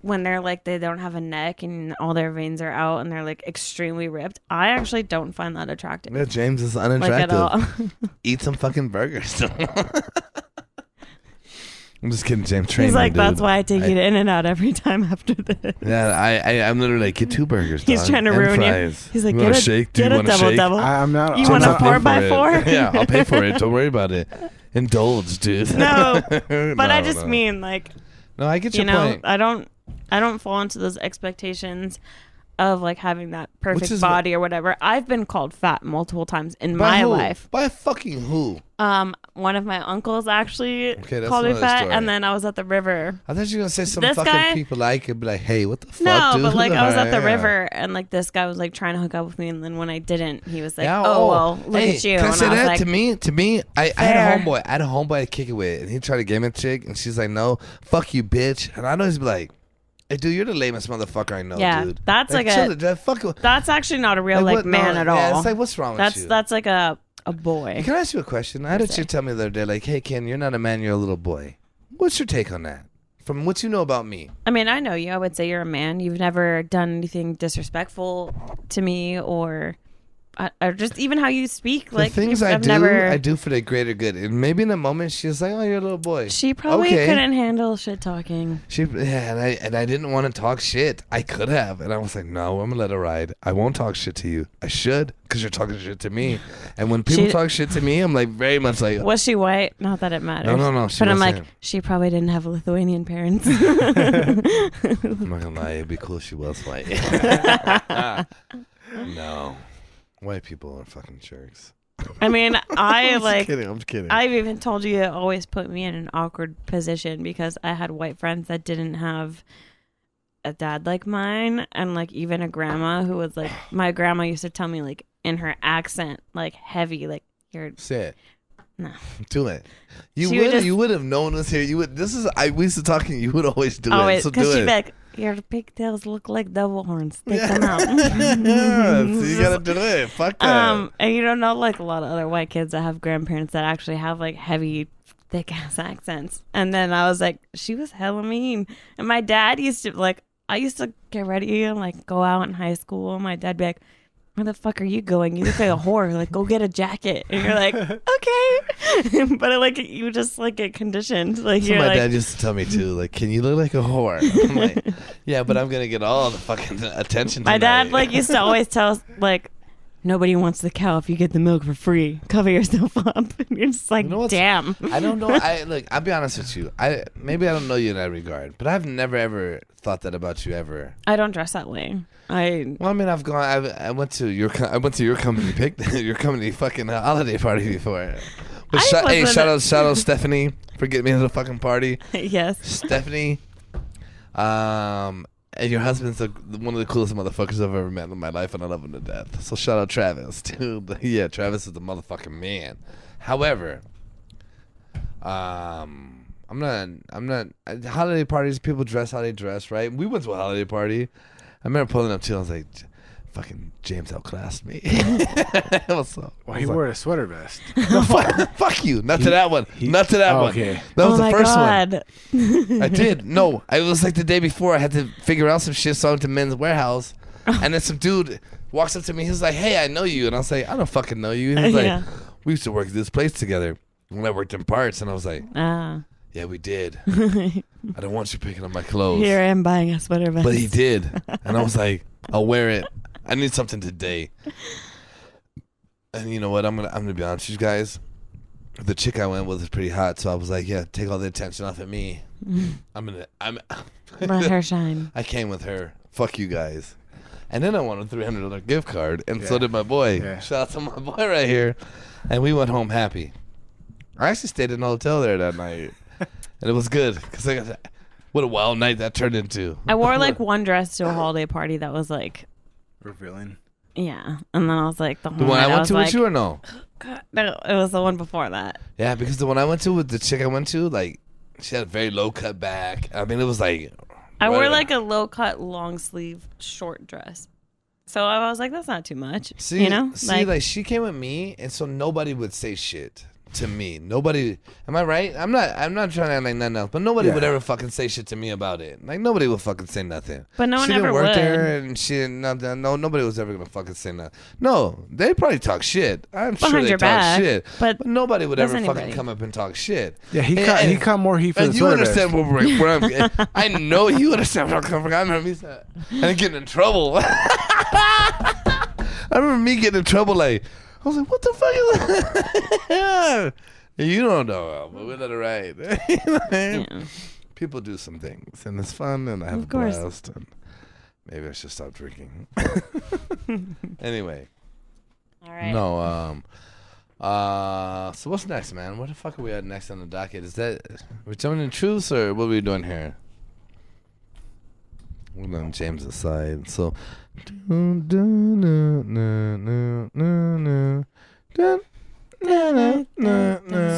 C: when they're like they don't have a neck and all their veins are out and they're like extremely ripped, I actually don't find that attractive.
A: Yeah, James is
C: Like
A: unattractive.
C: at all.
A: Eat some fucking burgers. I'm just kidding, James. Train
C: He's
A: me,
C: like,
A: dude.
C: that's why I take you to In-N-Out every time after this.
A: Yeah, I'm literally like, get 2 burgers.
C: He's
A: dog,
C: trying to
A: and
C: ruin you.
A: fries.
C: He's like,
A: you want
C: get
A: a shake? Do
C: get
A: you
C: a
A: want a
C: double
A: shake?
C: double.
B: I'm not.
C: You
B: I'm
C: want a
B: not-
A: I'll pay
C: 4x4?
A: for it. Yeah, I'll pay for it. Don't worry about it. Indulge, dude.
C: No, but
A: No,
C: I just
A: no.
C: mean like,
A: No, I get
C: you
A: your
C: know,
A: point.
C: I don't fall into those expectations. of like having that
A: Which
C: perfect
A: is
C: body or whatever. I've been called fat multiple times in
A: By
C: my
A: who?
C: life.
A: By fucking who?
C: One of my uncles actually
A: Okay, that's
C: called me
A: another
C: fat,
A: story.
C: and then I was at the river.
A: I thought you were gonna say some
C: This
A: fucking
C: guy-
A: people I could be like, hey, what the fuck,
C: No,
A: dude?
C: but like I was at the
A: Yeah.
C: river, and like this guy was like trying to hook up with me, and then when I didn't, he was like,
A: Yeah,
C: "Oh well, look
A: hey,
C: at you."
A: Can I
C: And
A: say
C: I was
A: that
C: like,
A: to me? I had
C: Fair.
A: a homeboy. I had a homeboy to kick it with, and he tried to game a chick, and she's like, "No, fuck you, bitch." And I know he's like, "Hey, dude, you're the lamest motherfucker I know,
C: Yeah,
A: dude."
C: that's like
A: chill
C: a-
A: it, dude. Fuck.
C: That's actually not a real like
A: what-
C: man
A: no,
C: at
A: yeah,
C: all.
A: it's like, what's wrong with you?
C: That's like a boy.
A: Can I ask you a question? I had a
C: Say.
A: chick tell me the other day, like, "Hey, Ken, you're not a man, you're a little boy." What's your take on that? From what you know about me.
C: I mean, I know you. I would say you're a man. You've never done anything disrespectful to me, or just even how you speak. Like
A: the things
C: I've
A: I
C: never.
A: do for the greater good. And maybe in a moment she was like, "Oh, you're a little boy."
C: She probably
A: Okay.
C: couldn't handle shit talking.
A: And I didn't want to talk shit. I could have, and I was like, "No, I'm gonna let it ride. I won't talk shit to you. I should, because you're talking shit to me." And when people
C: She-
A: talk shit to me, I'm like very much like,
C: Was she white? Not that it matters.
A: No, she
C: But I'm like,
A: wasn't.
C: she probably didn't have Lithuanian parents.
A: I'm not gonna lie, it'd be cool if she was white. No, white people are fucking jerks.
C: I mean,
A: I'm just kidding.
C: I've even told you it always put me in an awkward position because I had white friends that didn't have a dad like mine, and like even a grandma who was like, my grandma used to tell me like in her accent, like heavy, like you're
A: Say it.
C: no.
A: Do it. You
C: She would
A: would
C: just-
A: you would have known us here. You would. This is. We used to talking. You would always do
C: Always,
A: it. So
C: because
A: do
C: she'd
A: it.
C: be like, your pigtails look like devil horns. Take them out.
A: Yeah, so you gotta do it. Fuck that.
C: And you don't know like a lot of other white kids that have grandparents that actually have like heavy, thick ass accents. And then I was like, she was hella mean. And my dad used to like, I used to get ready and like go out in high school. And my dad be like, where the fuck are you going? You look like a whore. Like, go get a jacket. And you're like, okay. But like, you just like get conditioned. Like,
A: So
C: you're
A: my
C: like,
A: dad used to tell me too, like, can you look like a whore? I'm like, yeah, but I'm gonna get all the fucking attention.
C: my dad
A: tonight.
C: like used to always tell us like, nobody wants the cow if you get the milk for free. Cover yourself up. And you're just like,
A: You know what's-
C: damn.
A: I don't know. I'll be honest with you. Maybe I don't know you in that regard, but I've never ever thought that about you ever.
C: I don't dress that way.
A: Well, I mean, I went to your company your company fucking holiday party before. But
C: I wasn't-
A: shout out Stephanie for getting me to the fucking party.
C: Yes.
A: Stephanie, and your husband's one of the coolest motherfuckers I've ever met in my life, and I love him to death. So shout out Travis, dude. Yeah, Travis is the motherfucking man. However, I'm not. Holiday parties, people dress how they dress, right? We went to a holiday party. I remember pulling up too. I was like, fucking James outclassed me. What's up?
B: Well, he wore a sweater vest.
A: No, fuck you. Not to that one. Not to that one.
B: Okay.
A: That was
C: oh
A: the
C: my
A: first
C: God.
A: one. I did. No, it was like the day before. I had to figure out some shit, so I went to Men's Warehouse. And then some dude walks up to me. He's like, hey, I know you. And I was like, I don't fucking know you. And he's
C: Yeah.
A: like, we used to work at this place together when I worked in parts. And I was like,
C: Ah.
A: yeah, we did. I don't want you picking up my clothes.
C: Here I am buying a sweater vest.
A: But he did. And I was like, I'll wear it. I need something today. And you know what? I'm gonna be honest with you guys. The chick I went with was pretty hot, so I was like, yeah, take all the attention off of me.
C: Let her shine.
A: I came with her. Fuck you guys. And then I won a $300 gift card, and so
B: Yeah.
A: did my boy.
B: Yeah.
A: Shout out to my boy right here. And we went home happy. I actually stayed in a hotel there that night. And it was good, because what a wild night that turned into.
C: I wore like one dress to a holiday party that was like,
B: Revealing.
C: yeah. And then I was like, the
A: The
C: whole
A: one
C: night
A: I went
C: was
A: to
C: like,
A: with you or no?
C: God, no, it was the one before that.
A: Yeah, because the one I went to with the chick I went to, like, she had a very low cut back. I mean, it was like...
C: I wore
A: right-
C: like a low cut, long sleeve, short dress. So I was like, that's not too much.
A: See,
C: you know?
A: like she came with me, and so nobody would say shit to me. Nobody, am I right? I'm not trying to act like nothing else, but nobody
B: Yeah.
A: would ever fucking say shit to me about it. Like nobody would fucking say nothing.
C: But no one
A: she
C: ever
A: didn't work
C: would.
A: there, and she didn't. No, nobody was ever gonna fucking say nothing. No, they probably talk shit. I'm sure
C: Behind
A: they
C: your
A: talk
C: back,
A: shit,
C: but
A: nobody would ever
C: does
A: fucking
C: anybody?
A: come up and talk shit.
B: Yeah, he
A: And-
B: caught more heat for
A: and
B: the
A: you
B: sweater
A: understand
B: vest.
A: where I'm. I know you understand where I'm coming from. I remember me saying, and getting in trouble. I remember me getting in trouble. Like I was like, "What the fuck is that?" You don't know, but we let it ride. You know what I mean?
C: Yeah.
A: People do some things, and it's fun, and I have
C: Of course.
A: a blast. And Maybe I should stop drinking. Anyway.
C: All right.
A: No, so what's next, man? What the fuck are we at next on the docket? Is that we're jumping in truths or what are we doing here? We're letting James aside. So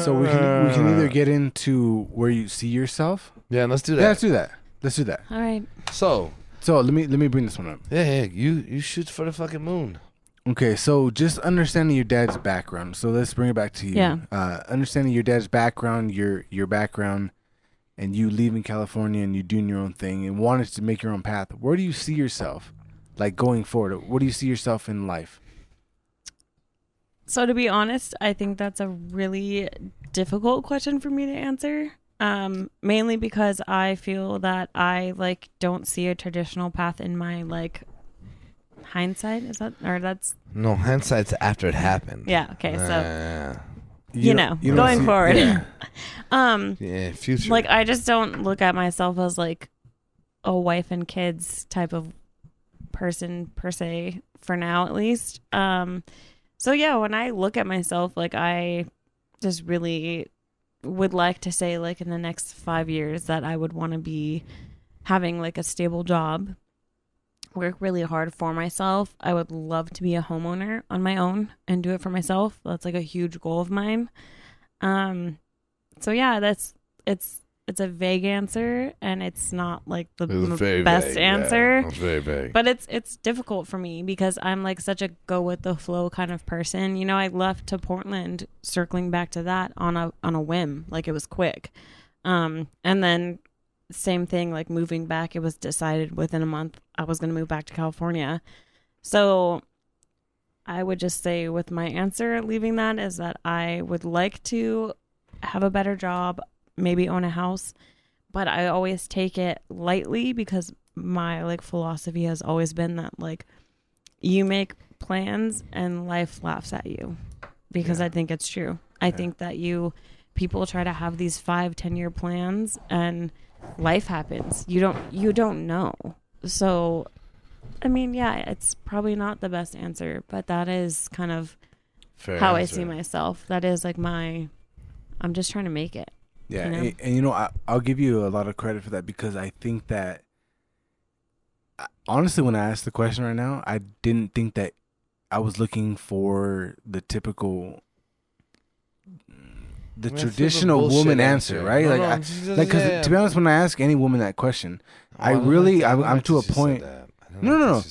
B: So we can either get into where you see yourself.
A: Yeah, let's do that.
B: Yeah, let's do that.
C: All right.
A: So
B: let me bring this one up.
A: yeah, you shoot for the fucking moon.
B: Okay, so just understanding your dad's background. So let's bring it back to you.
C: Yeah.
B: Understanding your dad's background, your background, and you leaving California and you doing your own thing and wanted to make your own path. Where do you see yourself, like going forward? Where do you see yourself in life?
C: So to be honest, I think that's a really difficult question for me to answer. Mainly because I feel that I like don't see a traditional path in my like hindsight. Is that or that's
A: No, hindsight's after it happened.
C: yeah. Okay, so
B: You
C: going
B: see-
C: forward.
B: Yeah.
A: Yeah, future.
C: Like I just don't look at myself as like a wife and kids type of person per se for now, at least. So yeah, when I look at myself, like I just really would like to say like in the next 5 years that I would want to be having like a stable job, work really hard for myself. I would love to be a homeowner on my own and do it for myself. That's like a huge goal of mine. So yeah, it's a vague answer and it's not like the best answer.
A: Yeah, it's very vague.
C: But it's difficult for me because I'm like such a go with the flow kind of person. You know, I left to Portland, circling back to that on a whim, like it was quick. And then same thing, like moving back, it was decided within a month I was going to move back to California. So I would just say with my answer leaving that is that I would like to have a better job, maybe own a house, but I always take it lightly because my like philosophy has always been that like you make plans and life laughs at you because I think it's true. I think that people try to have these 5-10 year plans and life happens. You don't know. So I mean, yeah, it's probably not the best answer, but that is kind of
A: Fair
C: how
A: answer.
C: I see myself. That is like I'm just trying to make it.
B: Yeah,
C: You know?
B: and you know, I'll give you a lot of credit for that because I think that, honestly, when I asked the question right now, I didn't think that I was looking for the typical, traditional
A: bullshit
B: woman answer, right?
A: No,
B: like,
A: no,
B: because to be honest, when I ask any woman that question, I'm to a point. No.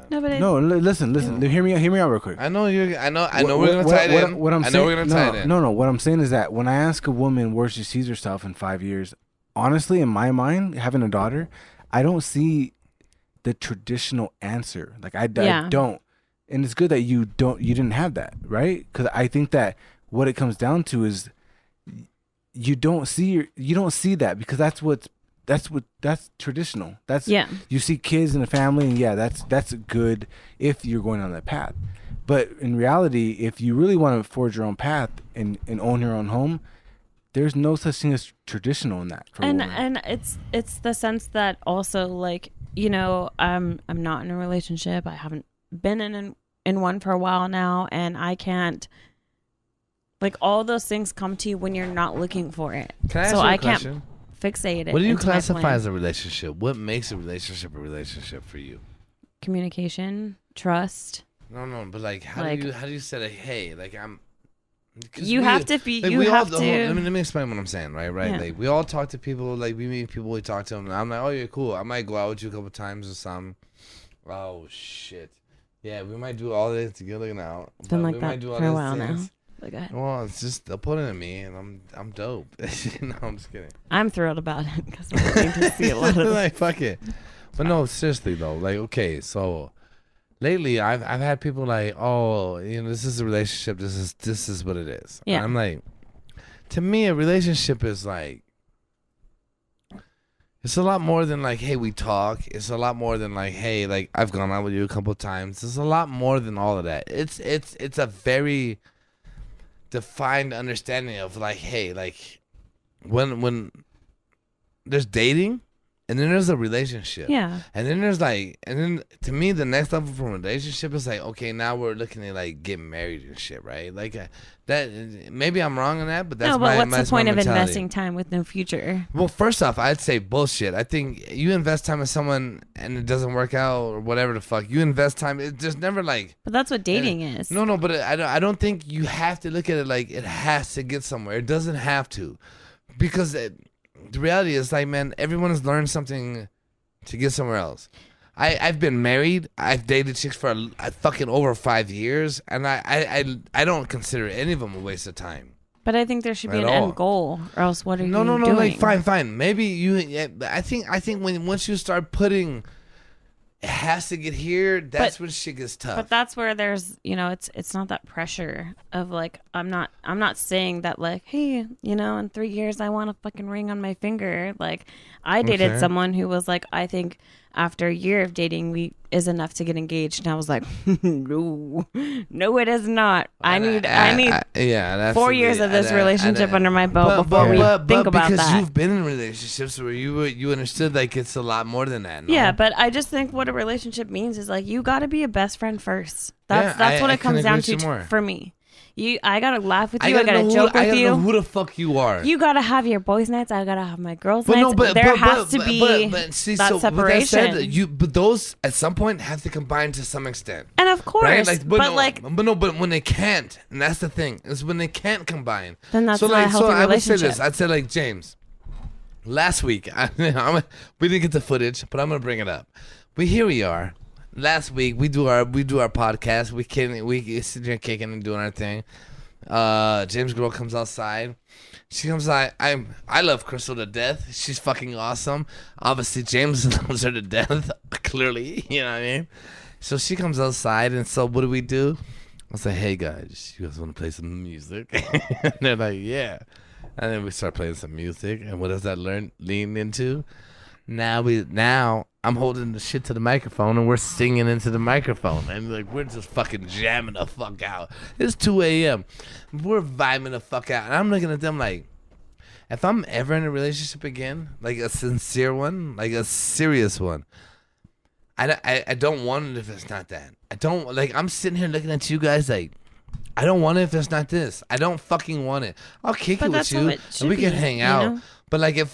C: No, but
B: No, listen. Hear me out real quick.
A: I know we're gonna tie it in.
B: What I'm
A: I know
B: saying,
A: we're gonna tie it in.
B: No. What I'm saying is that when I ask a woman where she sees herself in 5 years, honestly, in my mind, having a daughter, I don't see the traditional answer. Like I don't, and it's good that you didn't have that, right? Because I think that what it comes down to is you don't see that because that's traditional. You see kids in a family, and that's good if you're going on that path. But in reality, if you really want to forge your own path and own your own home, there's no such thing as traditional in that.
C: and it's the sense that also like, you know, I'm not in a relationship. I haven't been in one for a while now, and I can't. Like all those things come to you when you're not looking for it.
A: Can I ask
C: so
A: you a
C: I
A: question?
C: can't fixate it.
A: What do you
C: into my
A: classify
C: plan.
A: as a relationship? What makes a relationship for you?
C: Communication, trust.
A: No, but like, how do you say that? Hey, like I'm.
C: You have to be.
A: Like,
C: you have to.
A: Let me explain what I'm saying. Right.
C: Yeah.
A: Like we all talk to people. Like we meet people. We talk to them. And I'm like, oh, you're cool. I might go out with you a couple times or something. Oh shit. Yeah, we might do all this together now.
C: It's been like that for a while now.
A: things.
C: Go ahead.
A: Well, it's just they'll put it in me, and I'm dope. No, I'm just kidding.
C: I'm thrilled about it because I'm getting to see a lot of
A: like fuck it, but no, seriously though. Like okay, so lately I've had people like, oh, you know, this is a relationship. This is what it is.
C: Yeah.
A: And I'm like, to me, a relationship is like, it's a lot more than like, hey, we talk. It's a lot more than like, hey, like I've gone out with you a couple of times. It's a lot more than all of that. It's a very defined understanding of like, hey, like when there's dating and then there's a relationship.
C: Yeah.
A: And then there's like, and then to me, the next level from a relationship is like, okay, now we're looking at like getting married and shit, right? Like that. Maybe I'm wrong on that, but that's
C: no, but
A: my,
C: what's the point of
A: mentality.
C: investing time with no future?
A: Well, first off, I'd say bullshit. I think you invest time with someone and it doesn't work out or whatever the fuck. You invest time. It's just never like.
C: But that's what dating is.
A: No, but I don't think you have to look at it like it has to get somewhere. It doesn't have to, because the reality is like, man, everyone has learned something to get somewhere else. I've been married. I've dated chicks for a fucking over 5 years, and I don't consider any of them a waste of time.
C: But I think there should be
A: At
C: an
A: all.
C: end goal, or else what are you
A: No,
C: doing?
A: like fine. Maybe you. Yeah, I think once you start putting, it has to get here. That's when shit gets tough.
C: But that's where there's, it's not that pressure of like, I'm not saying that like, hey, in 3 years I want a fucking ring on my finger. Like, I dated someone who was like, I think after a year of dating is enough to get engaged, and I was like, no, it is not. I need 4 years of this relationship under my belt before we think about
A: because
C: that.
A: you've been in relationships where you understood like it's a lot more than that. No?
C: Yeah, but I just think what a relationship means is like you got to be a best friend first. That's what
A: I
C: it comes down to for me. I gotta laugh with you. I gotta joke with
A: I gotta
C: you.
A: know who the fuck you are.
C: You gotta have your boys' nights. I gotta have my girls' nights. There has to be that separation.
A: With that said, but those at some point have to combine to some extent.
C: And of course,
A: right? But when they can't, and that's the thing, is when they can't combine.
C: Then that's not a healthy relationship.
A: I would say this. I'd say like James. Last week, we didn't get the footage, but I'm gonna bring it up. Here we are. Last week we do our podcast. We sit here kicking and doing our thing. James' girl comes outside. She comes out. I love Crystal to death. She's fucking awesome. Obviously, James loves her to death. Clearly, you know what I mean. So she comes outside, and so what do? I say, hey guys, you guys want to play some music? And they're like, yeah. And then we start playing some music, and what does that lean into? Now I'm holding the shit to the microphone and we're singing into the microphone and like we're just fucking jamming the fuck out. It's 2 a.m. We're vibing the fuck out, and I'm looking at them like, if I'm ever in a relationship again, like a sincere one, like a serious one, I don't want it if it's not that. I don't like. I'm sitting here looking at you guys like, I don't want it if it's not this. I don't fucking want it. I'll kick it with you and we can hang out. But like, if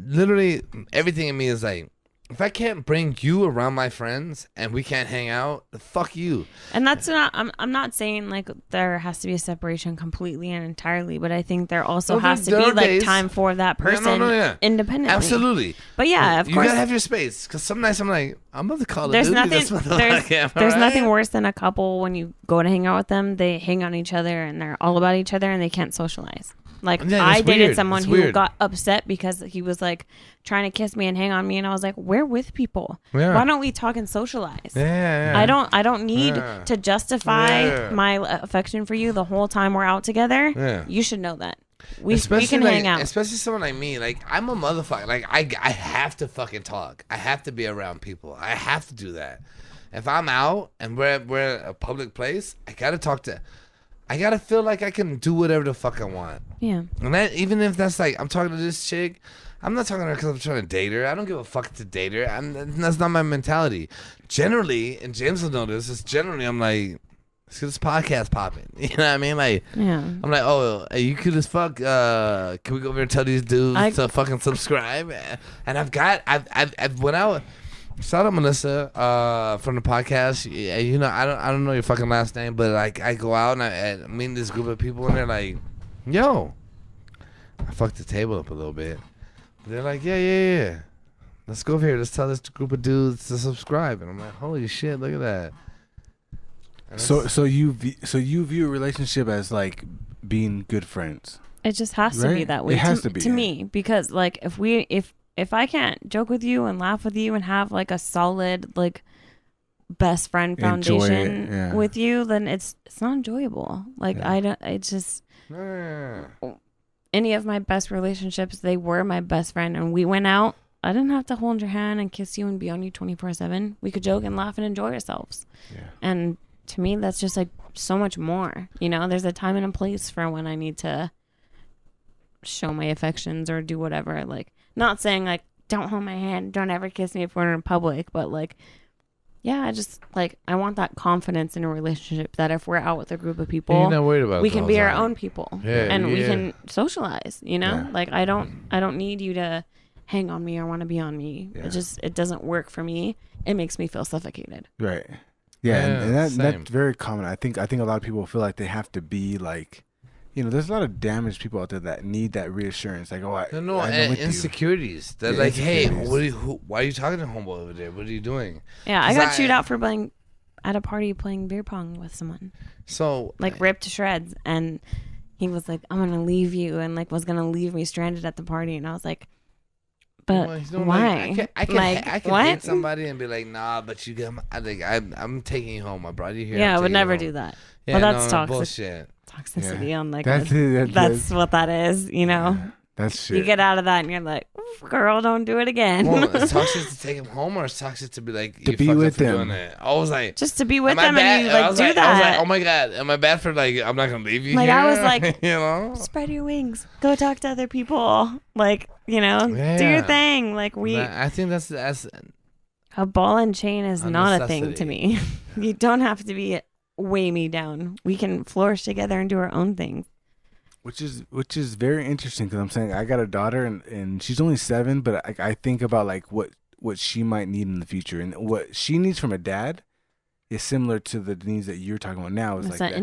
A: literally everything in me is like, if I can't bring you around my friends and we can't hang out, fuck you.
C: And that's not. I'm not saying like there has to be a separation completely and entirely, but I think there also has to be like time for that person independently.
A: Absolutely.
C: But yeah, of course,
A: you gotta have your space. Because some nights I'm like, I'm about to call
C: there's
A: a
C: nothing. There's nothing worse than a couple when you go to hang out with them. They hang on each other and they're all about each other and they can't socialize. Like, I dated someone who got upset because he was like trying to kiss me and hang on me, and I was like, we're with people. Yeah. Why don't we talk and socialize?
A: Yeah.
C: I don't need to justify my affection for you the whole time we're out together. Yeah. You should know that. We can hang out.
A: Especially someone like me. Like, I'm a motherfucker. Like, I have to fucking talk. I have to be around people. I have to do that. If I'm out and we're at a public place, I gotta talk to... I gotta feel like I can do whatever the fuck I want.
C: Yeah.
A: And that, even if that's like, I'm talking to this chick, I'm not talking to her because I'm trying to date her. I don't give a fuck to date her. That's not my mentality. Generally, and James will know this, is generally I'm like, let's get this podcast popping. You know what I mean? Like, yeah. I'm like, oh, hey, you cool as fuck. Can we go over and tell these dudes to fucking subscribe? And I've went out. Shout out Melissa from the podcast. You know, I don't know your fucking last name, but like I go out and I meet this group of people and they're like, yo, I fucked the table up a little bit. They're like, yeah. Let's go over here. Let's tell this group of dudes to subscribe. And I'm like, holy shit, look at that.
B: So you view a relationship as like being good friends.
C: It just has to be that way.
B: It has to be
C: to me, because like if I can't joke with you and laugh with you and have like a solid like best friend foundation with you, then it's not enjoyable. Like it's just any of my best relationships, they were my best friend and we went out. I didn't have to hold your hand and kiss you and be on you 24/7. We could joke and laugh and enjoy ourselves. Yeah. And to me, that's just like so much more. You know, there's a time and a place for when I need to show my affections or do whatever. Like, not saying like don't hold my hand, don't ever kiss me if we're in public. But like, yeah, I just like, I want that confidence in a relationship that if we're out with a group of people,
A: you're not worried about
C: we
A: it
C: can
A: the
C: be
A: whole
C: our
A: time.
C: own people,
A: Yeah,
C: and we
A: yeah.
C: can socialize. You know,
B: Yeah.
C: like I don't need you to hang on me or want to be on me.
B: Yeah.
C: It doesn't work for me. It makes me feel suffocated.
B: Right. Yeah, and
A: Yeah, same.
B: that's very common. I think a lot of people feel like they have to be like, you know, there's a lot of damaged people out there that need that reassurance. Like, oh, I know with you.
A: Insecurities. They're
B: Yeah,
A: like, hey,
B: insecurities.
A: why are you talking to homeboy over there? What are you doing?
C: Yeah, I
A: 'Cause
C: got chewed out for playing at a party playing beer pong with someone.
A: So
C: Like ripped to shreds, and he was like, I'm gonna leave you, and like was gonna leave me stranded at the party, and I was like, but
A: well, you know,
C: why?
A: Like, I can
C: like,
A: hit
C: what?
A: somebody and be like, nah, but you get. I'm taking you home. I brought you here.
C: Yeah,
A: I'm
C: I would
A: taking you
C: never
A: home.
C: do that.
A: Yeah,
C: Well, that's
A: no,
C: toxic.
A: bullshit.
C: Toxicity
B: Yeah.
C: on like
B: That's
C: that's what that is, you know.
B: That's shit.
C: You get out of that and you're like, "Oof, girl, don't do it again.
A: Well, it's toxic to take him home, or it's toxic to be like
B: To
A: you
B: be
A: fucked up
B: with
A: for
B: them.
A: doing it. I was like,
C: Just to be with
A: am I
C: them
A: bad?
C: and you
A: I
C: like
A: was
C: do
A: like,
C: that.
A: I was like, oh my god, am I bad for like I'm not gonna leave you
C: Like,
A: here?
C: I was like,
A: you know,
C: Spread your wings. Go talk to other people. Like, you know, do
A: Yeah.
C: your thing. Like
A: I think that's
C: a ball and chain is
A: A
C: not a thing to
A: necessity.
C: me. You don't have to be weigh me down. We can flourish together and do our own thing.
B: Which is very interesting because I'm saying I got a daughter and she's only 7, but I think about like what she might need in the future, and what she needs from a dad is similar to the needs that you're talking about now. Is
C: It's
B: like
C: that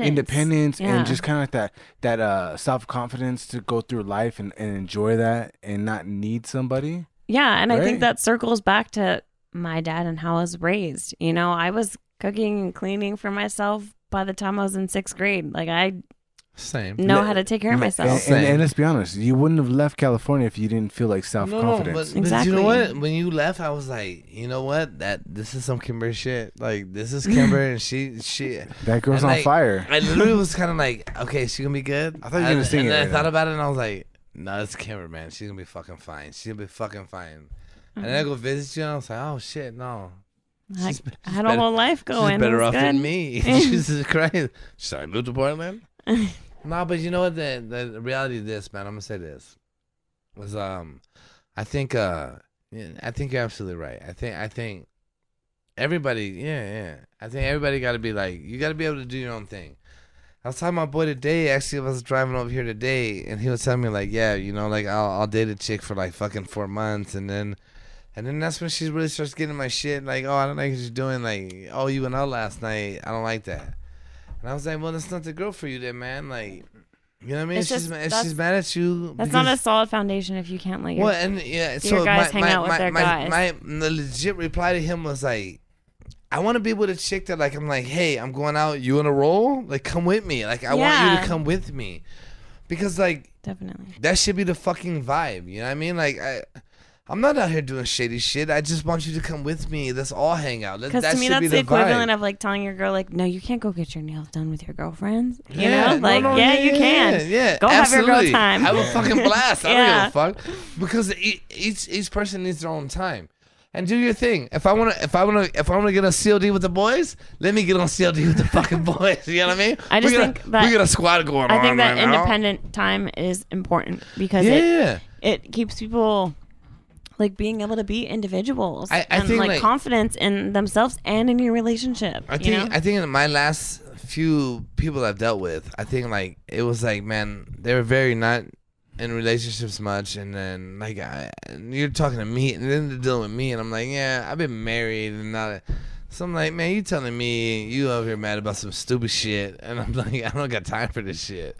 B: independence
C: Yeah.
B: and just kind of like that self confidence to go through life and enjoy that and not need somebody.
C: Yeah, and I
B: Right.
C: think that circles back to my dad and how I was raised. You know, I was cooking and cleaning for myself by the time I was in 6th grade. Like I
A: same.
C: know how to take care of myself.
B: And let's be honest, you wouldn't have left California if you didn't feel like self confidence.
A: but
C: Exactly.
A: you know what? When you left, I was like, you know what? This is some Kimber shit. Like this is Kimber, and she.
B: That girl's
A: and,
B: on
A: like,
B: fire.
A: I literally was kind of like, okay, she gonna be good.
B: I thought you were gonna sing
A: and
B: it
A: then
B: right
A: I thought
B: now.
A: about it, and I was like, no, it's Kimber, man. She's gonna be fucking fine. She's gonna be fucking fine. And then I go visit you, and I was like, oh shit, no.
C: I
A: She's
C: had a whole life going.
A: She's better
C: It was
A: off
C: good.
A: than me. Jesus Christ. Should I move to Portland? No, but you know what? The reality of this, man, I'm gonna say this was I think yeah, I think you're absolutely right. I think everybody, I think everybody got to be like, you got to be able to do your own thing. I was talking to my boy today. Actually, I was driving over here today, and he was telling me like, yeah, you know, like I'll date a chick for like fucking 4 months, and then that's when she really starts getting my shit. Like, oh, I don't like what you're doing. Like, oh, you went out last night. I don't like that. And I was like, well, that's not the girl for you then, man. Like, you know what I mean?
C: It's
A: She's
C: just-
A: she's mad at you.
C: That's not a solid foundation if you can't let your
A: Well, and yeah,
C: your
A: so
C: guys
A: my,
C: hang
A: my,
C: out with
A: my,
C: their
A: my,
C: guys.
A: the legit reply to him was like, I want to be with a chick that like I'm like, hey, I'm going out. You want to roll? Like, come with me. Like, I want you
C: Yeah.
A: to come with me, because like
C: definitely.
A: that should be the fucking vibe. You know what I mean? Like I'm not out here doing shady shit. I just want you to come with me. Let's all hang out.
C: Because
A: That
C: to me,
A: should be
C: that's the equivalent
A: vibe.
C: of like telling your girl, like, no, you can't go get your nails done with your girlfriends. You
A: Yeah,
C: know,
A: no,
C: like,
A: no,
C: you can.
A: Yeah,
C: Go have your girl
A: absolutely.
C: time.
A: Have a fucking blast. I
C: Yeah.
A: don't give a fuck, because each person needs their own time. And do your thing. If I wanna get a COD with the boys, let me get on COD with the fucking boys. You know what I mean?
C: I just
A: we got
C: think that-
A: we got a squad going on.
C: I think that
A: right now.
C: independent time is important because
A: Yeah.
C: it keeps people like being able to be individuals
A: I
C: and
A: think,
C: like
A: like-
C: confidence in themselves and in your relationship.
A: I
C: you know?
A: think in my last few people I've dealt with, I think like it was like, man, they were very not in relationships much, and then like you're talking to me, and then they're dealing with me, and I'm like, yeah, I've been married, and not. So I'm like, man, you telling me you over here mad about some stupid shit, and I'm like, I don't got time for this shit,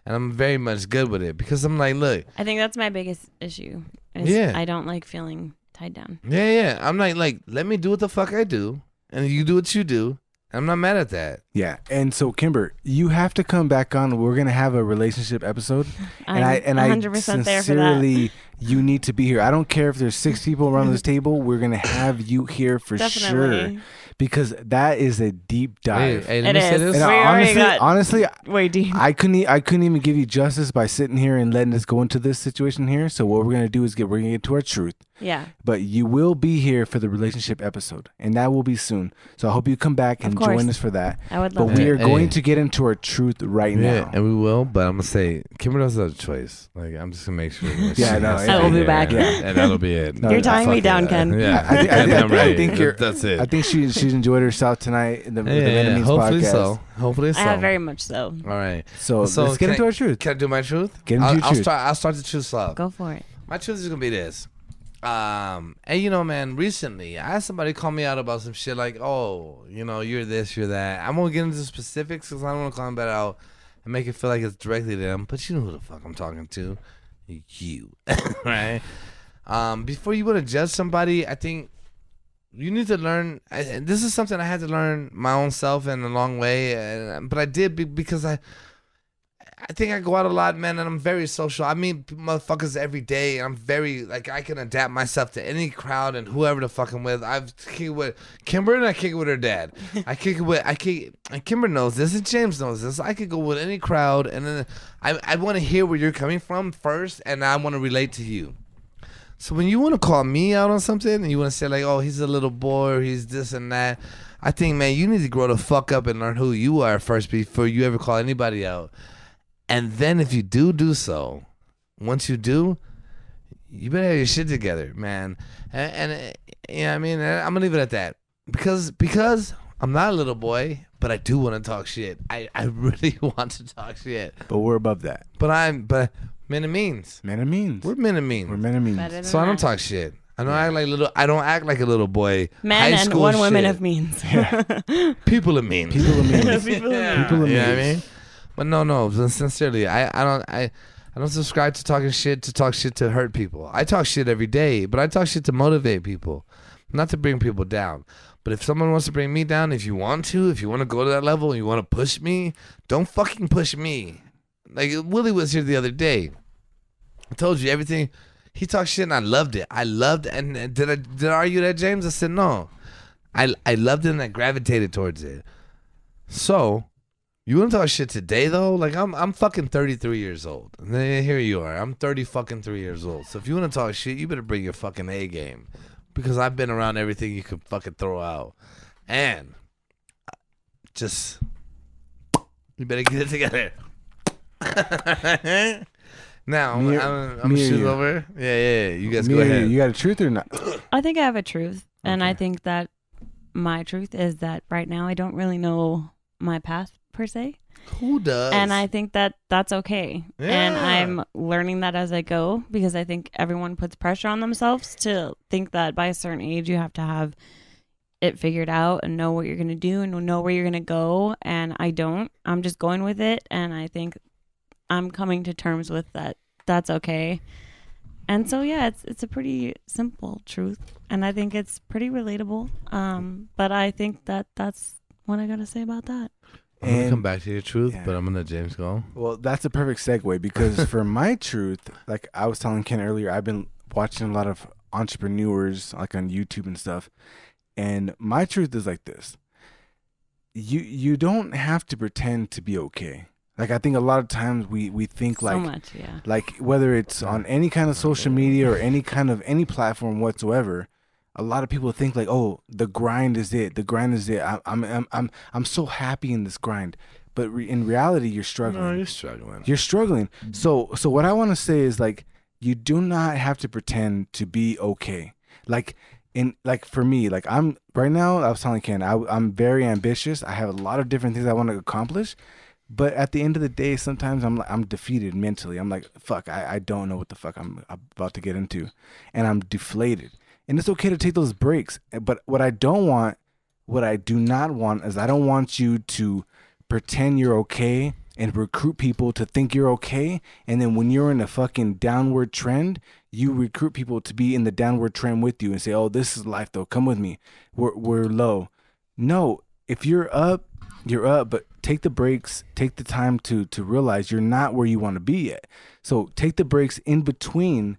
A: and I'm very much good with it, because I'm like, look,
C: I think that's my biggest issue. Is
A: Yeah.
C: I don't like feeling tied down.
A: yeah, I'm like, let me do what the fuck I do, and you do what you do. I'm not mad at that.
B: Yeah, and so Kimber, you have to come back on. We're gonna have a relationship episode, and I
C: 100% there for that.
B: sincerely, you need to be here. I don't care if there's 6 people around this table. We're gonna have you here for sure,
C: Definitely.
B: because that is a deep dive.
A: Hey,
C: It
A: let me say
C: is.
A: this.
B: And
C: We already
B: honestly,
C: got way deep.
B: I couldn't even give you justice by sitting here and letting us go into this situation here. So what we're gonna do is we're gonna get to our truth.
C: Yeah.
B: But you will be here for the relationship episode, and that will be soon. So I hope you come back and join us for that.
C: I would
B: But
C: love
B: we
C: it.
B: are going to get into our truth right now.
A: And we will, but I'm going to say, Kimber doesn't have a choice. Like, I'm just going to make sure.
C: I will be back.
A: And that'll be it.
B: No,
C: You're tying me down, Ken.
A: Yeah.
B: I think
A: that's it.
B: I think she's enjoyed herself tonight in the Vietnamese
A: Hopefully
B: podcast.
A: Hopefully so.
C: I have very much so.
A: All right.
B: So let's get into our truth.
A: Can I do my truth?
B: Get into your truth.
A: I'll start the truth off.
C: Go for it.
A: My truth is going to be this. And man, recently I had somebody call me out about some shit like, oh, you're this, you're that. I'm going to get into specifics because I don't want to call them out and make it feel like it's directly to them. But you know who the fuck I'm talking to. You. Right? Before you want to judge somebody, I think you need to learn. And this is something I had to learn my own self in a long way. But I did because I think I go out a lot, man, and I'm very social. I meet motherfuckers every day, and I'm very, like, I can adapt myself to any crowd and whoever the fuck I'm with. I've kicked it with Kimber, and I kick it with her dad. And Kimber knows this, and James knows this. I could go with any crowd, and then I want to hear where you're coming from first, and I want to relate to you. So when you want to call me out on something, and you want to say, like, oh, he's a little boy, or he's this and that, I think, man, you need to grow the fuck up and learn who you are first before you ever call anybody out. And then if you do so, once you do, you better have your shit together, man. And I mean, I'm going to leave it at that. Because I'm not a little boy, but I do want to talk shit. I really want to talk shit.
B: But we're above that.
A: But men and means.
B: Men and means.
A: We're men and means.
B: We're men and means.
A: So I don't talk shit. I don't act like a little boy.
C: Men and one woman of means.
A: People of means.
B: People of means.
C: People
A: Yeah.
C: of means.
B: People of
A: You know what I
B: means.
A: mean? But no, sincerely, I don't subscribe to talking shit to talk shit to hurt people. I talk shit every day, but I talk shit to motivate people, not to bring people down. But if someone wants to bring me down, if you want to go to that level and you want to push me, don't fucking push me. Like Willie was here the other day. I told you everything. He talked shit and I loved it. And did I argue that, James? I said no. I loved it and I gravitated towards it. So you want to talk shit today though? Like I'm fucking 33 years old. And then here you are. I'm 30 fucking 3 years old. So if you want to talk shit, you better bring your fucking A game, because I've been around everything you could fucking throw out. And just you better get it together. Now I'm shooting over. Yeah. You guys go ahead.
B: You got a truth or not?
C: I think I have a truth. And I think that my truth is that right now I don't really know my path per se.
A: Who does?
C: And I think that that's okay.
A: Yeah.
C: And I'm learning that as I go, because I think everyone puts pressure on themselves to think that by a certain age you have to have it figured out and know what you're going to do and know where you're going to go. And I don't. I'm just going with it. And I think I'm coming to terms with that. That's okay. And so, yeah, it's a pretty simple truth. And I think it's pretty relatable. But I think that's what I got to say about that.
A: I'm going to come back to your truth, but I'm going to let James go.
B: Well, that's a perfect segue, because for my truth, like I was telling Ken earlier, I've been watching a lot of entrepreneurs like on YouTube and stuff. And my truth is like this. You don't have to pretend to be okay. Like I think a lot of times we think like,
C: so much, yeah.
B: Like whether it's on any kind of social media or any platform whatsoever, a lot of people think like, oh, the grind is it. The grind is it. I'm so happy in this grind, but in reality, you're struggling.
A: No, you're struggling.
B: You're struggling. So what I want to say is like, you do not have to pretend to be okay. Like for me, like I'm right now, I was telling Ken, I'm very ambitious. I have a lot of different things I want to accomplish. But at the end of the day, sometimes I'm defeated mentally. I'm like, fuck, I don't know what the fuck I'm about to get into. And I'm deflated. And it's okay to take those breaks. But what I do not want is I don't want you to pretend you're okay and recruit people to think you're okay. And then when you're in a fucking downward trend, you recruit people to be in the downward trend with you and say, oh, this is life though. Come with me. We're low. No, if you're up, you're up, but take the breaks, take the time to realize you're not where you want to be yet. So take the breaks in between.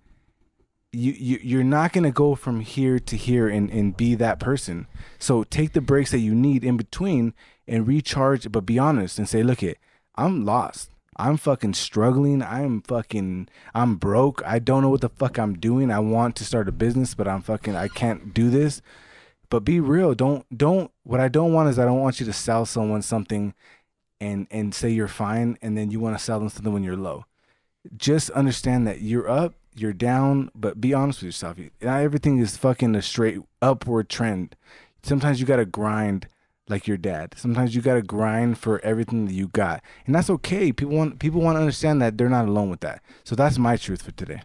B: You're not going to go from here to here and be that person. So take the breaks that you need in between and recharge, but be honest and say, look, I'm lost. I'm fucking struggling. I'm broke. I don't know what the fuck I'm doing. I want to start a business, but I can't do this. But be real. What I don't want is I don't want you to sell someone something and say you're fine, and then you want to sell them something when you're low. Just understand that you're up, you're down, but be honest with yourself. Not everything is fucking a straight upward trend. Sometimes you got to grind like your dad. Sometimes you got to grind for everything that you got. And that's okay. People want to understand that they're not alone with that. So that's my truth for today.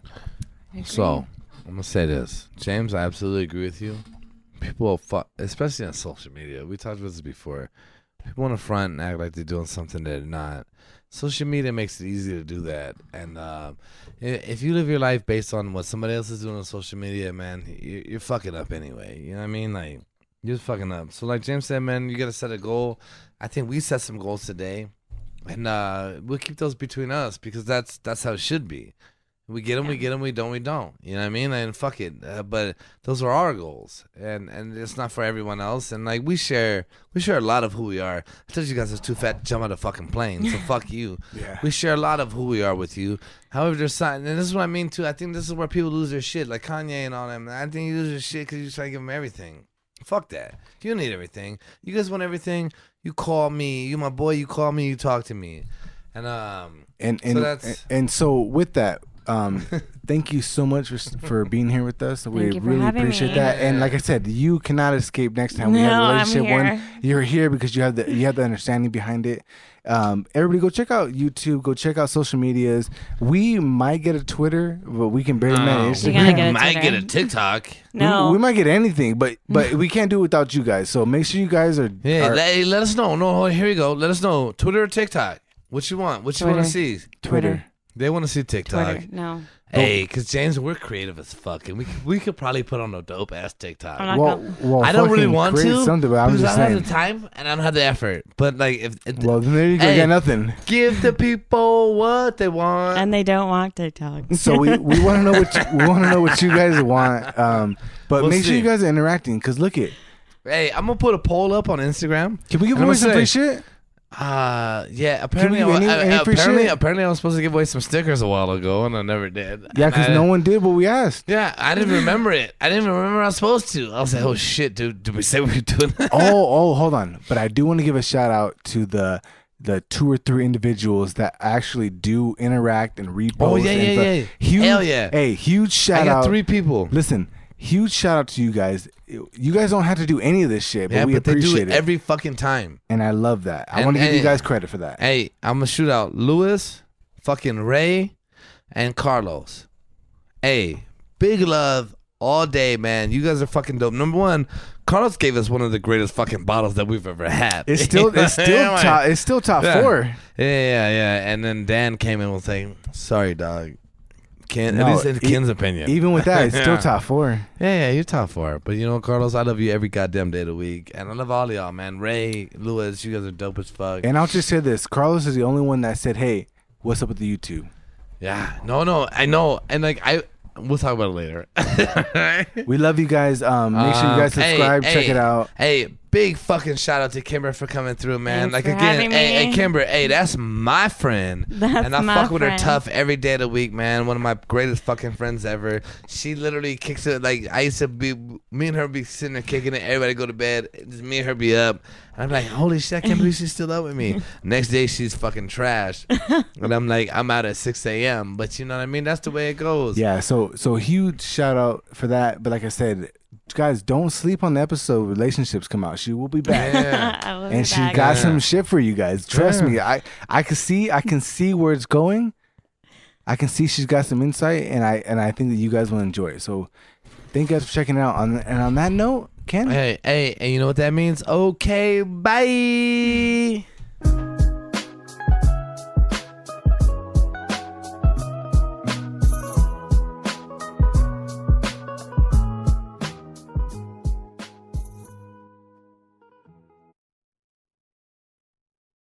A: So, I'm going to say this. James, I absolutely agree with you. People, especially on social media, we talked about this before. People want to front and act like they're doing something they're not. Social media makes it easy to do that. And if you live your life based on what somebody else is doing on social media, man, you're fucking up anyway. You know what I mean? Like, you're fucking up. So like James said, man, you got to set a goal. I think we set some goals today. And we'll keep those between us because that's how it should be. We get them, we get them, we don't. You know what I mean? And fuck it. But those are our goals. And it's not for everyone else. And like we share a lot of who we are. I told you guys I was too fat to jump out of a fucking plane. So fuck you.
B: Yeah.
A: We share a lot of who we are with you. However, there's something, and this is what I mean too. I think this is where people lose their shit. Like Kanye and all them. I think you lose your shit because you try to give them everything. Fuck that. You don't need everything. You guys want everything. You call me. You my boy. You call me. You talk to me. And
B: so with that, thank you so much for being here with us. We really appreciate that. And like I said, you cannot escape next time we have a relationship. One, you're here because you have the understanding behind it. Everybody go check out YouTube, go check out social medias. We might get a Twitter, but we can barely manage Instagram.
A: We might get a TikTok.
C: No.
B: We might get anything, but we can't do it without you guys. So make sure you guys are.
A: Let us know. No, here we go. Let us know. Twitter or TikTok. What you want? What you want to see?
B: Twitter.
A: They want to see TikTok.
C: Twitter. No.
A: Hey, because James, we're creative as fuck, and we could probably put on a dope ass TikTok.
B: Well,
A: I don't really want to
B: something, but
A: because I don't
B: saying.
A: have the time and I don't have the effort. But like, if
B: well, then there you go, get nothing.
A: Give the people what they want,
C: and they don't want TikTok.
B: So we want to know what you guys want. But make sure you guys are interacting because look it.
A: Hey, I'm gonna put a poll up on Instagram.
B: Can we give away some free shit?
A: Yeah. Apparently, apparently, I was supposed to give away some stickers a while ago, and I never did.
B: Yeah, because no one did what we asked.
A: Yeah, I didn't remember it. I didn't remember I was supposed to. I was like, oh shit, dude, did we say we were doing that?
B: Oh, hold on. But I do want to give a shout out to the 2 or 3 individuals that actually do interact and repost.
A: Oh yeah.
B: Huge,
A: hell yeah.
B: Hey, huge shout out.
A: I got 3 people.
B: Listen. Huge shout out to you guys. You guys don't have to do any of this shit, but we appreciate
A: they do it every fucking time.
B: And I love that. I want to give you guys credit for that.
A: Hey, I'm gonna shoot out Louis, fucking Ray, and Carlos. Hey, big love all day, man. You guys are fucking dope. Number 1, Carlos gave us one of the greatest fucking bottles that we've ever had.
B: It's still top 4.
A: Yeah. And then Dan came in and was like, "Sorry, dog." Ken's opinion.
B: Even with that, it's still top 4.
A: Yeah, you're top 4. But you know, Carlos, I love you every goddamn day of the week. And I love all of y'all, man. Ray, Louis, you guys are dope as fuck.
B: And I'll just say this. Carlos is the only one that said, hey, what's up with the YouTube?
A: Yeah. No, I know. And like, we'll talk about it later.
B: We love you guys. Make sure you guys subscribe. Check it out.
A: Hey, big fucking shout out to Kimber for coming through, man.
C: Thanks
A: like
C: for
A: again,
C: having
A: hey
C: me.
A: Kimber, hey, that's my friend.
C: That's
A: and I
C: my
A: fuck with her
C: friend.
A: tough every day of the week, man. One of my greatest fucking friends ever. She literally kicks it like I used to be. Me and her be sitting there kicking it. Everybody go to bed. Just me and her be up. And I'm like, holy shit, I can't believe she's still up with me. Next day she's fucking trash, and I'm like, I'm out at 6 a.m. But you know what I mean? That's the way it goes.
B: Yeah. So huge shout out for that. But like I said, guys, don't sleep on the episode relationships come out. She will be back.
C: Yeah.
B: And she got some shit for you guys. Trust me. I can see where it's going. I can see she's got some insight, and I think that you guys will enjoy it. So thank you guys for checking it out. And on that note, Ken?
A: Hey, and you know what that means? Okay, bye.